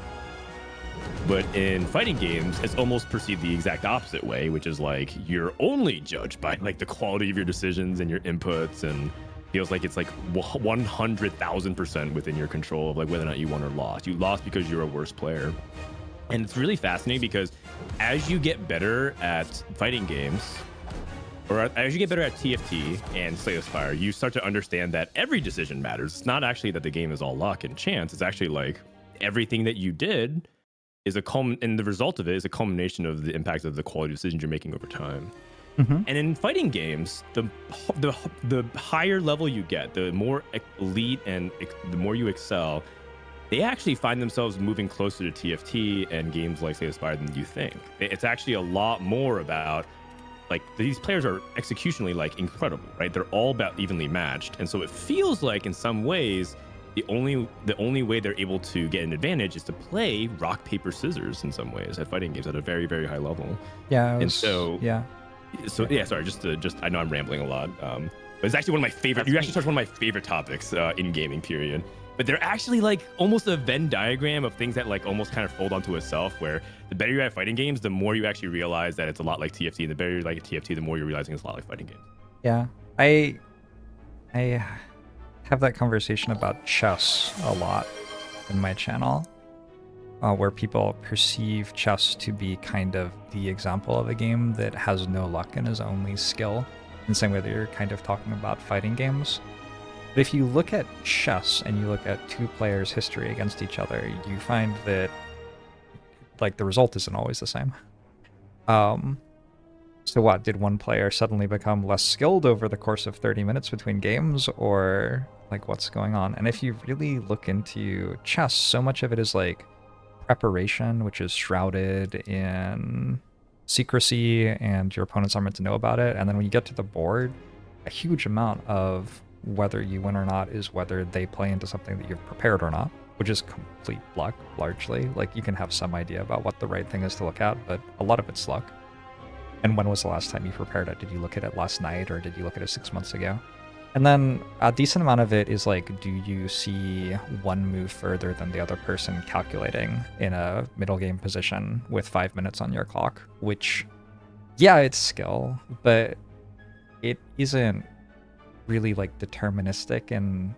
But in fighting games, it's almost perceived the exact opposite way, which is like you're only judged by like the quality of your decisions and your inputs, and feels like it's like 100,000% within your control of like whether or not you won or lost. You lost because you're a worse player. And it's really fascinating because as you get better at fighting games, or as you get better at TFT and Slay the Spire, you start to understand that every decision matters. It's not actually that the game is all luck and chance. It's actually like everything that you did is and the result of it is a culmination of the impact of the quality decisions you're making over time. Mm-hmm. And in fighting games, the higher level you get, the more elite and the more you excel, they actually find themselves moving closer to TFT and games like Slay the Spire than you think. It's actually a lot more about, like, these players are executionally like incredible, right? They're all about evenly matched, and so it feels like in some ways the only way they're able to get an advantage is to play rock paper scissors in some ways at fighting games at a very, very high level. Yeah. Sorry, I know I'm rambling a lot. But it's actually one of my favorite. You actually touched one of my favorite topics in gaming. Period. But they're actually like almost a Venn diagram of things that like almost kind of fold onto itself. Where the better you're at fighting games, the more you actually realize that it's a lot like TFT, and the better you like TFT, the more you're realizing it's a lot like fighting games. Yeah, I have that conversation about chess a lot in my channel, where people perceive chess to be kind of the example of a game that has no luck and is only skill, in the same way that you're kind of talking about fighting games. But if you look at chess and you look at two players' history against each other, you find that, like, the result isn't always the same. So what, did one player suddenly become less skilled over the course of 30 minutes between games, or like what's going on? And if you really look into chess, so much of it is like preparation, which is shrouded in secrecy, and your opponents aren't meant to know about it. And then when you get to the board, a huge amount of whether you win or not is whether they play into something that you've prepared or not, which is complete luck, largely. Like, you can have some idea about what the right thing is to look at, but a lot of it's luck. And when was the last time you prepared it? Did you look at it last night, or did you look at it 6 months ago? And then a decent amount of it is like, do you see one move further than the other person calculating in a middle game position with 5 minutes on your clock? Which, yeah, it's skill, but it isn't really like deterministic in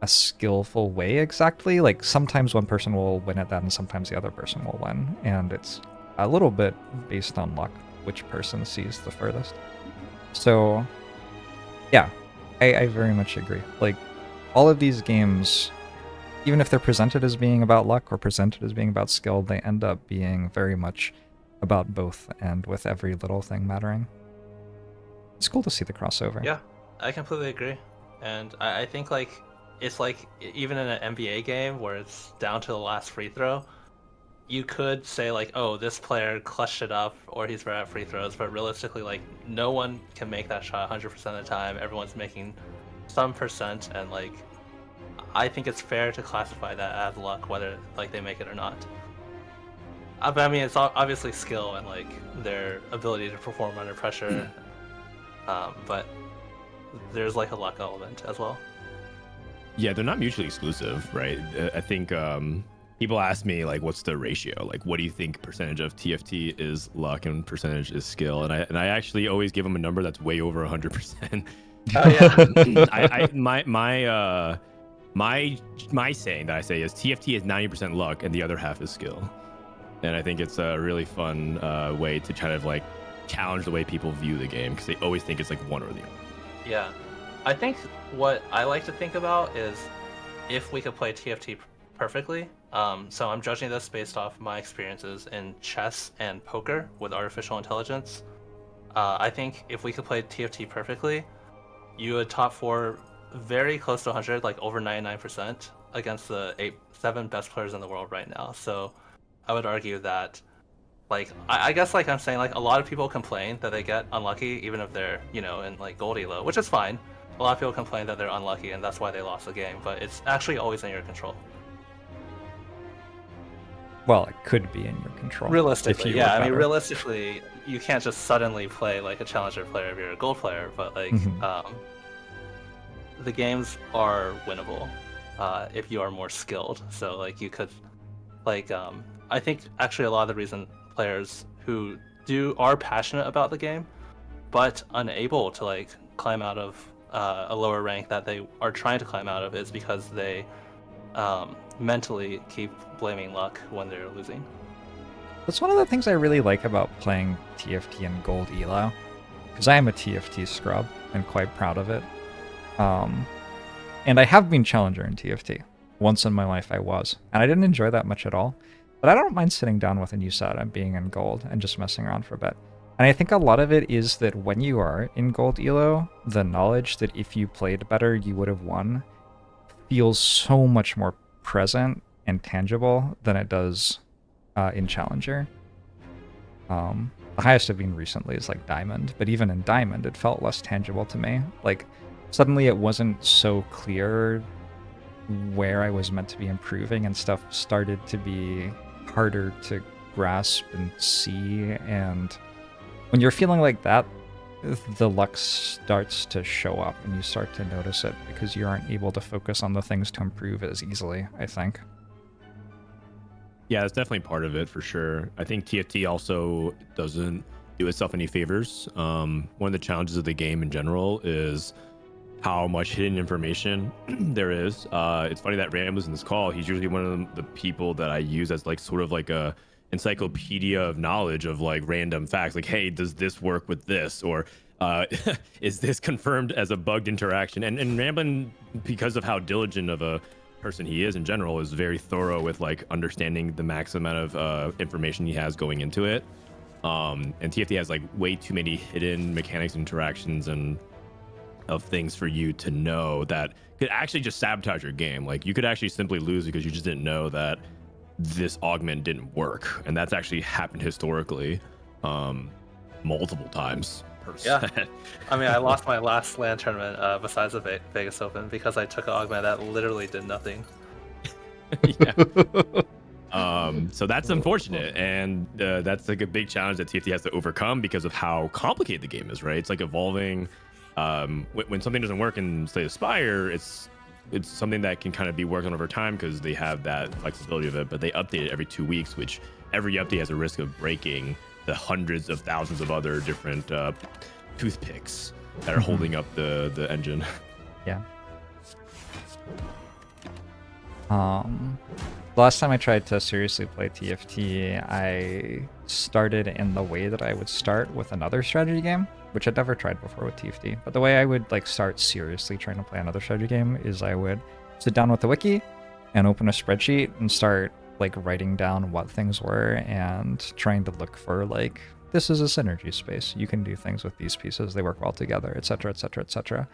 a skillful way exactly. Like, sometimes one person will win at that and sometimes the other person will win, and it's a little bit based on luck which person sees the furthest. So yeah, I very much agree. Like, all of these games, even if they're presented as being about luck or presented as being about skill, they end up being very much about both, and with every little thing mattering. It's cool to see the crossover. Yeah, I completely agree. And I think, like, it's like, even in an NBA game where it's down to the last free throw, you could say, like, oh, this player clutched it up, or he's better at free throws, but realistically, like, no one can make that shot 100% of the time. Everyone's making some percent, and, like, I think it's fair to classify that as luck, whether, like, they make it or not. But I mean, it's obviously skill and, like, their ability to perform under pressure, but there's, like, a luck element as well. Yeah, they're not mutually exclusive, right? I think people ask me, like, what's the ratio? Like, what do you think percentage of TFT is luck and percentage is skill? And I actually always give them a number that's way over 100%. Oh yeah. My saying that I say is TFT is 90% luck and the other half is skill. And I think it's a really fun way to kind of like challenge the way people view the game, because they always think it's like one or the other. Yeah. I think what I like to think about is if we could play TFT perfectly. So I'm judging this based off my experiences in chess and poker with artificial intelligence. I think if we could play TFT perfectly, you would top 4 very close to 100, like over 99% against the 7 best players in the world right now. So I would argue that, like, I guess, like, I'm saying, like, a lot of people complain that they get unlucky even if they're, you know, in like gold elo, which is fine. A lot of people complain that they're unlucky and that's why they lost the game, but it's actually always in your control. Well, it could be in your control. Realistically, yeah. I mean, realistically, you can't just suddenly play like a challenger player if you're a gold player, but like, the games are winnable if you are more skilled. So like, you could, like, I think actually a lot of the reason players who are passionate about the game, but unable to like climb out of a lower rank that they are trying to climb out of, is because they mentally keep blaming luck when they're losing. That's one of the things I really like about playing TFT and Gold Elo, because I am a TFT scrub and quite proud of it. And I have been challenger in TFT. Once in my life I was, and I didn't enjoy that much at all. But I don't mind sitting down with a new set and being in gold and just messing around for a bit. And I think a lot of it is that when you are in gold elo, the knowledge that if you played better, you would have won feels so much more present and tangible than it does in challenger. The highest I've been recently is like diamond, but even in diamond, it felt less tangible to me. Like suddenly it wasn't so clear where I was meant to be improving, and stuff started to be harder to grasp and see. And when you're feeling like that, the luck starts to show up and you start to notice it because you aren't able to focus on the things to improve as easily, I think. Yeah, that's definitely part of it for sure. I think TFT also doesn't do itself any favors. One of the challenges of the game in general is how much hidden information there is. It's funny that Ram was in this call. He's usually one of the people that I use as like sort of like a encyclopedia of knowledge of like random facts. Like, hey, does this work with this? Or is this confirmed as a bugged interaction? And Ramblin, because of how diligent of a person he is in general, is very thorough with like understanding the max amount of information he has going into it. And TFT has like way too many hidden mechanics, interactions, and of things for you to know that could actually just sabotage your game. Like you could actually simply lose because you just didn't know that this augment didn't work, and that's actually happened historically multiple times per set. Yeah. I mean, I lost my last LAN tournament besides the Vegas Open because I took an augment that literally did nothing. Yeah. So that's unfortunate, and that's like a big challenge that TFT has to overcome because of how complicated the game is, right? It's like evolving. When something doesn't work in, say, Spire, it's something that can kind of be worked on over time because they have that flexibility of it, but they update it every 2 weeks, which every update has a risk of breaking the hundreds of thousands of other different toothpicks that are holding up the engine. Yeah. The last time I tried to seriously play TFT, I started in the way that I would start with another strategy game, which I'd never tried before with TFT. But the way I would like start seriously trying to play another strategy game is I would sit down with the wiki and open a spreadsheet and start like writing down what things were and trying to look for like, this is a synergy space. You can do things with these pieces. They work well together, etc., etc., etc.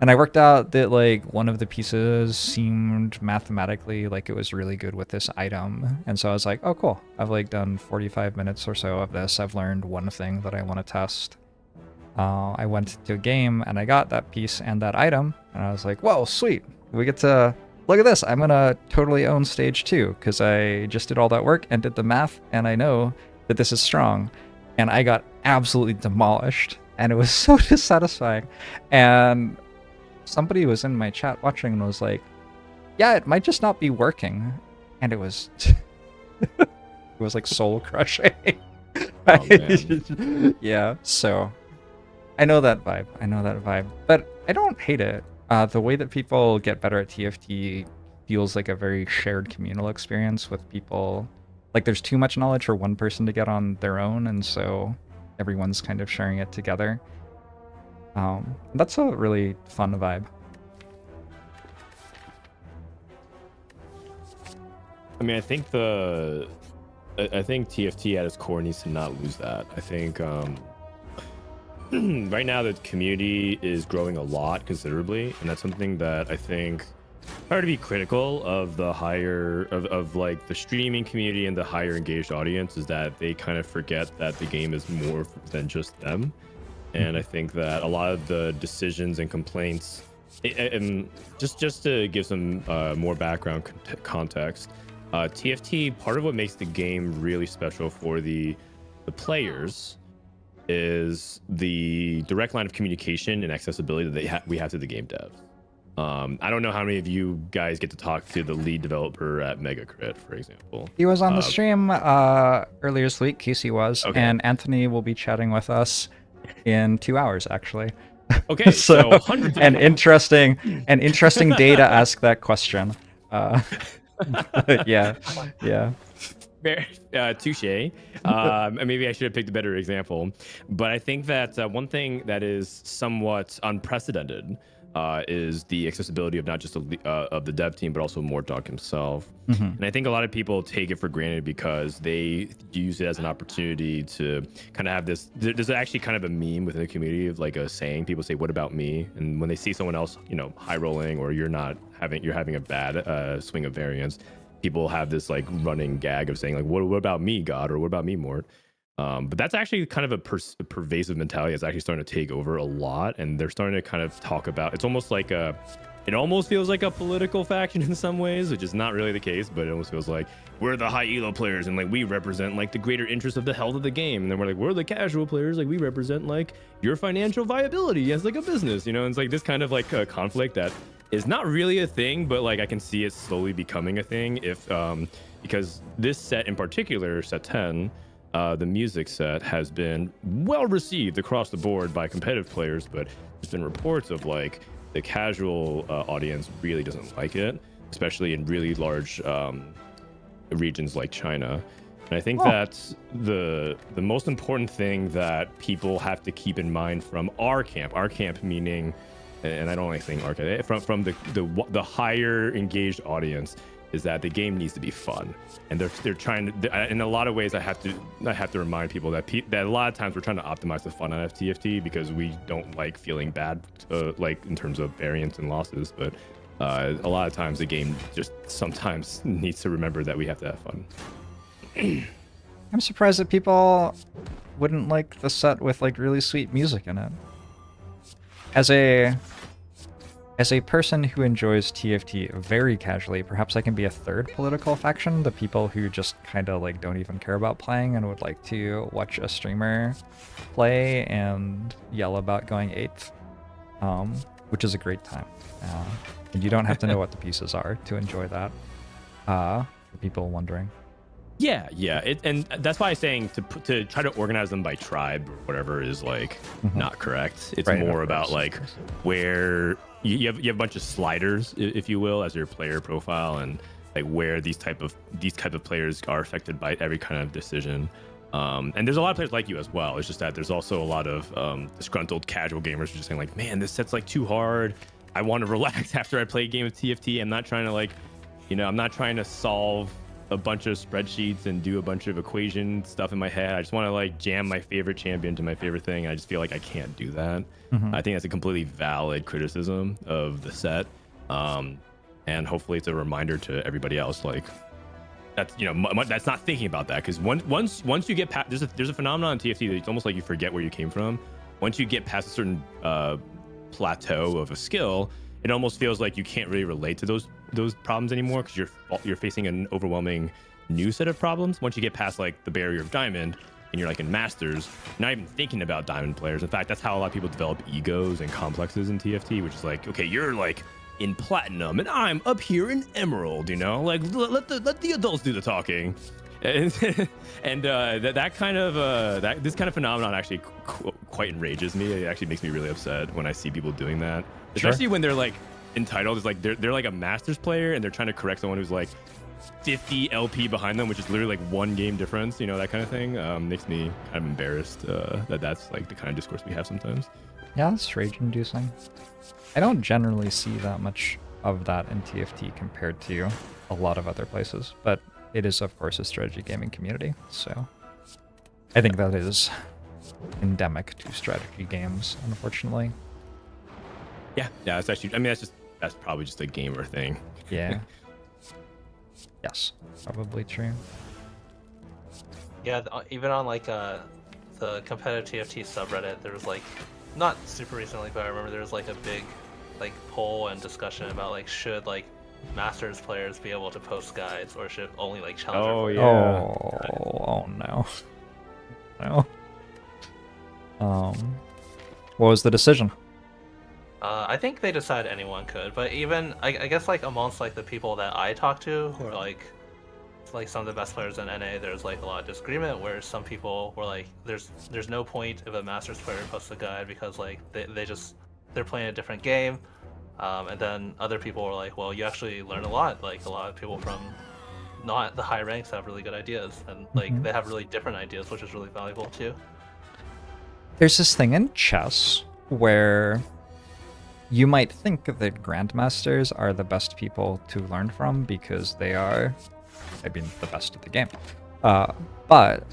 And I worked out that like one of the pieces seemed mathematically like it was really good with this item. And so I was like, oh, cool. I've like done 45 minutes or so of this. I've learned one thing that I want to test. I went to a game and I got that piece and that item. And I was like, whoa, sweet. We get to look at this. I'm going to totally own stage 2 because I just did all that work and did the math. And I know that this is strong. And I got absolutely demolished, and it was so dissatisfying. And somebody was in my chat watching and was like, yeah, it might just not be working. And it was it was like soul crushing. Oh, Yeah, so I know that vibe, but I don't hate it. The way that people get better at TFT feels like a very shared communal experience with people. Like there's too much knowledge for one person to get on their own, and so everyone's kind of sharing it together. That's a really fun vibe. I mean, I think TFT at its core needs to not lose that. I think right now the community is growing a lot considerably, and that's something that I think hard to be critical of the higher of like the streaming community and the higher engaged audience is that they kind of forget that the game is more than just them. And I think that a lot of the decisions and complaints, and just to give some more background context, TFT, part of what makes the game really special for the players is the direct line of communication and accessibility that we have to the game devs. I don't know how many of you guys get to talk to the lead developer at Megacrit, for example. He was on the stream earlier this week. Casey was, okay. And Anthony will be chatting with us in 2 hours, actually. Okay, so an interesting day to ask that question. Yeah. Touche. Maybe I should have picked a better example, but I think that one thing that is somewhat unprecedented is the accessibility of not just of the dev team, but also Mortdog himself. And I think a lot of people take it for granted because they use it as an opportunity to kind of have this. There's actually kind of a meme within the community of like a saying. People say, "What about me?" And when they see someone else, high rolling, or you're having a bad swing of variance, people have this like running gag of saying like, what about me, God? Or what about me, Mort? But that's actually kind of a pervasive mentality that's actually starting to take over a lot. And they're starting to kind of talk about, it's almost like it almost feels like a political faction in some ways, which is not really the case, but it almost feels like we're the high elo players and like we represent like the greater interest of the health of the game. And then we're like, we're the casual players, like we represent like your financial viability as like a business, and it's like this kind of like a conflict that is not really a thing, but like I can see it slowly becoming a thing because this set in particular, set 10, the music set has been well received across the board by competitive players, but there's been reports of like the casual audience really doesn't like it, especially in really large regions like China. And I think that's the most important thing that people have to keep in mind from our camp meaning, and I don't like saying arcade, from the higher engaged audience, is that the game needs to be fun, and they're trying to. In a lot of ways, I have to remind people that a lot of times we're trying to optimize the fun out of TFT because we don't like feeling bad, like in terms of variance and losses. But a lot of times the game just sometimes needs to remember that we have to have fun. I'm surprised that people wouldn't like the set with like really sweet music in it. As a person who enjoys TFT very casually, perhaps I can be a third political faction, the people who just kind of like don't even care about playing and would like to watch a streamer play and yell about going 8th, which is a great time. And you don't have to know what the pieces are to enjoy that, for people wondering. Yeah, and that's why I'm saying to try to organize them by tribe or whatever is like not correct. It's Right, more of about course, like of course. where you have a bunch of sliders, if you will, as your player profile, and like where these type of players are affected by every kind of decision. And there's a lot of players like you as well. It's just that there's also a lot of disgruntled casual gamers who are just saying like, man, this set's like too hard. I want to relax after I play a game of TFT. I'm not trying to like, I'm not trying to solve a bunch of spreadsheets and do a bunch of equation stuff in my head. I just want to like jam my favorite champion to my favorite thing. I just feel like I can't do that. I think that's a completely valid criticism of the set. And hopefully it's a reminder to everybody else, like that's, that's not thinking about that. Because once you get past, there's a phenomenon in TFT that it's almost like you forget where you came from. Once you get past a certain plateau of a skill, it almost feels like you can't really relate to those problems anymore because you're facing an overwhelming new set of problems. Once you get past like the barrier of diamond and you're like in masters, you're not even thinking about diamond players. In fact, that's how a lot of people develop egos and complexes in TFT, which is like, okay, you're like in platinum and I'm up here in emerald, like let the adults do the talking. And that kind of this kind of phenomenon actually quite enrages me. It actually makes me really upset when I see people doing that, especially when they're like entitled. It's like they're like a masters player and they're trying to correct someone who's like 50 LP behind them, which is literally like one game difference. That kind of thing makes me kind of embarrassed that that's like the kind of discourse we have sometimes. Yeah, that's rage-inducing. I don't generally see that much of that in TFT compared to a lot of other places, but it is, of course, a strategy gaming community, so I think that is endemic to strategy games, unfortunately. Yeah, it's actually, that's probably just a gamer thing. Yeah. Yes, probably true. Yeah, even on like the competitive TFT subreddit, there was like, not super recently, but I remember there was like a big like poll and discussion about like should like Masters players be able to post guides or should only like Challenger players? Oh no. No. What was the decision? I think they decided anyone could, but even I guess like amongst like the people that I talk to who are like some of the best players in NA, there's like a lot of disagreement where some people were like there's no point if a Masters player posts a guide because like they're playing a different game. And then other people were like, well, you actually learn a lot. Like a lot of people from not the high ranks have really good ideas, and like they have really different ideas, which is really valuable too. There's this thing in chess where you might think that grandmasters are the best people to learn from because they are, I mean, the best at the game. But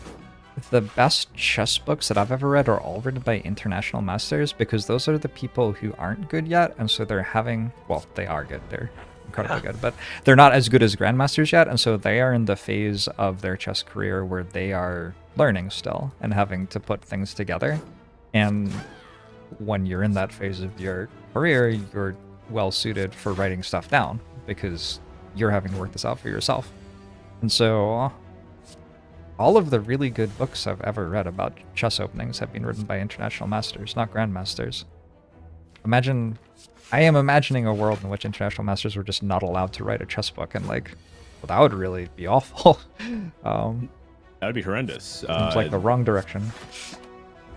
the best chess books that I've ever read are all written by international masters, because those are the people who aren't good yet, and so they're having, well, they are good, they're incredibly good, but they're not as good as grandmasters yet, and so they are in the phase of their chess career where they are learning still and having to put things together. And when you're in that phase of your career, you're well suited for writing stuff down because you're having to work this out for yourself. And so all of the really good books I've ever read about chess openings have been written by international masters, not grandmasters. I am imagining a world in which international masters were just not allowed to write a chess book, and like, well, that would really be awful. That would be horrendous. Seems like the wrong direction.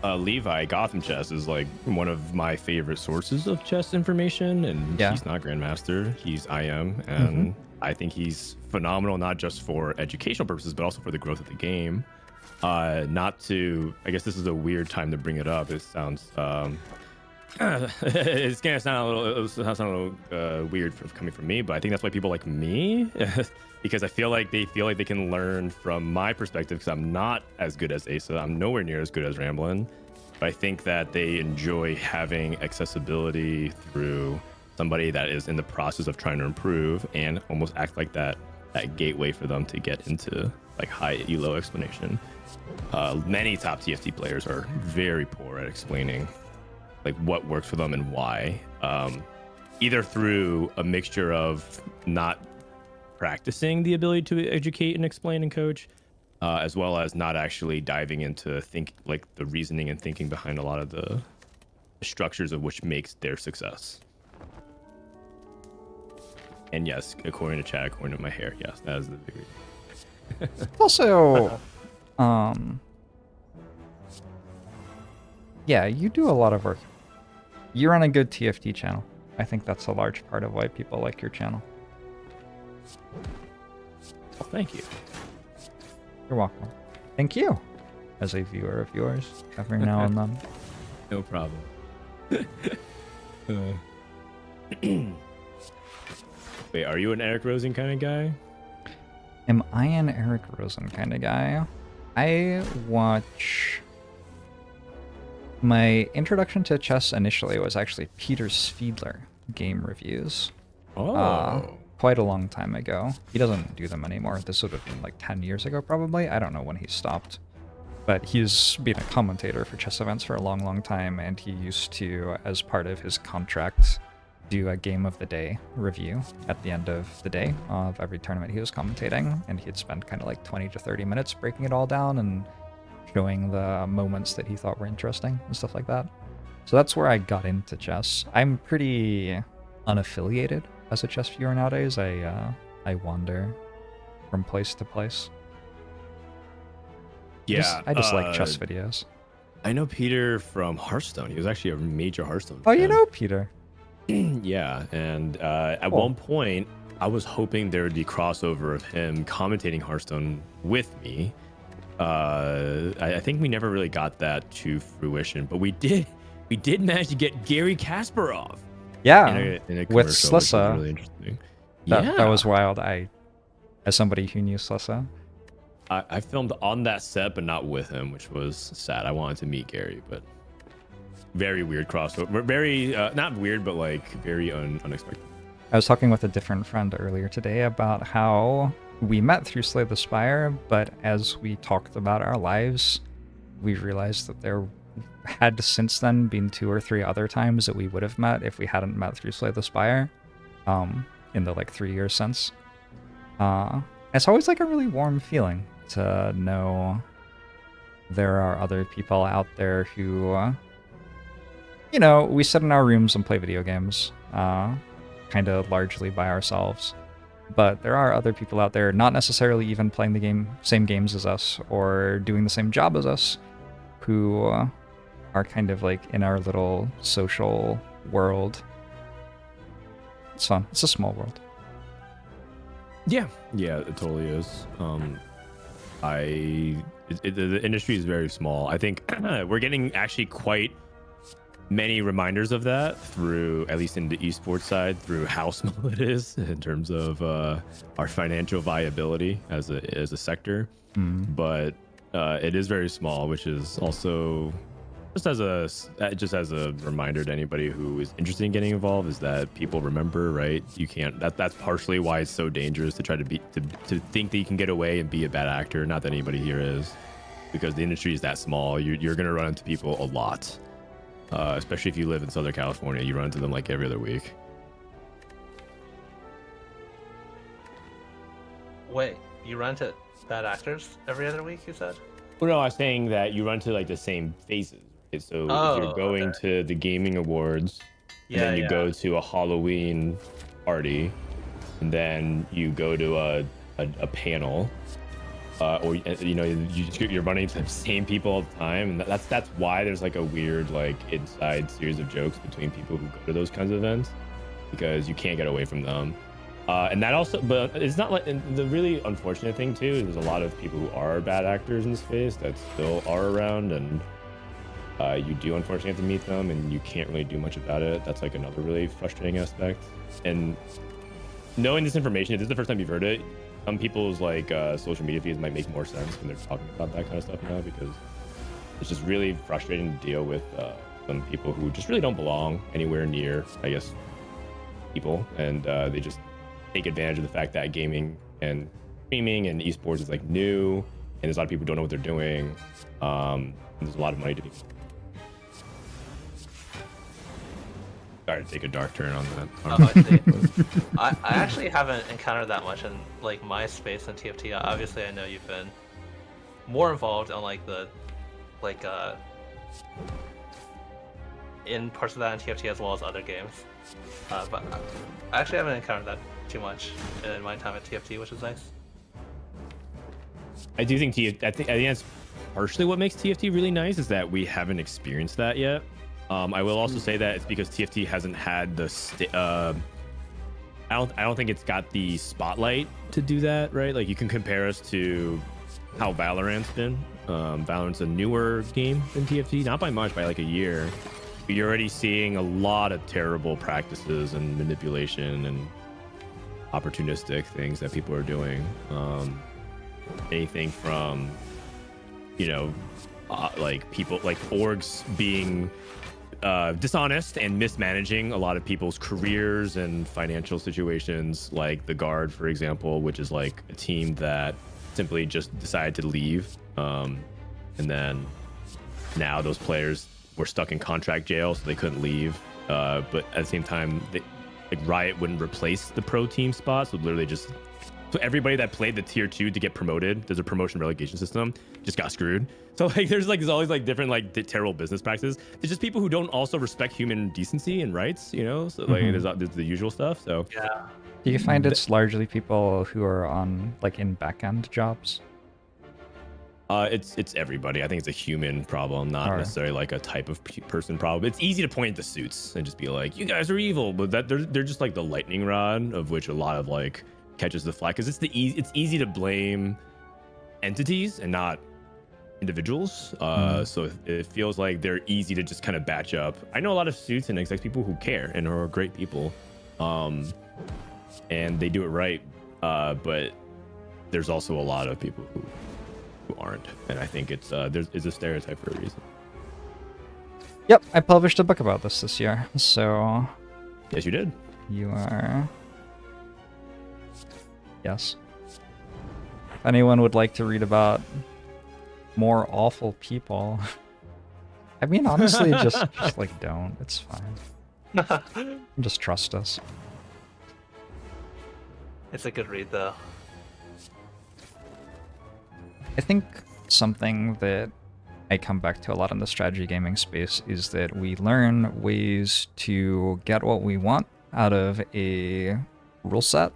Levi Gotham Chess is like one of my favorite sources of chess information, and he's not grandmaster. He's IM, and I think he's phenomenal, not just for educational purposes, but also for the growth of the game. I guess this is a weird time to bring it up. It sounds, it's gonna sound a little weird coming from me, but I think that's why people like me, because I feel like they can learn from my perspective, because I'm not as good as Aesah. I'm nowhere near as good as Ramblin, but I think that they enjoy having accessibility through somebody that is in the process of trying to improve, and almost act like that gateway for them to get into like high elo explanation. Many top TFT players are very poor at explaining like what works for them and why, either through a mixture of not practicing the ability to educate and explain and coach, as well as not actually diving into the reasoning and thinking behind a lot of the structures of which makes their success. And yes, according to chat, according to my hair, yes, that is the big reason. Also, yeah, you do a lot of work. You're on a good TFT channel. I think that's a large part of why people like your channel. Well, thank you. You're welcome. Thank you, as a viewer of yours, every now and then. No problem. Wait, are you an Eric Rosen kind of guy? Am I an Eric Rosen kind of guy? I watch... My introduction to chess initially was actually Peter Sfiedler game reviews. Oh. Quite a long time ago. He doesn't do them anymore. This would have been like 10 years ago probably. I don't know when he stopped. But he's been a commentator for chess events for a long, long time, and he used to, as part of his contract, do a game of the day review at the end of the day of every tournament he was commentating, and he'd spend kind of like 20 to 30 minutes breaking it all down and showing the moments that he thought were interesting and stuff like that. So that's where I got into chess. I'm pretty unaffiliated as a chess viewer nowadays. I wander from place to place. Yeah, I just like chess videos. I know Peter from Hearthstone. He was actually a major Hearthstone Oh, fan. you know Peter? Yeah, and at one point, I was hoping there would be crossover of him commentating Hearthstone with me. I think we never really got that to fruition, but we did manage to get Gary Kasparov. Yeah, in a with commercial, which was Slissa. really interesting. That was wild. As somebody who knew Slissa. I filmed on that set, but not with him, which was sad. I wanted to meet Gary, but very weird crossover. Very not weird, but like very unexpected. I was talking with a different friend earlier today about how we met through Slay the Spire, but as we talked about our lives, we realized that there had since then been 2 or 3 other times that we would have met if we hadn't met through Slay the Spire, in the like 3 years since. It's always like a really warm feeling to know there are other people out there who, we sit in our rooms and play video games, kind of largely by ourselves. But there are other people out there, not necessarily even playing the same games as us or doing the same job as us, who are kind of like in our little social world. It's fun. It's a small world. Yeah, it totally is. The industry is very small. I think we're getting actually quite many reminders of that through, at least in the esports side, through how small it is in terms of our financial viability as a sector. But it is very small, which is also just as a reminder to anybody who is interested in getting involved, is that people remember, right? You can't. That's partially why it's so dangerous to try to think that you can get away and be a bad actor. Not that anybody here is, because the industry is that small. You're gonna run into people a lot, especially if you live in Southern California. You run into them like every other week. Wait, you run into bad actors every other week? You said? Well, no, I was saying that you run into like the same faces. Right? So if you're going to the gaming awards, and then you go to a Halloween party, and then you go to a panel, or you're running into the same people all the time, and that's why there's like a weird like inside series of jokes between people who go to those kinds of events, because you can't get away from them. And that also, but it's not like, and the really unfortunate thing too is there's a lot of people who are bad actors in the space that still are around, and you do unfortunately have to meet them, and you can't really do much about it. That's like another really frustrating aspect. And knowing this information, if this is the first time you've heard it, some people's like social media feeds might make more sense when they're talking about that kind of stuff now, because it's just really frustrating to deal with some people who just really don't belong anywhere near, I guess, people, and they just take advantage of the fact that gaming and streaming and esports is like new, and there's a lot of people who don't know what they're doing. And there's a lot of money to be. Sorry to take a dark turn on that. Oh, I see. I actually haven't encountered that much in like my space in TFT. Obviously, I know you've been more involved on like the in parts of that in TFT as well as other games. But I actually haven't encountered that too much in my time at TFT, which is nice. I do think I think that's partially what makes TFT really nice, is that we haven't experienced that yet. I will also say that it's because TFT hasn't had the I don't think it's got the spotlight to do that, right? Like you can compare us to how Valorant's been. Valorant's a newer game than TFT, not by much, by like a year. But you're already seeing a lot of terrible practices and manipulation and opportunistic things that people are doing. Anything from, like people like orgs being dishonest and mismanaging a lot of people's careers and financial situations, like the Guard, for example, which is like a team that simply just decided to leave, and then now those players were stuck in contract jail, so they couldn't leave, but at the same time like Riot wouldn't replace the pro team spot, so literally just everybody that played the tier 2 to get promoted, there's a promotion relegation system, just got screwed. So like there's always like different like terrible business practices. There's just people who don't also respect human decency and rights, so like there's the usual stuff. So yeah. Do you find it's largely people who are on like in back-end jobs? It's everybody. I think it's a human problem, not necessarily like a type of person problem. It's easy to point at the suits and just be like, you guys are evil, but that they're just like the lightning rod of which a lot of like catches the flag, because it's easy to blame entities and not individuals. So it feels like they're easy to just kind of batch up. I know a lot of suits and execs people who care and are great people, and they do it right, but there's also a lot of people who aren't, and I think it's a stereotype for a reason. Yep, I published a book about this year, so yes, you did. You are yes. If anyone would like to read about more awful people, I mean, honestly, just like don't. It's fine. Just trust us. It's a good read, though. I think something that I come back to a lot in the strategy gaming space is that we learn ways to get what we want out of a rule set,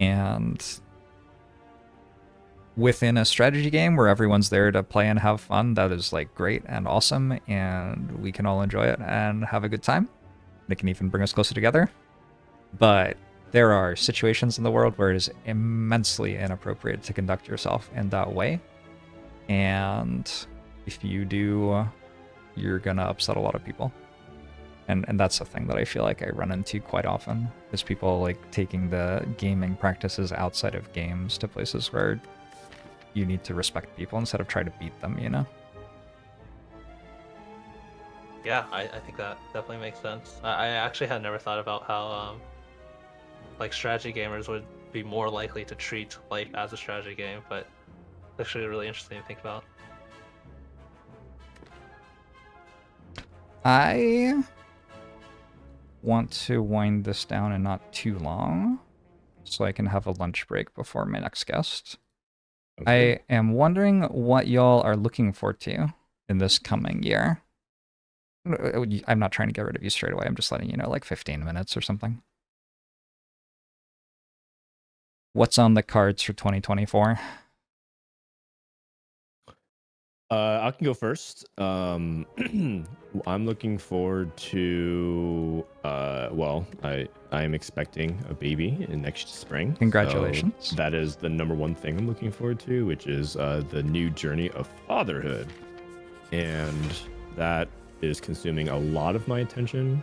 and within a strategy game where everyone's there to play and have fun, that is like great and awesome, and we can all enjoy it and have a good time. It can even bring us closer together. But there are situations in the world where it is immensely inappropriate to conduct yourself in that way. And if you do, you're gonna upset a lot of people. And that's the thing that I feel like I run into quite often, is people like taking the gaming practices outside of games to places where you need to respect people instead of try to beat them, you know? Yeah, I think that definitely makes sense. I actually had never thought about how like strategy gamers would be more likely to treat life as a strategy game, but it's actually really interesting to think about. I want to wind this down and not too long, so I can have a lunch break before my next guest. Okay. I am wondering what y'all are looking forward to in this coming year. I'm not trying to get rid of you straight away. I'm just letting you know, like 15 minutes or something. What's on the cards for 2024? I can go first. I'm looking forward to I am expecting a baby in next spring. Congratulations. So that is the number one thing I'm looking forward to, which is the new journey of fatherhood. And that is consuming a lot of my attention.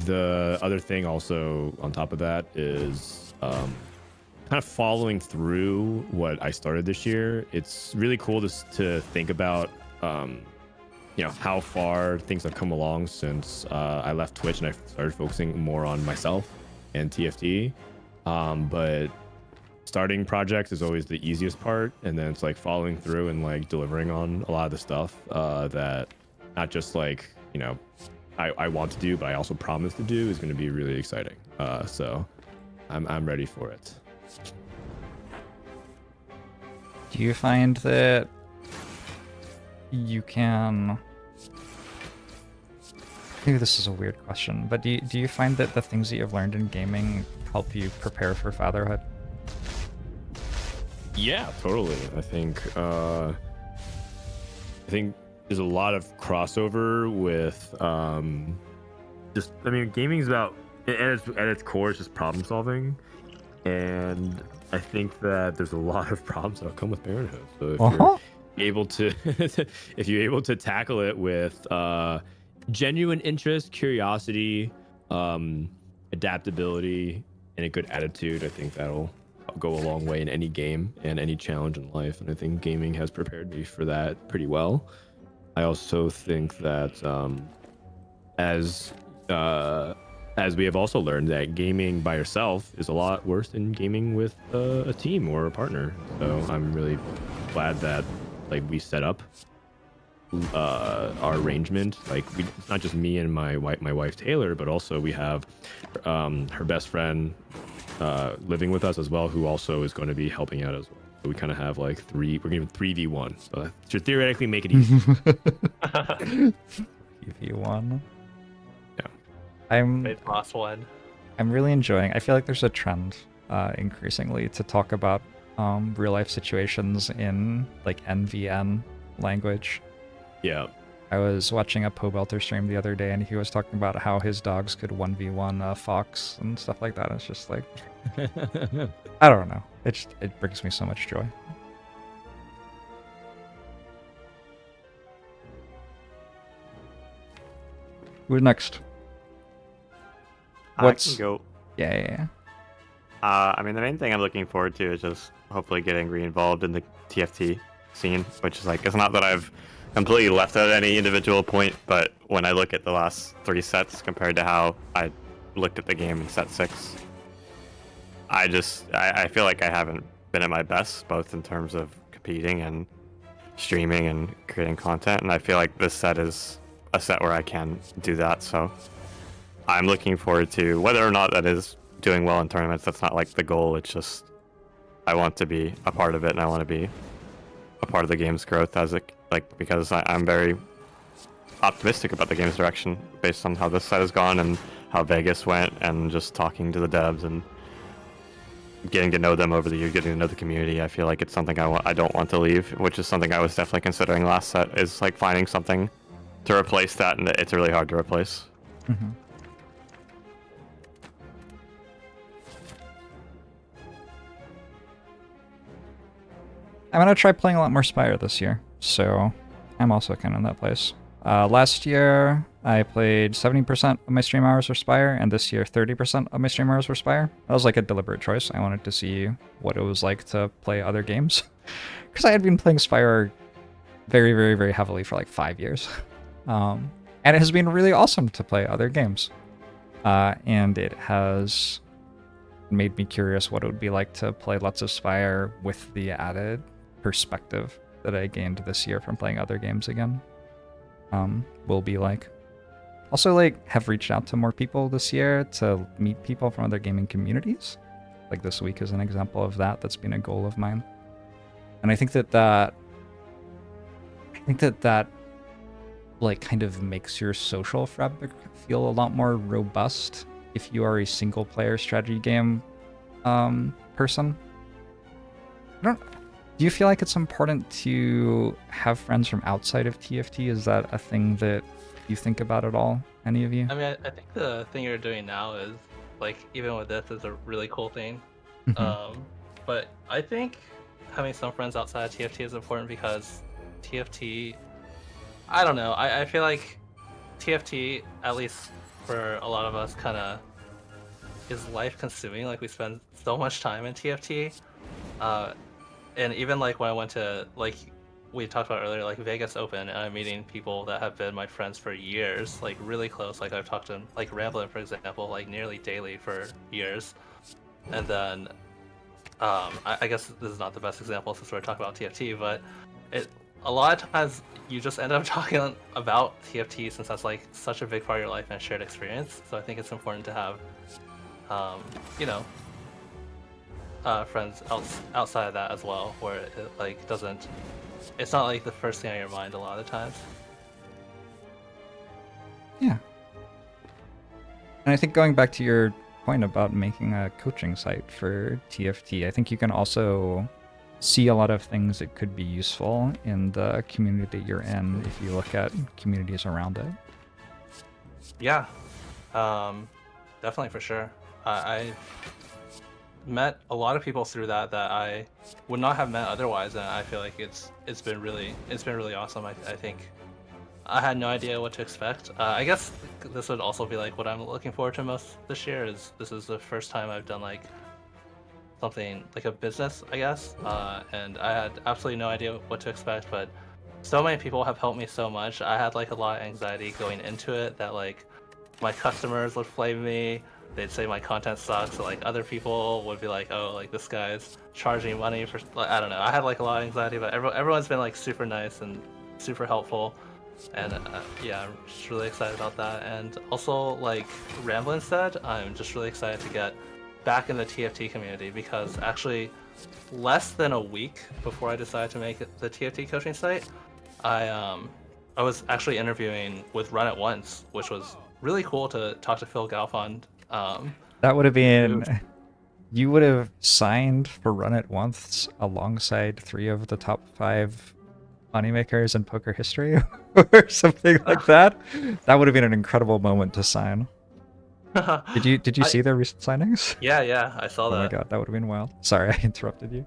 The other thing also on top of that is kind of following through what I started this year. It's really cool to think about, how far things have come along since I left Twitch and I started focusing more on myself and TFT. But starting projects is always the easiest part, and then it's like following through and like delivering on a lot of the stuff that not just like I want to do, but I also promise to do is going to be really exciting. So I'm ready for it. Do you find that you can... Maybe this is a weird question, but do you find that the things that you've learned in gaming help you prepare for fatherhood? Yeah, totally. I think there's a lot of crossover with gaming's about at its core, it's just problem solving, and I think that there's a lot of problems that come with parenthood. So if you're able to if you're able to tackle it with genuine interest, curiosity, adaptability, and a good attitude, I think that'll go a long way in any game and any challenge in life. And I think gaming has prepared me for that pretty well. I also think that as we have also learned, that gaming by yourself is a lot worse than gaming with a team or a partner. So I'm really glad that we set up our arrangement. It's not just me and my wife Taylor, but also we have her best friend living with us as well, who also is going to be helping out as well. So we kind of have we're going to 3v1. So that should theoretically make it easy. 3v1. I'm really enjoying. I feel like there's a trend increasingly to talk about real life situations in NVN language. Yeah. I was watching a Pobelter stream the other day, and he was talking about how his dogs could 1v1 a fox and stuff like that. It's just like, I don't know. It brings me so much joy. Who's next? I can go. Yeah. The main thing I'm looking forward to is just hopefully getting re-involved in the TFT scene, which is it's not that I've completely left at any individual point, but when I look at the last 3 sets compared to how I looked at the game in set 6, I feel like I haven't been at my best, both in terms of competing and streaming and creating content, and I feel like this set is a set where I can do that. So I'm looking forward to whether or not that is doing well in tournaments. That's not the goal. It's just I want to be a part of it, and I want to be a part of the game's growth because I'm very optimistic about the game's direction based on how this set has gone and how Vegas went, and just talking to the devs and getting to know them over the year, getting to know the community. I feel like it's something I don't want to leave, which is something I was definitely considering last set, is finding something to replace that, and it's really hard to replace. Mm-hmm. I'm gonna try playing a lot more Spire this year, so I'm also kind of in that place. Last year, I played 70% of my stream hours were Spire, and this year 30% of my stream hours were Spire. That was like a deliberate choice. I wanted to see what it was like to play other games. Because I had been playing Spire very, very, very heavily for like 5 years. And it has been really awesome to play other games. And it has made me curious what it would be like to play lots of Spire with the added perspective that I gained this year from playing other games again. Will be like. Also, like, have reached out to more people this year to meet people from other gaming communities. Like this week is an example of that. That's been a goal of mine. And I think that like kind of makes your social fabric feel a lot more robust if you are a single player strategy game person. Do you feel like it's important to have friends from outside of TFT? Is that a thing that you think about at all? Any of you? I mean, I think the thing you're doing now is, like, even with this, is a really cool thing. But I think having some friends outside of TFT is important because TFT, I don't know, I feel like TFT, at least for a lot of us, kind of is life consuming. Like, we spend so much time in TFT. And even like when I went to, like we talked about earlier, like Vegas Open, and I'm meeting people that have been my friends for years, like really close. Like I've talked to like Ramblin, for example, like nearly daily for years. And then I guess this is not the best example since we're talking about TFT, but a lot of times you just end up talking about TFT since that's like such a big part of your life and shared experience. So I think it's important to have, you know, friends outside of that as well, where it like doesn't, it's not like the first thing on your mind a lot of the times. Yeah. And I think going back to your point about making a coaching site for TFT, I think you can also see a lot of things that could be useful in the community that you're in if you look at communities around it. Yeah, definitely, for sure. I met a lot of people through that I would not have met otherwise, and I feel like it's been really awesome. I think I had no idea what to expect. I guess this would also be like what I'm looking forward to most this year. Is this is the first time I've done like something like a business, I guess, and I had absolutely no idea what to expect, but so many people have helped me so much. I had like a lot of anxiety going into it that like my customers would flame me. They'd say my content sucks, so like other people would be like, oh, like this guy's charging money for, like, I don't know. I had like a lot of anxiety, but everyone's been like super nice and super helpful, and yeah, I'm just really excited about that. And also, like Ramblin said, I'm just really excited to get back in the TFT community, because actually less than a week before I decided to make the TFT coaching site, I was actually interviewing with Run It Once, which was really cool to talk to Phil Galfond. That would have been, you would have signed for Run It Once alongside 3 of the top 5 moneymakers in poker history or something like that. That would have been an incredible moment to sign. Did you see their recent signings? Yeah, I saw that. Oh my god, that would have been wild. Sorry, I interrupted you.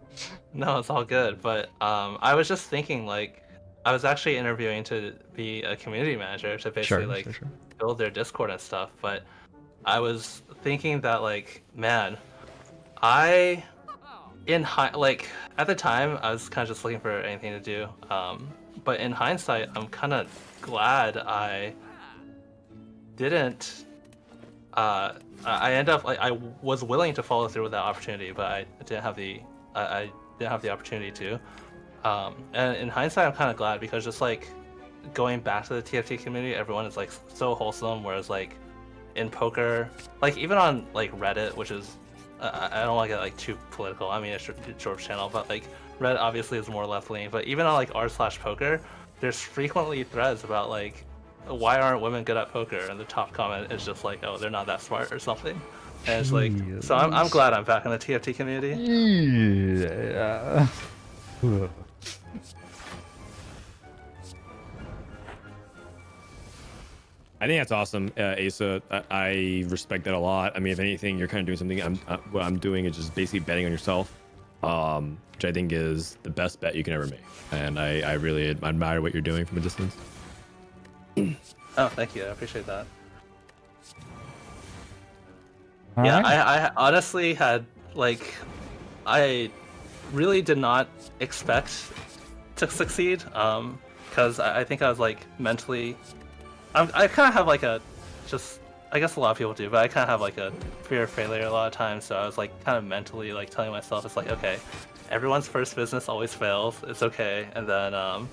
No, it's all good. But I was just thinking, like, I was actually interviewing to be a community manager to basically Sure. build their Discord and stuff. But I was thinking that, like, man, at the time I was kind of just looking for anything to do. But in hindsight, I'm kind of glad I didn't. I end up like I was willing to follow through with that opportunity, but I didn't have the opportunity to. And in hindsight, I'm kind of glad, because just like going back to the TFT community, everyone is like so wholesome. Whereas like in poker, like even on like Reddit, which is I don't want to get like too political. I mean, it's Jorbs channel, but like Reddit obviously is more left leaning. But even on like r/poker, there's frequently threads about like, why aren't women good at poker? And the top comment is just like, oh, they're not that smart or something. And it's like, so I'm glad I'm back in the TFT community. Yeah. I think that's awesome, Aesah. I respect that a lot. I mean, if anything, you're kind of doing something. What I'm doing is just basically betting on yourself. which I think is the best bet you can ever make. And I really admire what you're doing from a distance. Oh, thank you. I appreciate that. All Yeah, right. I honestly had, like, I really did not expect to succeed, because I think I was, like, mentally, I kind of have, like, I guess a lot of people do, but I kind of have, like, a fear of failure a lot of times, so I was, like, kind of mentally, like, telling myself, it's like, okay, everyone's first business always fails, it's okay, and then,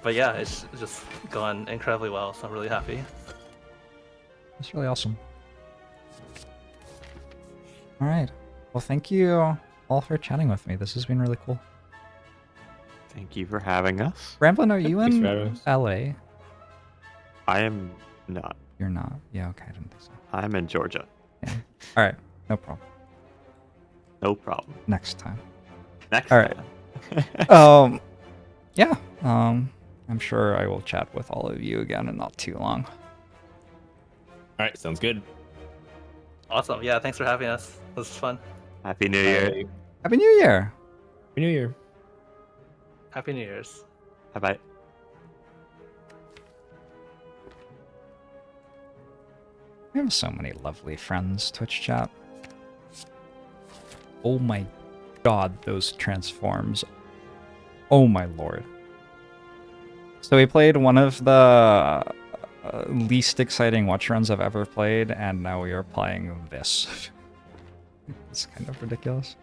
but yeah, it's just gone incredibly well, so I'm really happy. That's really awesome. All right. Well, thank you all for chatting with me. This has been really cool. Thank you for having us. Ramblin, are you Thanks in for having us. LA? I am not. You're not. Yeah, okay, I didn't think so. I'm in Georgia. Yeah. All right, no problem. No problem. Next time. Next All right. time. Yeah. I'm sure I will chat with all of you again in not too long. All right, sounds good. Awesome, yeah, thanks for having us. This was fun. Happy New Year. Bye. Happy New Year! Happy New Year. Happy New Year's. Bye bye. I have so many lovely friends, Twitch chat. Oh my god, those transforms. Oh my lord. So we played one of the least exciting watch runs I've ever played, and now we are playing this. It's kind of ridiculous.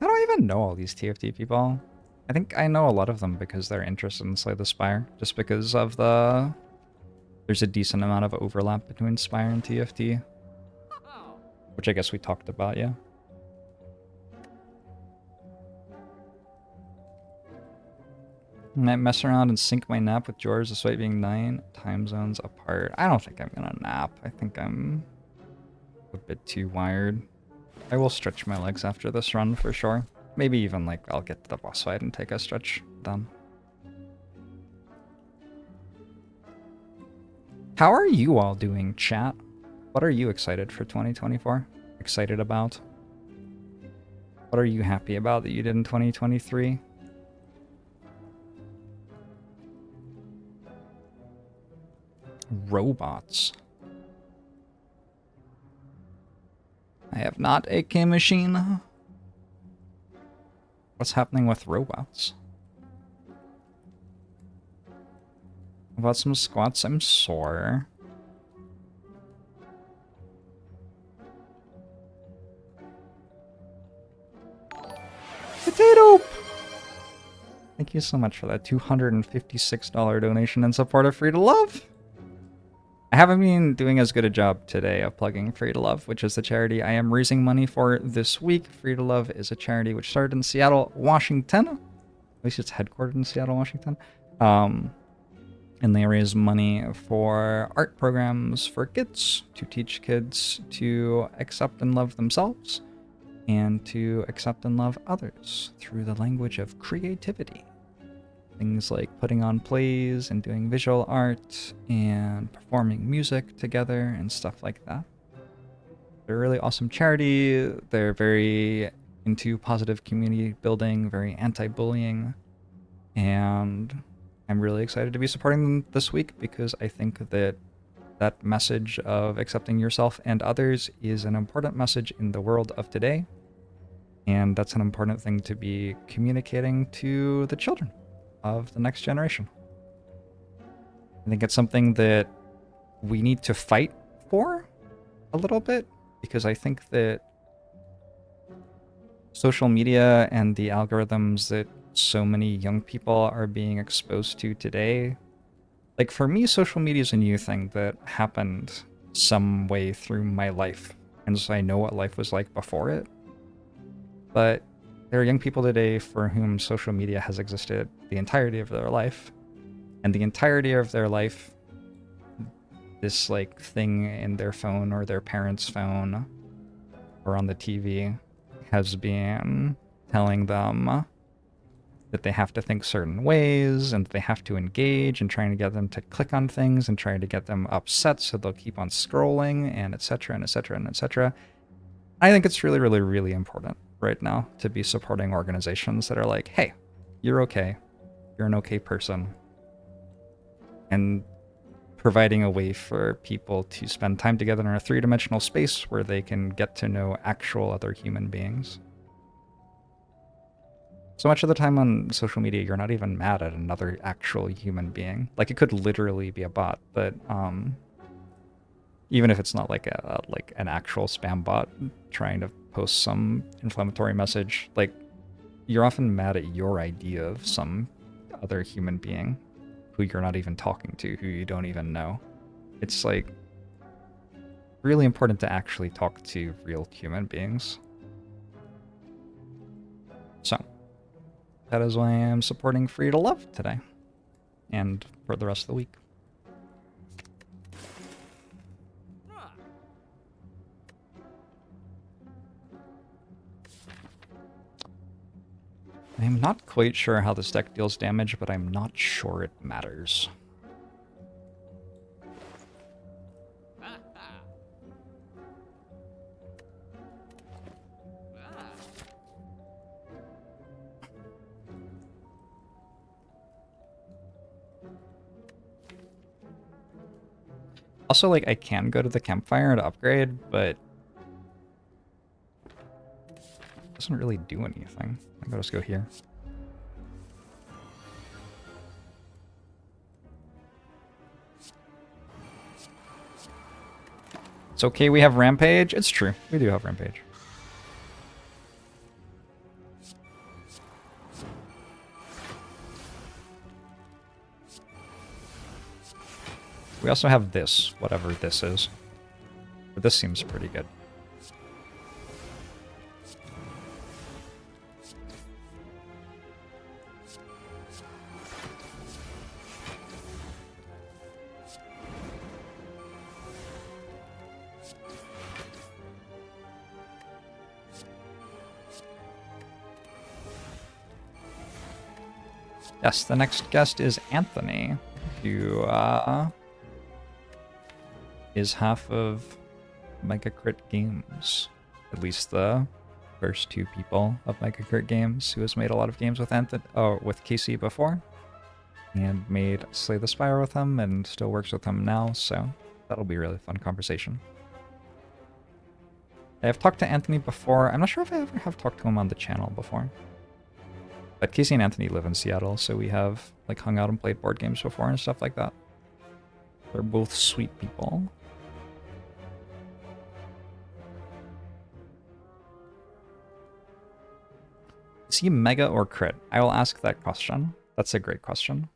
How do I even know all these TFT people? I think I know a lot of them because they're interested in Slay the Spire, just because of there's a decent amount of overlap between Spire and TFT. Which I guess we talked about, yeah. I might mess around and sync my nap with Jorbs despite being 9 time zones apart. I don't think I'm gonna nap. I think I'm a bit too wired. I will stretch my legs after this run for sure. Maybe even like I'll get to the boss fight and take a stretch then. How are you all doing, chat? What are you excited for 2024? Excited about? What are you happy about that you did in 2023? Robots. I have not a AK machine. What's happening with robots? About some squats, I'm sore. Potato! Thank you so much for that $256 donation in support of Free to Love. I haven't been doing as good a job today of plugging Free to Love, which is the charity I am raising money for this week. Free to Love is a charity which started in Seattle, Washington. At least it's headquartered in Seattle, Washington. And they raise money for art programs for kids, to teach kids to accept and love themselves, and to accept and love others through the language of creativity. Things like putting on plays and doing visual art and performing music together and stuff like that. They're a really awesome charity. They're very into positive community building, very anti-bullying, and I'm really excited to be supporting them this week because I think that that message of accepting yourself and others is an important message in the world of today, and that's an important thing to be communicating to the children of the next generation. I think it's something that we need to fight for a little bit, because I think that social media and the algorithms that so many young people are being exposed to today, like for me, social media is a new thing that happened some way through my life, and so I know what life was like before it. But there are young people today for whom social media has existed the entirety of their life, and the entirety of their life, this like thing in their phone or their parents' phone or on the TV has been telling them that they have to think certain ways and they have to engage and trying to get them to click on things and trying to get them upset so they'll keep on scrolling and etc. and etc. and etc. I think it's really, really, really important right now to be supporting organizations that are like, hey, you're okay. You're an okay person. And providing a way for people to spend time together in a three-dimensional space where they can get to know actual other human beings. So much of the time on social media, you're not even mad at another actual human being. Like, it could literally be a bot, but even if it's not like an actual spam bot trying to post some inflammatory message, like, you're often mad at your idea of some other human being who you're not even talking to, who you don't even know. It's like really important to actually talk to real human beings. So that is why I am supporting Free to Love today and for the rest of the week. I'm not quite sure how this deck deals damage, but I'm not sure it matters. Also, like, I can go to the campfire to upgrade, but it doesn't really do anything. I'll just go here. It's okay we have Rampage. It's true. We do have Rampage. We also have this, whatever this is. But this seems pretty good. Yes, the next guest is Anthony, who is half of Mega Crit Games. At least the first two people of Mega Crit Games, who has made a lot of games with with Casey before, and made Slay the Spire with him, and still works with him now. So that'll be a really fun conversation. I've talked to Anthony before. I'm not sure if I ever have talked to him on the channel before. But Casey and Anthony live in Seattle, so we have like hung out and played board games before and stuff like that. They're both sweet people. Is he mega or crit? I will ask that question. That's a great question.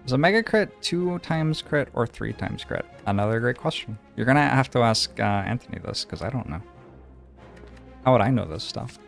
Is a mega crit 2 times crit or 3 times crit? Another great question. You're gonna have to ask Anthony this, because I don't know. How would I know this stuff?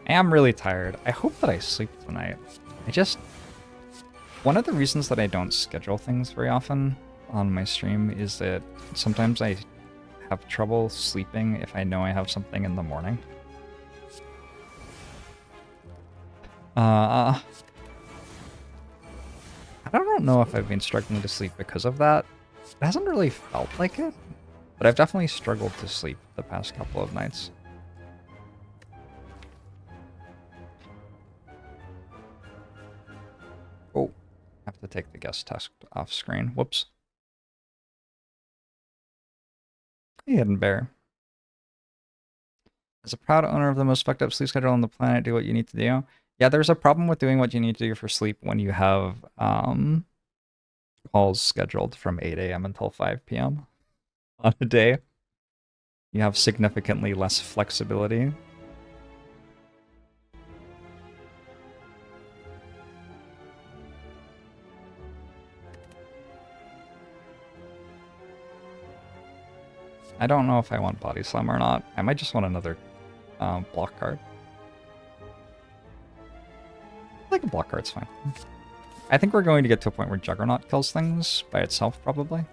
I am really tired. I hope that I sleep tonight. One of the reasons that I don't schedule things very often on my stream is that sometimes I have trouble sleeping if I know I have something in the morning. I don't know if I've been struggling to sleep because of that, It hasn't really felt like it, but I've definitely struggled to sleep the past couple of nights. Oh, I have to take the guest test off screen. Whoops. Hey, Hidden Bear. As a proud owner of the most fucked up sleep schedule on the planet, do what you need to do. Yeah, there's a problem with doing what you need to do for sleep when you have calls scheduled from 8 a.m. until 5 p.m. on a day. You have significantly less flexibility. I don't know if I want Body Slam or not. I might just want another block card. I think a block card's fine. I think we're going to get to a point where Juggernaut kills things by itself, probably.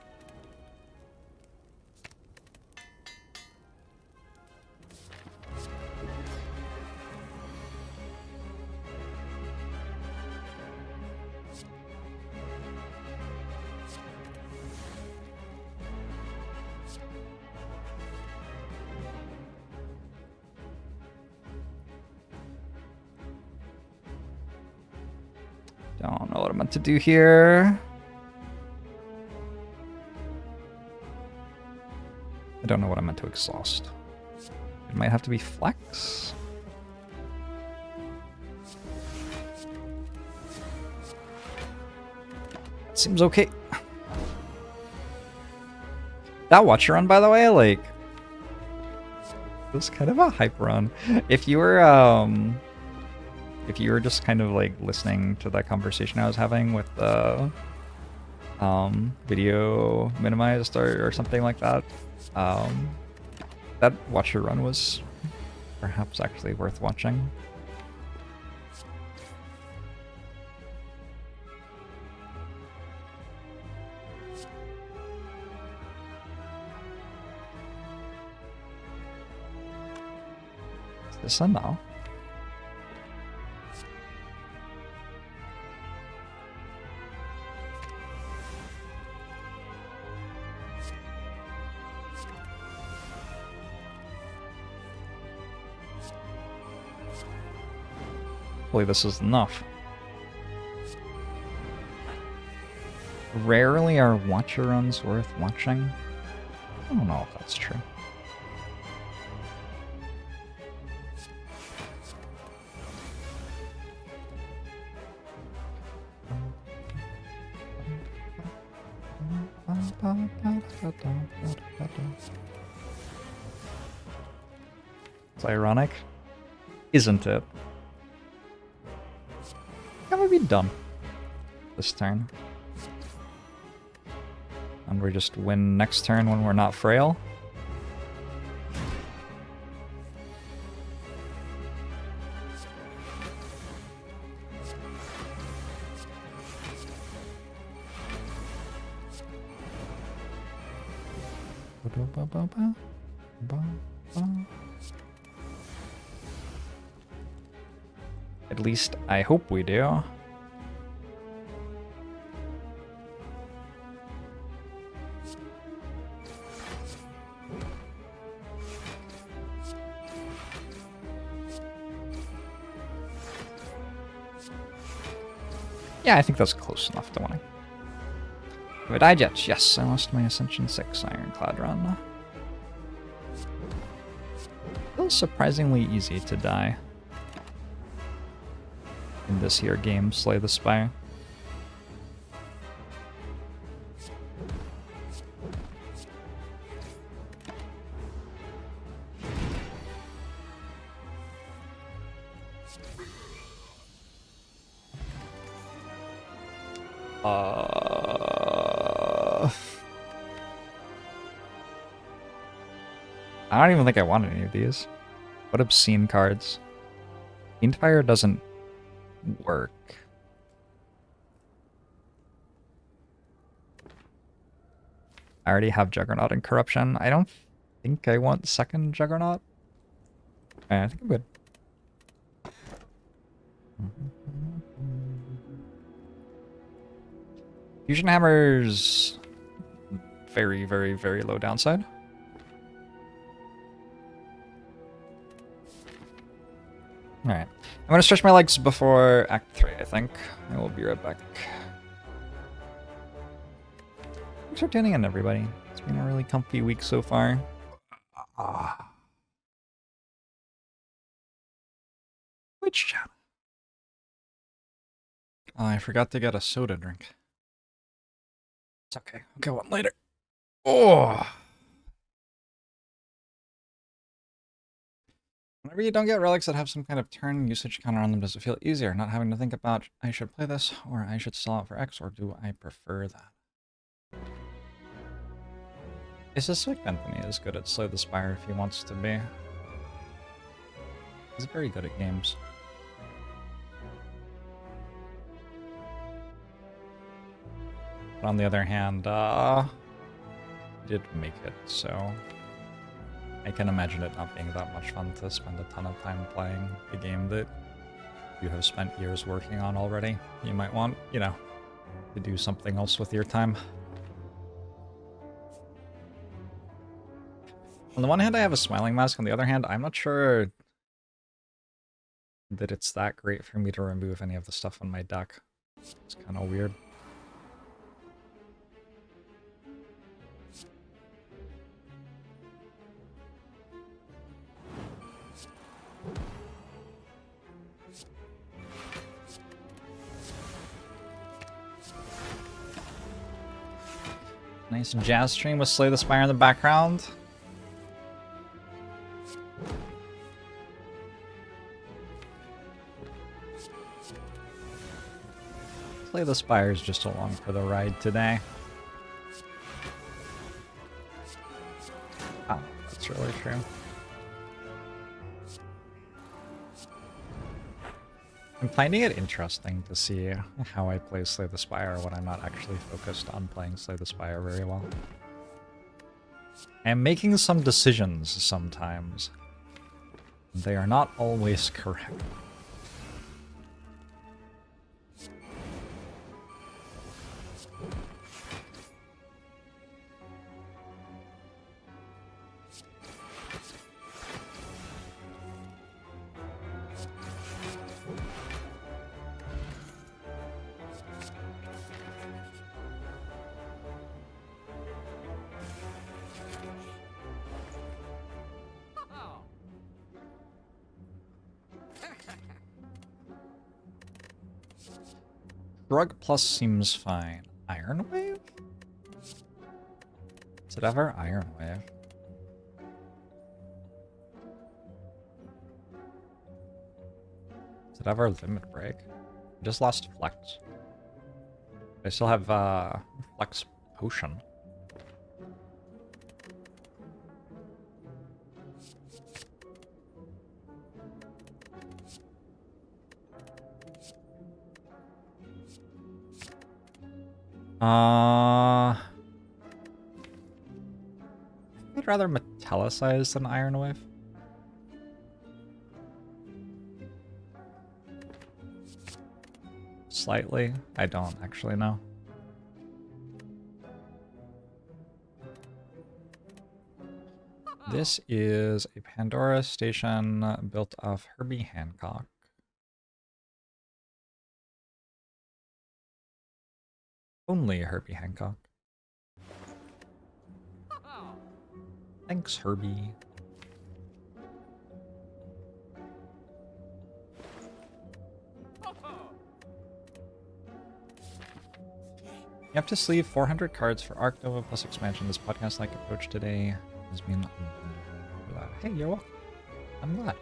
Don't know what I'm meant to do here. I don't know what I'm meant to exhaust. It might have to be flex. That seems okay. That watch run, by the way, like, it was kind of a hype run. If you were just kind of like listening to that conversation I was having with the video minimized or something like that, that watch your run was perhaps actually worth watching. Is this a no? Hopefully this is enough. Rarely are watcher runs worth watching. I don't know if that's true. It's ironic, isn't it? Can we be done this turn? And we just win next turn when we're not frail? At least I hope we do. Yeah, I think that's close enough to winning. Have I died yet? Yes, I lost my Ascension 6 Ironclad run. Feels surprisingly easy to die in this here game, Slay the Spire. I don't even think I want any of these. What obscene cards. Fiendfire doesn't work. I already have Juggernaut and Corruption. I don't think I want second Juggernaut. I think I'm good. Fusion Hammers very, very, very low downside. Alright. I'm gonna stretch my legs before Act 3, I think. I will be right back. Thanks for tuning in, everybody. It's been a really comfy week so far. Which chat? Oh, I forgot to get a soda drink. It's okay. I'll get one later. Oh! Whenever you don't get relics that have some kind of turn usage counter on them, does it feel easier not having to think about I should play this or I should sell it for X, or do I prefer that? I suspect Anthony is good at Slay the Spire if he wants to be. He's very good at games. But on the other hand, did make it, so I can imagine it not being that much fun to spend a ton of time playing a game that you have spent years working on already. You might want, you know, to do something else with your time. On the one hand, I have a smiling mask. On the other hand, I'm not sure that it's that great for me to remove any of the stuff on my deck. It's kind of weird. Nice jazz stream with Slay the Spire in the background. Slay the Spire is just along for the ride today. Oh, that's really true. I'm finding it interesting to see how I play Slay the Spire when I'm not actually focused on playing Slay the Spire very well. I'm making some decisions sometimes. They are not always correct. Drug Plus seems fine. Iron Wave? Is it ever Iron Wave? Is it ever Limit Break? I just lost Flex. I still have Flex Potion. I'd rather metallicize than Iron Wave. Slightly. I don't actually know. This is a Pandora station built off Herbie Hancock. Only Herbie Hancock. Thanks, Herbie. You have to sleeve 400 cards for Arc Nova plus expansion. This podcast-like approach today has been... Hey, you're welcome. I'm glad.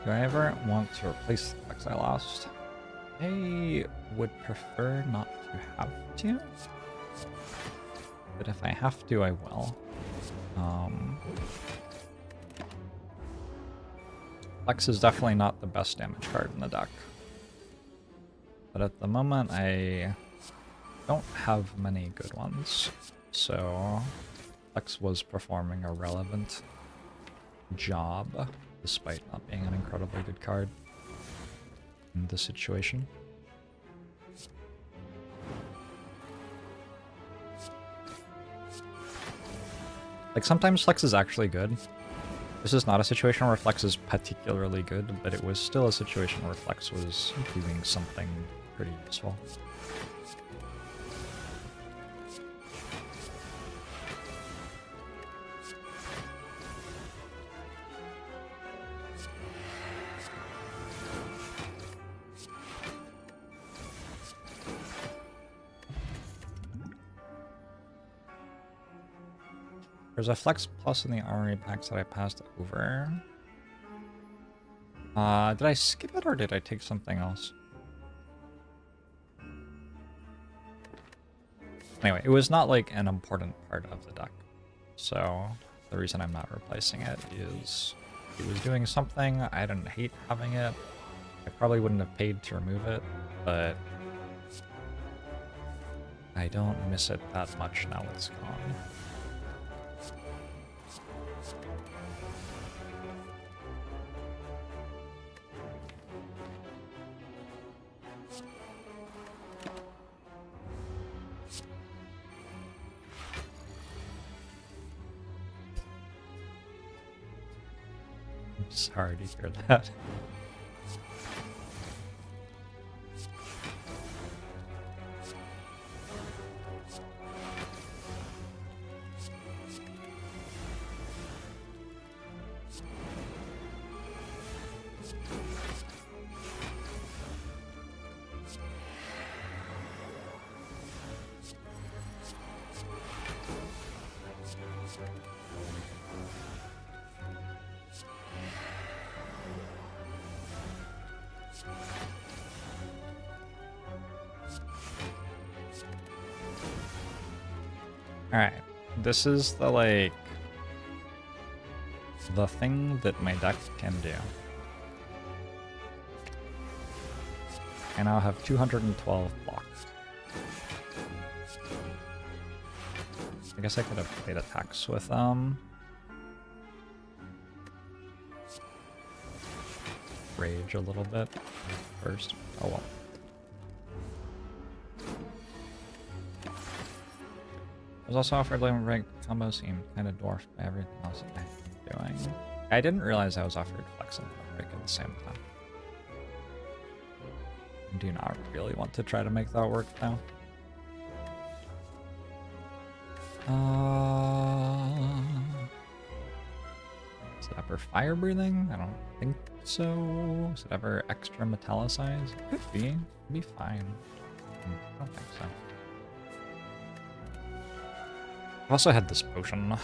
Do I ever want to replace the decks I lost? I would prefer not to have to. But if I have to, I will. Flex is definitely not the best damage card in the deck. but at the moment I don't have many good ones, so Flex was performing a relevant job, despite not being an incredibly good card in this situation. Like, sometimes Flex is actually good. This is not a situation where Flex is particularly good, but it was still a situation where Flex was doing something pretty useful. There's a Flex Plus in the Armory packs that I passed over. Did I skip it or did I take something else? Anyway, it was not like an important part of the deck. So the reason I'm not replacing it is it was doing something. I didn't hate having it. I probably wouldn't have paid to remove it, but I don't miss it that much now it's gone. Sorry to hear that. Alright, this is the thing that my deck can do. I now have 212 blocks. I guess I could have played attacks with Rage a little bit first. Oh well. I was also offered limit break combo seemed kind of dwarfed by everything else that I'm doing. I didn't realize I was offered flex and limit break at the same time. I do not really want to try to make that work now. Is it ever fire breathing? I don't think so. Is it ever extra metallicized? It could be. It'd be fine. I don't think so. I also had this potion. Would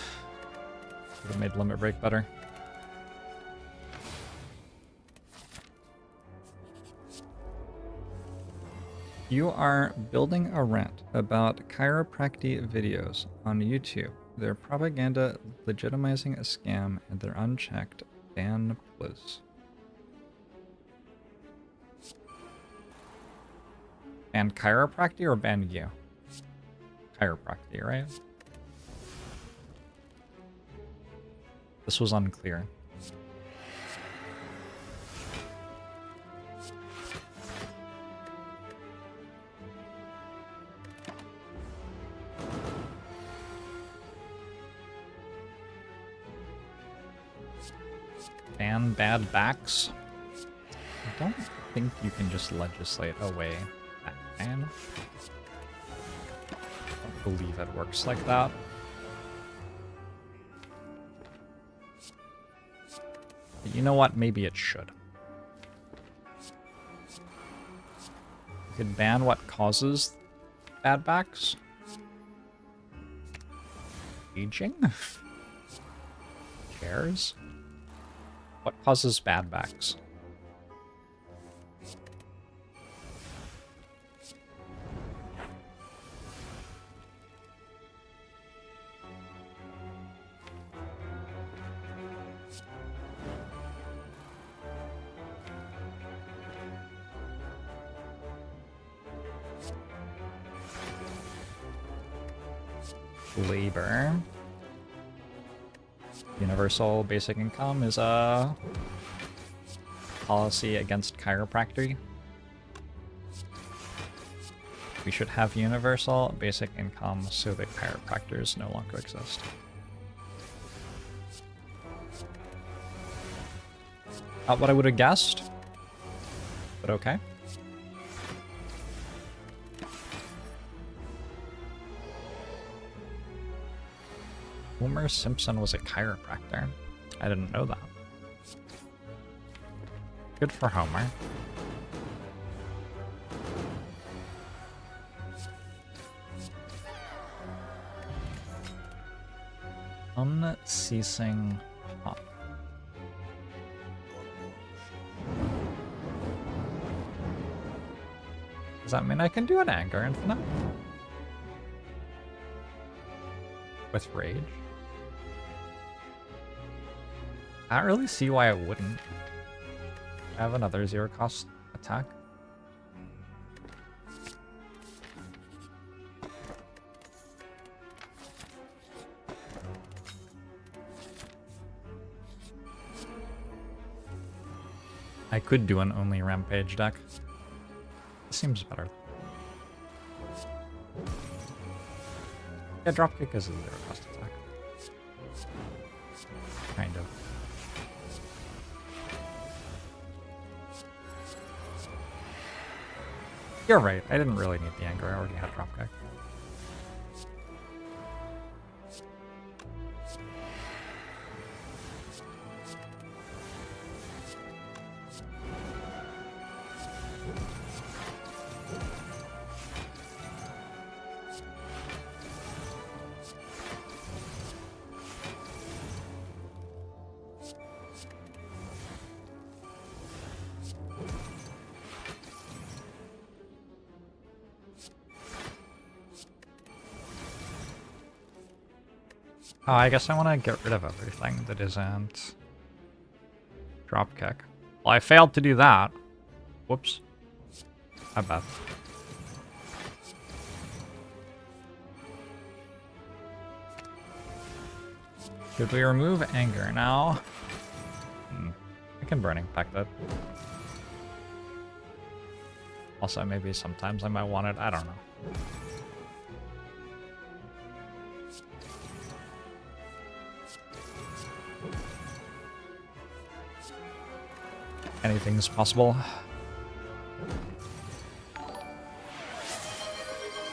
have made limit break better. You are building a rant about chiropractic videos on YouTube. Their propaganda legitimizing a scam and their unchecked ban please. Ban chiropractic or ban you? Chiropractic, right? This was unclear. Ban bad backs? I don't think you can just legislate away that ban. I don't believe it works like that. But you know what? Maybe it should. You could ban what causes bad backs. Aging? Chairs? What causes bad backs? labor. Universal basic income is a policy against chiropractic. We should have universal basic income so that chiropractors no longer exist. Not what I would have guessed, but okay. Homer Simpson was a chiropractor. I didn't know that. Good for Homer. Unceasing pop. Does that mean I can do an anger infinite? With rage? I don't really see why I wouldn't. I have another zero cost attack. I could do an only rampage deck. This seems better. Yeah, dropkick is a zero cost attack. Kind of. You're right, I didn't really need the anger, I already had dropkick. Oh, I guess I want to get rid of everything that isn't dropkick. Well, I failed to do that. Whoops. I bet. Should we remove anger now? I can burning pack that. Also, maybe sometimes I might want it. I don't know. Anything's possible.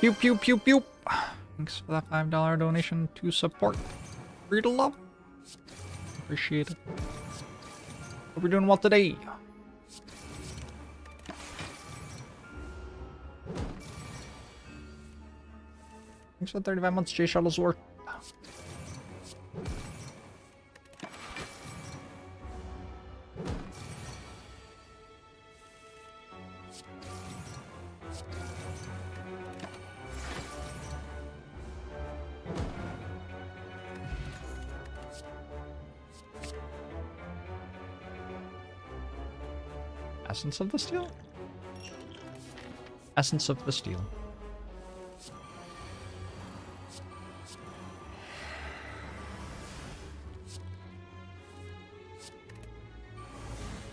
Pew pew pew pew. Thanks for that $5 donation to support Free to Love. Appreciate it. Hope you're doing well today. Thanks for 35 months, J Shuttlesworth. Essence of the Steel? Essence of the Steel.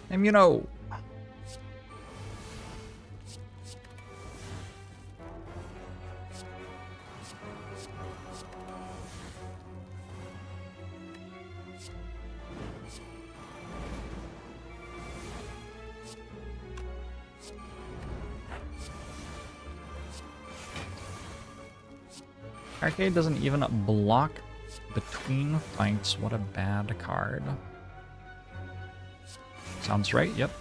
Immuno! Arcade doesn't even block between fights. What a bad card. Sounds right, yep.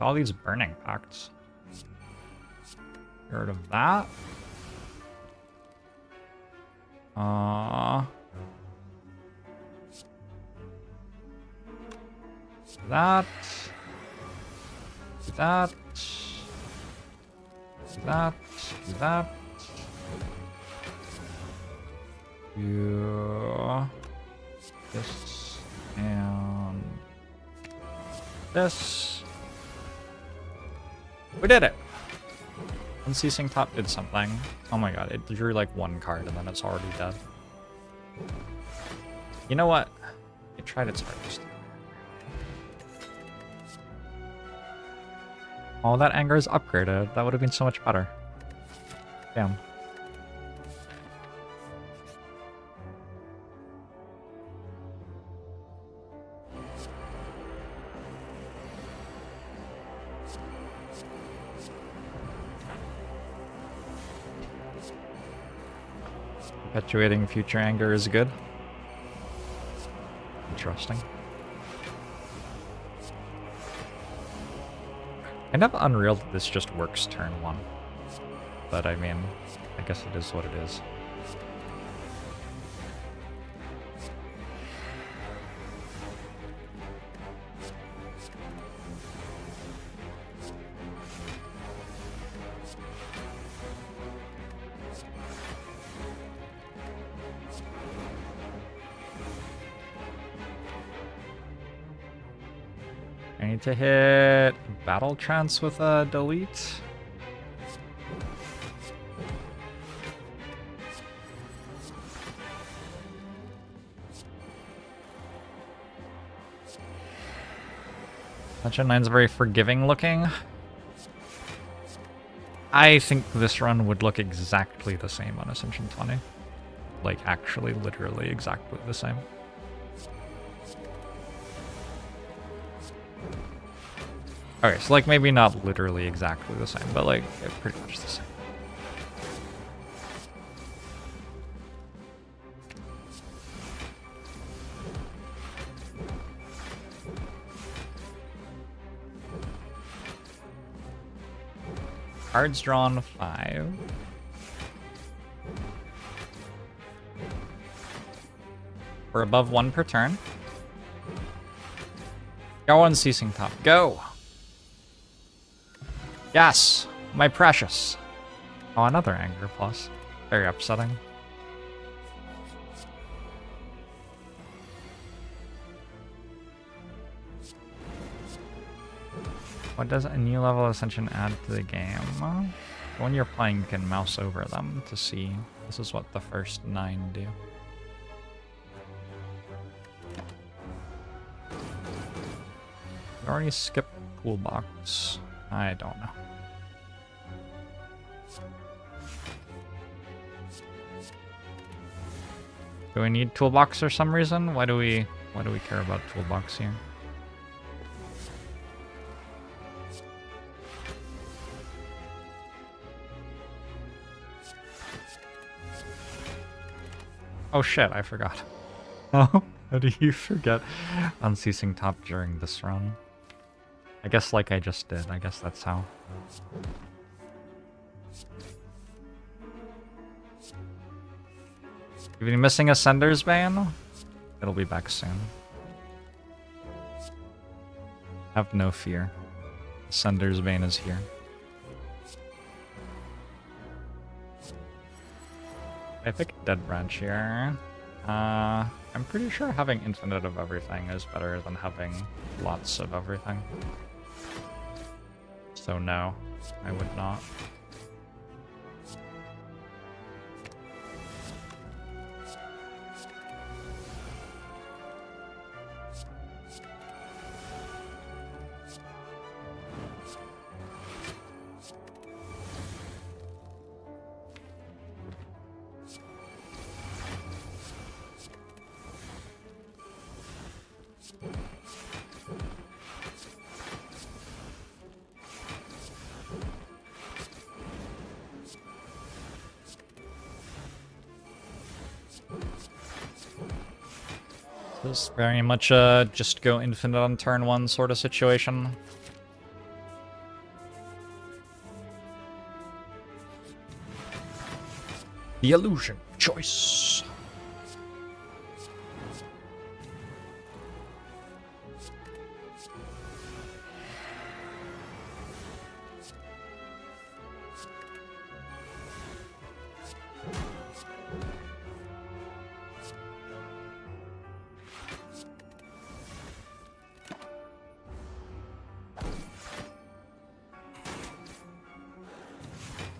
All these burning pacts. Get rid of that. That. Do that. Do that. Do that. Do this and this. We did it! Unceasing Top did something. Oh my god, it drew like one card and then it's already dead. You know what? It tried its hardest. Oh, that anger is upgraded. That would have been so much better. Damn. Perpetuating future anger is good. Interesting. Kind of unreal that this just works turn 1. But I mean, I guess it is what it is. I need to hit Battle Trance with a delete. Ascension 9's very forgiving looking. I think this run would look exactly the same on Ascension 20. Like, actually, literally exactly the same. Okay, so like maybe not literally exactly the same, but like pretty much the same. Cards drawn 5. We're above 1 per turn. Go Unceasing Top. Go! Yes! My precious! Oh, another Anger Plus. Very upsetting. What does a new level Ascension add to the game? When you're playing, you can mouse over them to see. This is what the first 9 do. I already skipped Toolbox. I don't know. Do we need Toolbox for some reason? Why do we care about Toolbox here? Oh shit, I forgot. Oh, how do you forget Unceasing Top during this run? I guess like I just did. I guess that's how. You've been missing Ascender's Bane? It'll be back soon. Have no fear. Ascender's Bane is here. I pick Dead Branch here. I'm pretty sure having infinite of everything is better than having lots of everything. So no, I would not. This is very much just go infinite on turn 1 sort of situation. The illusion choice.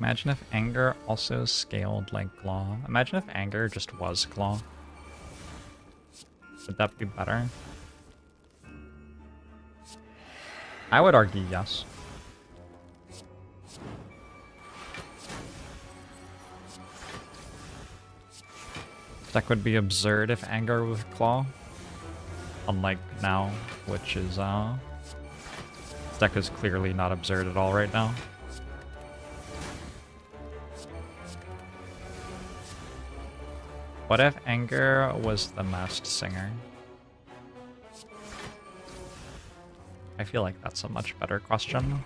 Imagine if anger also scaled like claw. Imagine if anger just was claw. Would that be better? I would argue yes. Deck would be absurd if anger with claw. Unlike now, which is this deck is clearly not absurd at all right now. What if anger was the Masked Singer? I feel like that's a much better question.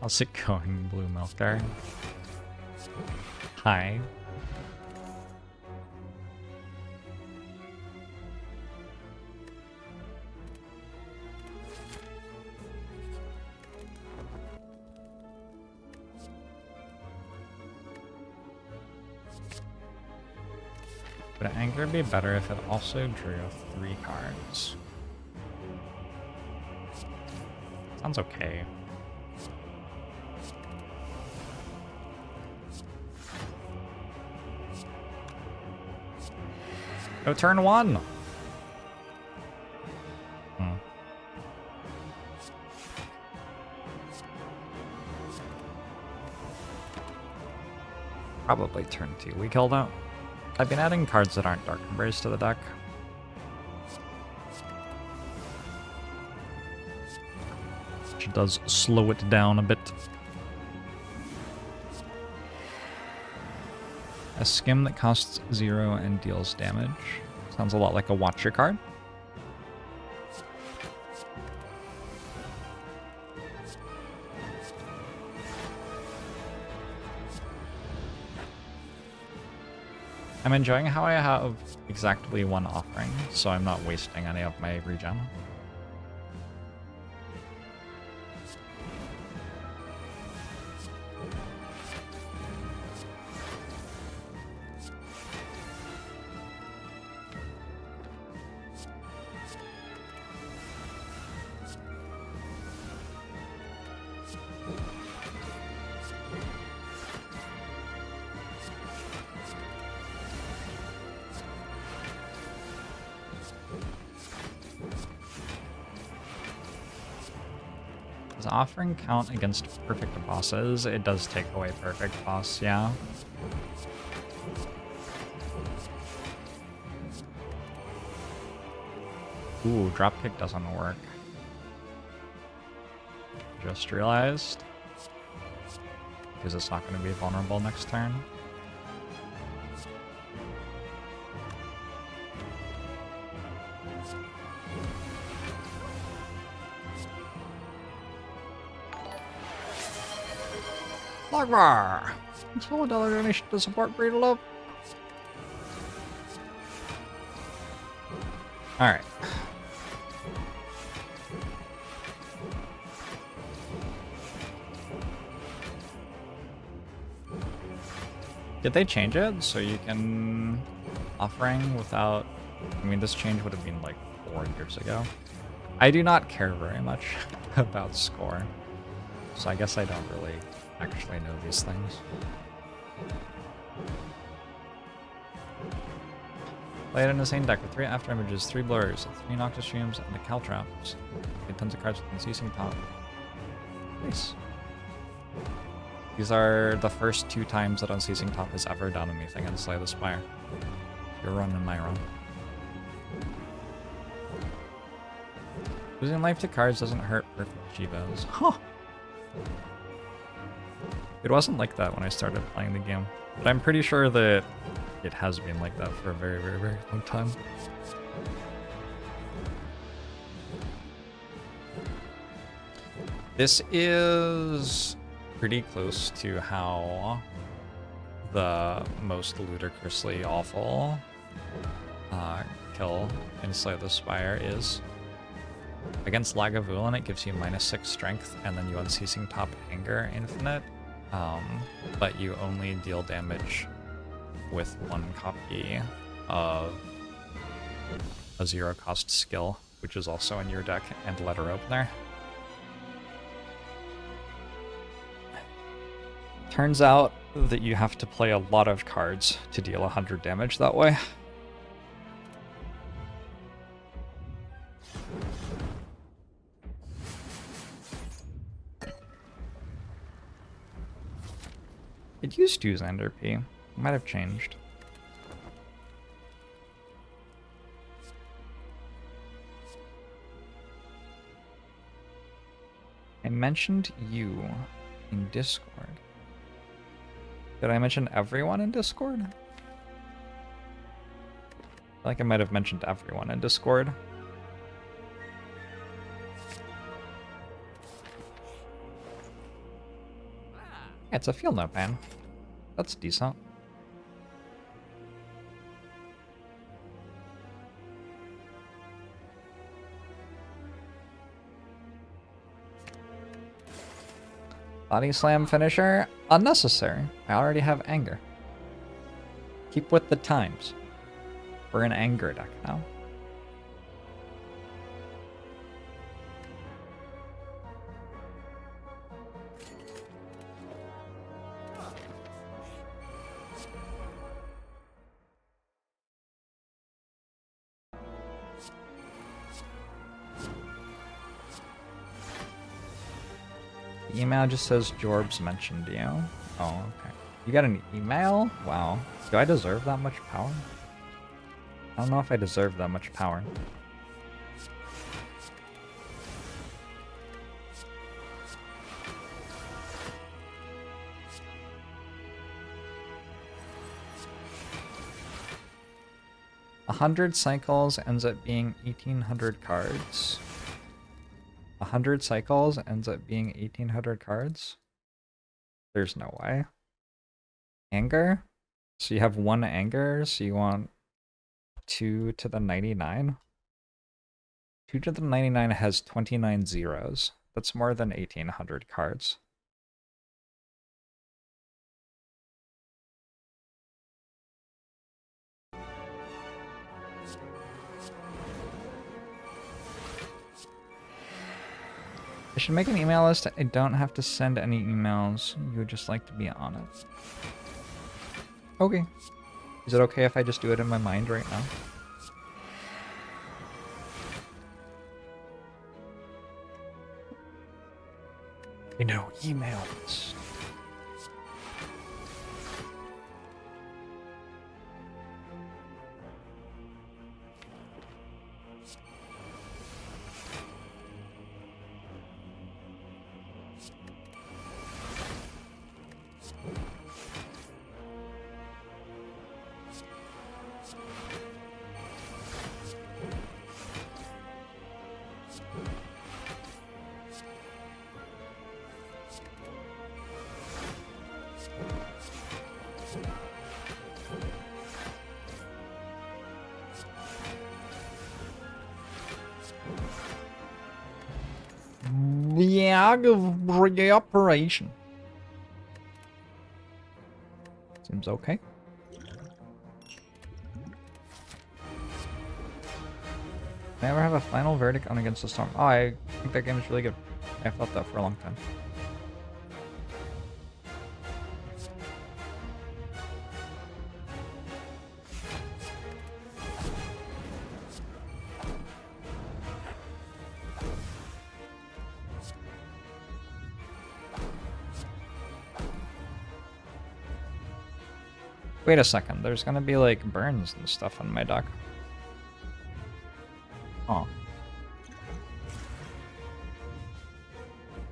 How's it going, Blue Milker? Hi. Would anger be better if it also drew 3 cards? Sounds okay. Go turn 1! Probably turn 2 we killed out. I've been adding cards that aren't Dark Embrace to the deck. Which does slow it down a bit. A skim that costs 0 and deals damage. Sounds a lot like a Watcher card. I'm enjoying how I have exactly 1 offering, so I'm not wasting any of my regen. Does offering count against perfect bosses? It does take away perfect boss, yeah. Ooh, dropkick doesn't work. Just realized. Because it's not going to be vulnerable next turn. Lagmar! It's a $1 donation to support Breed of Love. Alright. Did they change it so you can offering without... I mean, this change would have been like 4 years ago. I do not care very much about score, so I guess I don't really actually know these things. Play it in the same deck with 3 after images, 3 blurs, 3 Noctis Streams, and a Caltrops. Get tons of cards with Unceasing Top. Nice. These are the first 2 times that Unceasing Top has ever done anything in Slay the Spire. Your run and my run. Losing life to cards doesn't hurt perfect Chivas. Huh! It wasn't like that when I started playing the game, but I'm pretty sure that it has been like that for a very, very, very long time. This is pretty close to how the most ludicrously awful kill in Slay the Spire is. Against Lagavulin, it gives you -6 strength, and then you Unceasing Top Anger Infinite. But you only deal damage with 1 copy of a 0-cost skill, which is also in your deck, and Letter Opener. Turns out that you have to play a lot of cards to deal 100 damage that way. It used to use Ender P. Might have changed. I mentioned you in Discord. Did I mention everyone in Discord? I feel like I might have mentioned everyone in Discord. Yeah, it's a field note ban. That's decent. Body slam finisher? Unnecessary. I already have anger. Keep with the times. We're in anger deck now. The email just says Jorbs mentioned you. Oh, okay. You got an email? Wow. Do I deserve that much power? I don't know if I deserve that much power. A 100 cycles ends up being 1,800 cards. 100 cycles ends up being 1,800 cards? There's no way. Anger? So you have 1 anger, so you want 2 to the 99? 2 to the 99 has 29 zeros. That's more than 1,800 cards. I should make an email list. I don't have to send any emails. You would just like to be on it. Okay. Is it okay if I just do it in my mind right now? You know, emails. The operation. Seems okay. Never have a final verdict on Against the Storm. Oh, I think that game is really good. I've thought that for a long time. Wait a second, there's gonna be like burns and stuff on my deck. Oh.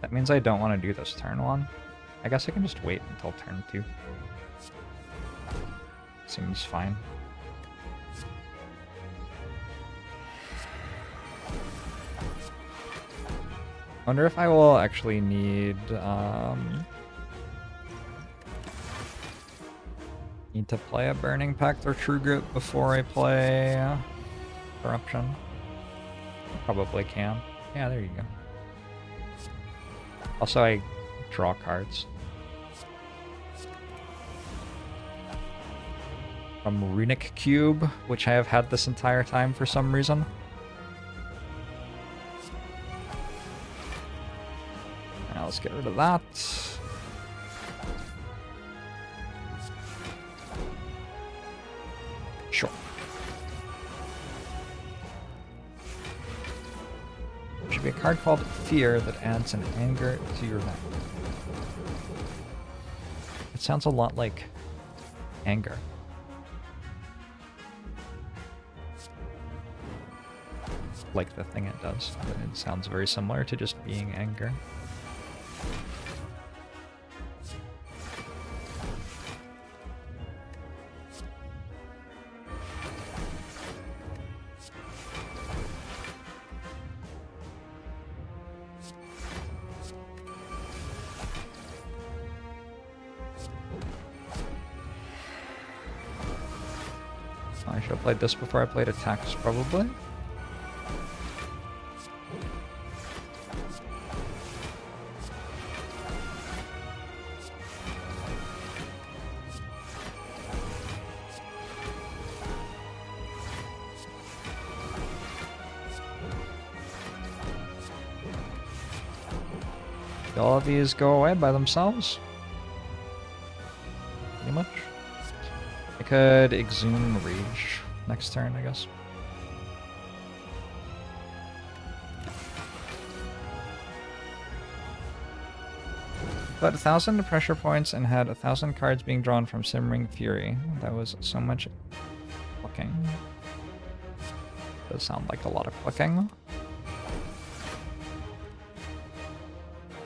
That means I don't want to do this turn 1. I guess I can just wait until turn 2. Seems fine. Wonder if I will actually need to play a Burning Pact or True Grit before I play Corruption. Probably can. Yeah, there you go. Also, I draw cards. from Runic Cube, which I have had this entire time for some reason. Now let's get rid of that. Sure. There should be a card called Fear that adds an anger to your deck. It sounds a lot like anger. Like the thing it does, but it sounds very similar to just being anger. I should have played this before I played attacks, probably. Do all of these go away by themselves? Pretty much. I could Exhume Rage next turn, I guess. But 1,000 pressure points and had 1,000 cards being drawn from Simmering Fury. That was so much clicking. Does sound like a lot of clicking.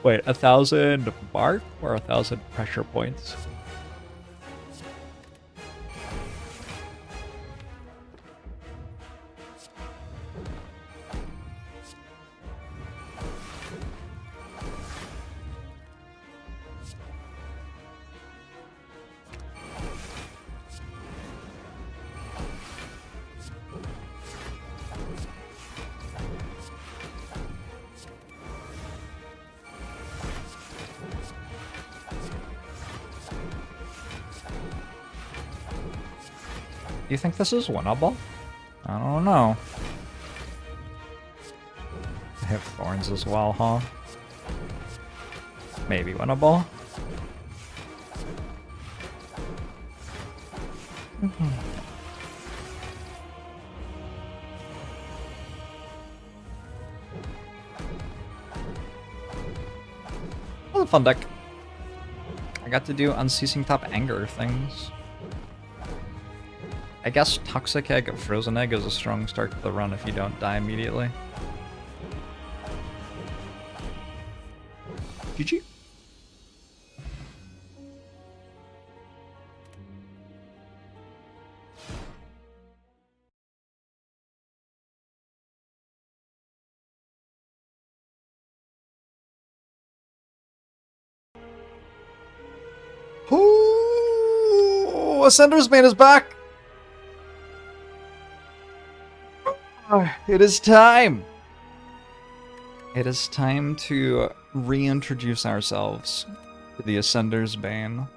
Wait, 1,000 bark or 1,000 pressure points? Do you think this is winnable? I don't know. I have thorns as well, huh? Maybe winnable. That was a fun deck. I got to do Unceasing Top Anger things. I guess Toxic Egg of Frozen Egg is a strong start to the run if you don't die immediately. GG. Ooh, Ascender's Bane is back! It is time! It is time to reintroduce ourselves to the Ascender's Bane.